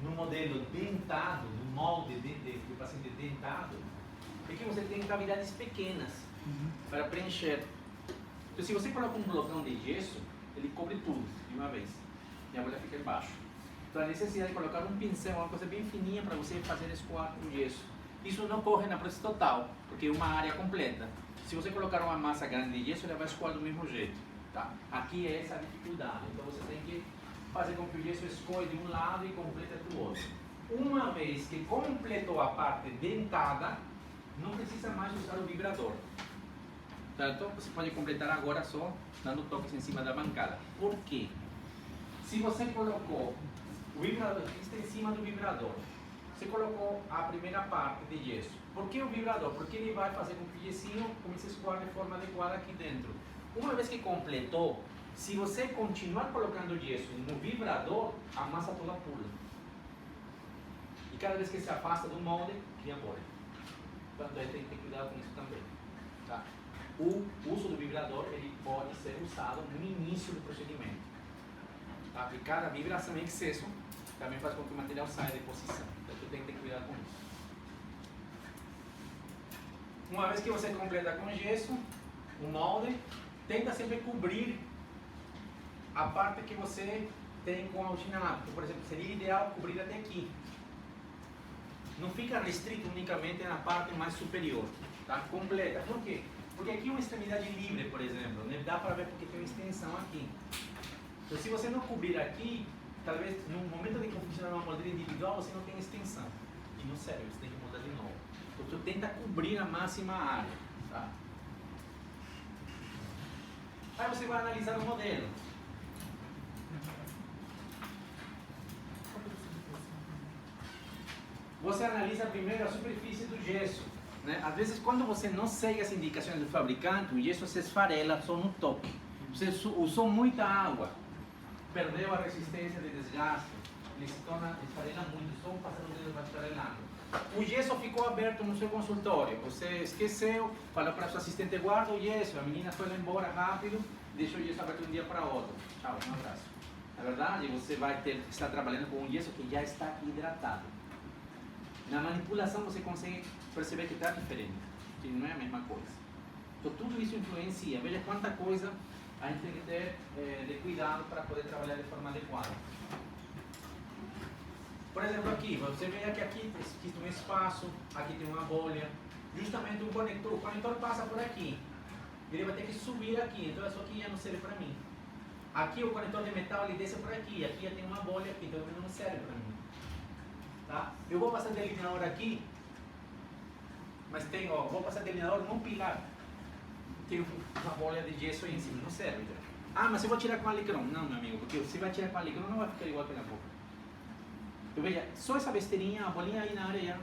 no modelo dentado, no molde do paciente dentado, é que você tem cavidades pequenas para preencher. Então se você coloca um blocão de gesso, ele cobre tudo de uma vez e a bolha fica embaixo. Então a necessidade de colocar um pincel, uma coisa bem fininha para você fazer escoar o gesso. Isso não ocorre na prótese total, porque é uma área completa. Se você colocar uma massa grande de gesso, ela vai escoar do mesmo jeito. Tá? Aqui é essa a dificuldade. Então você tem que fazer com que o gesso escoe de um lado e complete do outro. Uma vez que completou a parte dentada, não precisa mais usar o vibrador. Então você pode completar agora só dando toques em cima da bancada. Por quê? Se você colocou o vibrador, está em cima do vibrador, você colocou a primeira parte de gesso. Por que o vibrador? Porque ele vai fazer com que o gessinho comece a escoar de forma adequada aqui dentro. Uma vez que completou, se você continuar colocando gesso no vibrador, a massa toda pula. E cada vez que se afasta do molde, cria bolha. Então a gente tem que ter cuidado com isso também. Tá? O uso do vibrador ele pode ser usado no início do procedimento. Tá? E cada vibração em excesso também faz com que o material saia de posição. Então tu tem que ter cuidado com isso. Uma vez que você completa com gesso, o molde, tenta sempre cobrir a parte que você tem com a alginato. Por exemplo, seria ideal cobrir até aqui. Não fica restrito unicamente na parte mais superior, tá? Completa. Por quê? Porque aqui é uma extremidade livre, por exemplo, né? Dá para ver porque tem uma extensão aqui. Então, se você não cobrir aqui, talvez no momento de confeccionar uma moldeira individual, você não tem extensão. E não serve, você tem que moldar de novo. Então, tu tenta cobrir a máxima área, tá? Aí você vai analisar o modelo. Você analisa primeiro a superfície do gesso, né? Às vezes, quando você não segue as indicações do fabricante, o gesso se esfarela só no toque. Você usou muita água, perdeu a resistência de desgaste, ele se torna, esfarela muito, só passando o dedo vai esfarelando. O gesso ficou aberto no seu consultório, você esqueceu, falou para sua assistente, guarda o gesso, a menina foi lá embora rápido, deixou o gesso aberto de um dia para outro. Tchau, um abraço. Na verdade, você vai ter que estar trabalhando com um gesso que já está hidratado. Na manipulação você consegue perceber que está diferente, que não é a mesma coisa. Então tudo isso influencia. Veja quanta coisa a gente tem que ter de cuidado para poder trabalhar de forma adequada. Por exemplo, aqui, você vê que aqui existe um espaço, aqui tem uma bolha, justamente o conector passa por aqui. Ele vai ter que subir aqui, então isso aqui já não serve para mim. Aqui o conector de metal ele desce por aqui, aqui já tem uma bolha aqui, então ele não serve para mim. Tá? Eu vou passar delineador aqui, mas tem, ó, vou passar delineador num pilar. Tem uma bolha de gesso aí em cima, não serve. Ah, mas eu vou tirar com alicrão. Não, meu amigo, porque se vai tirar com alicrão não vai ficar igual que na boca. Então veja, só essa besteirinha, a bolinha aí na areia.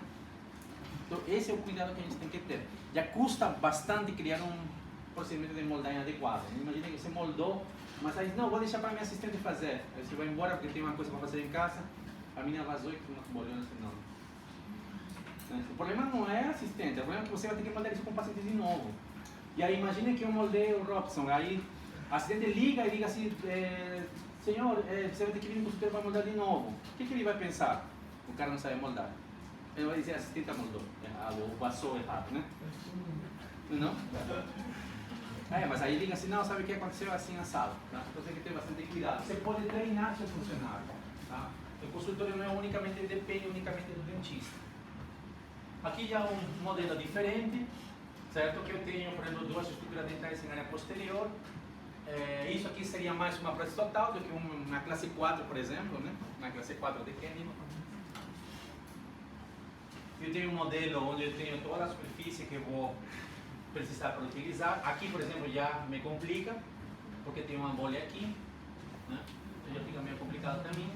Então esse é o cuidado que a gente tem que ter. Já custa bastante criar um procedimento de moldagem adequado. Imagina que você moldou, mas aí, não, vou deixar para minha assistente fazer. Aí você vai embora porque tem uma coisa para fazer em casa. A menina vazou e com umas bolhões não. O problema não é assistente, o problema é que você vai ter que moldar isso com o paciente de novo. E aí imagine que eu moldei o Robson, aí a assistente liga e diga assim, senhor, você vai ter que vir no consultório para moldar de novo. O que ele vai pensar? O cara não sabe moldar. Ele vai dizer, a assistente moldou, ou passou errado, né? Não? Mas aí liga assim, não, sabe o que aconteceu assim na sala? Tá? Então tem que ter bastante cuidado. Você pode treinar seu funcionário. Tá? O consultório não é unicamente, depende unicamente do dentista. Aqui já é um modelo diferente, certo? Que eu tenho, por exemplo, duas estruturas dentárias em área posterior. Isso aqui seria mais uma prótese total do que uma classe 4, por exemplo, né? Uma classe 4 de Kenny. Eu tenho um modelo onde eu tenho toda a superfície que eu vou precisar para utilizar. Aqui, por exemplo, já me complica, porque tem uma bolha aqui, né? Então já fica meio complicado para mim.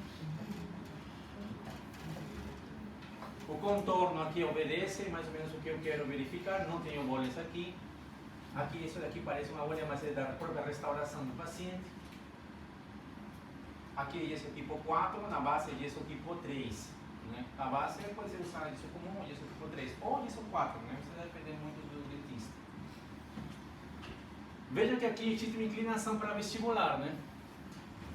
O contorno aqui obedece mais ou menos o que eu quero verificar, não tenho bolhas aqui. Aqui, isso daqui parece uma bolha, mas é da própria restauração do paciente. Aqui é gesso tipo 4, na base é gesso tipo 3. Né? A base pode ser usada gesso comum ou gesso tipo 3, ou gesso 4, né? Isso vai depender muito do dentista. Veja que aqui existe uma inclinação para vestibular, né?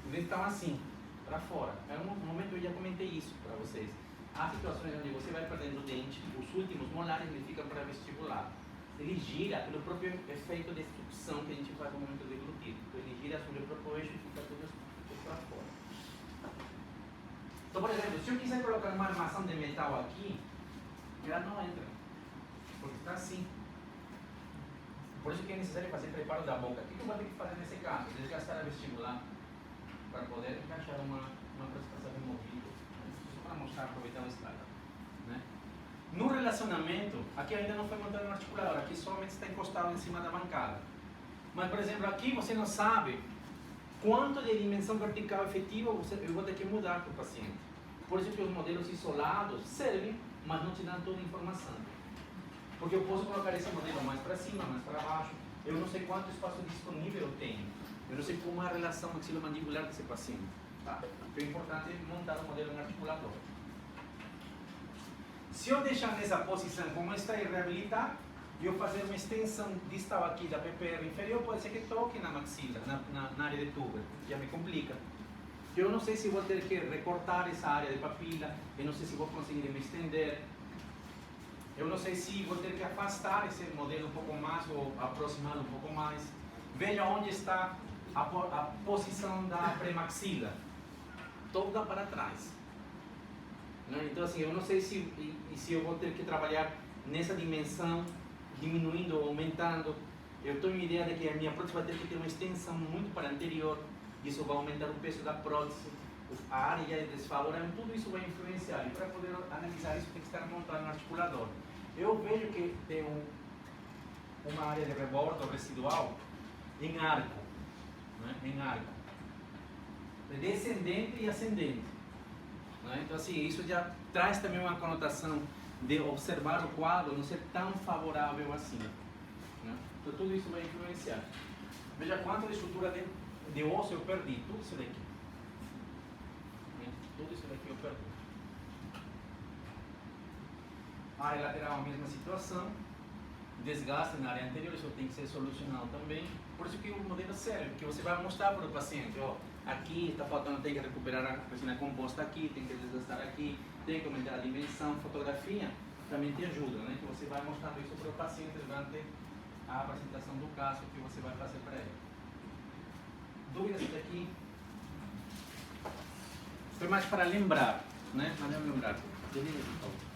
Os dentes estão assim, para fora. É um momento eu já comentei isso para vocês. Há situações onde você vai perdendo o dente, os últimos molares ele ficam para vestibular. Ele gira pelo próprio efeito de sucção que a gente faz no momento de deglutir. Então ele gira sobre o próprio eixo e fica tudo para fora. Então, por exemplo, se eu quiser colocar uma armação de metal aqui, ela não entra, porque está assim. Por isso que é necessário fazer preparo da boca. O que eu vou ter que fazer nesse caso? Desgastar a vestibular para poder encaixar uma prestação removível. Só para mostrar, aproveitar o slide. Né? No relacionamento, aqui ainda não foi montado um articulador, aqui somente está encostado em cima da bancada. Mas, por exemplo, aqui você não sabe quanto de dimensão vertical efetiva eu vou ter que mudar para o paciente. Por isso que os modelos isolados servem, mas não te dão toda a informação. Porque eu posso colocar esse modelo mais para cima, mais para baixo. Eu não sei quanto espaço disponível eu tenho. Eu não sei como é a relação maxilomandibular desse paciente. Tá? Então é importante montar um modelo em articulador. Se eu deixar nessa posição como está e reabilitar, e eu fazer uma extensão distal aqui da PPR inferior, pode ser que toque na maxila, na área de tuber, já me complica. Eu não sei se vou ter que recortar essa área de papila, eu não sei se vou conseguir me estender, eu não sei se vou ter que afastar esse modelo um pouco mais ou aproximá-lo um pouco mais. Veja onde está a posição da premaxila, toda para trás. Então assim, eu não sei se eu vou ter que trabalhar nessa dimensão, diminuindo ou aumentando. Eu tenho uma ideia de que a minha prótese vai ter que ter uma extensão muito para anterior, isso vai aumentar o peso da prótese, a área de desfavoramento, tudo isso vai influenciar. E para poder analisar isso tem que estar montado no articulador. Eu vejo que tem uma área de rebordo residual em arco, em arco, descendente e ascendente. Então assim, isso já traz também uma conotação de observar o quadro não ser tão favorável assim. Então tudo isso vai influenciar. Veja quanto de estrutura de osso eu perdi, tudo isso daqui. Tudo isso daqui eu perdi. A área lateral a mesma situação. Desgaste na área anterior, isso tem que ser solucionado também. Por isso que o modelo é sério, porque você vai mostrar para o paciente, ó, aqui está faltando, tem que recuperar a resina composta aqui, tem que desgastar aqui, tem que aumentar a dimensão. Fotografia também te ajuda, né? Que você vai mostrando isso para o paciente durante a apresentação do caso que você vai fazer para ele. Dúvidas daqui? Foi mais para lembrar, né? Para lembrar. Beleza, por favor.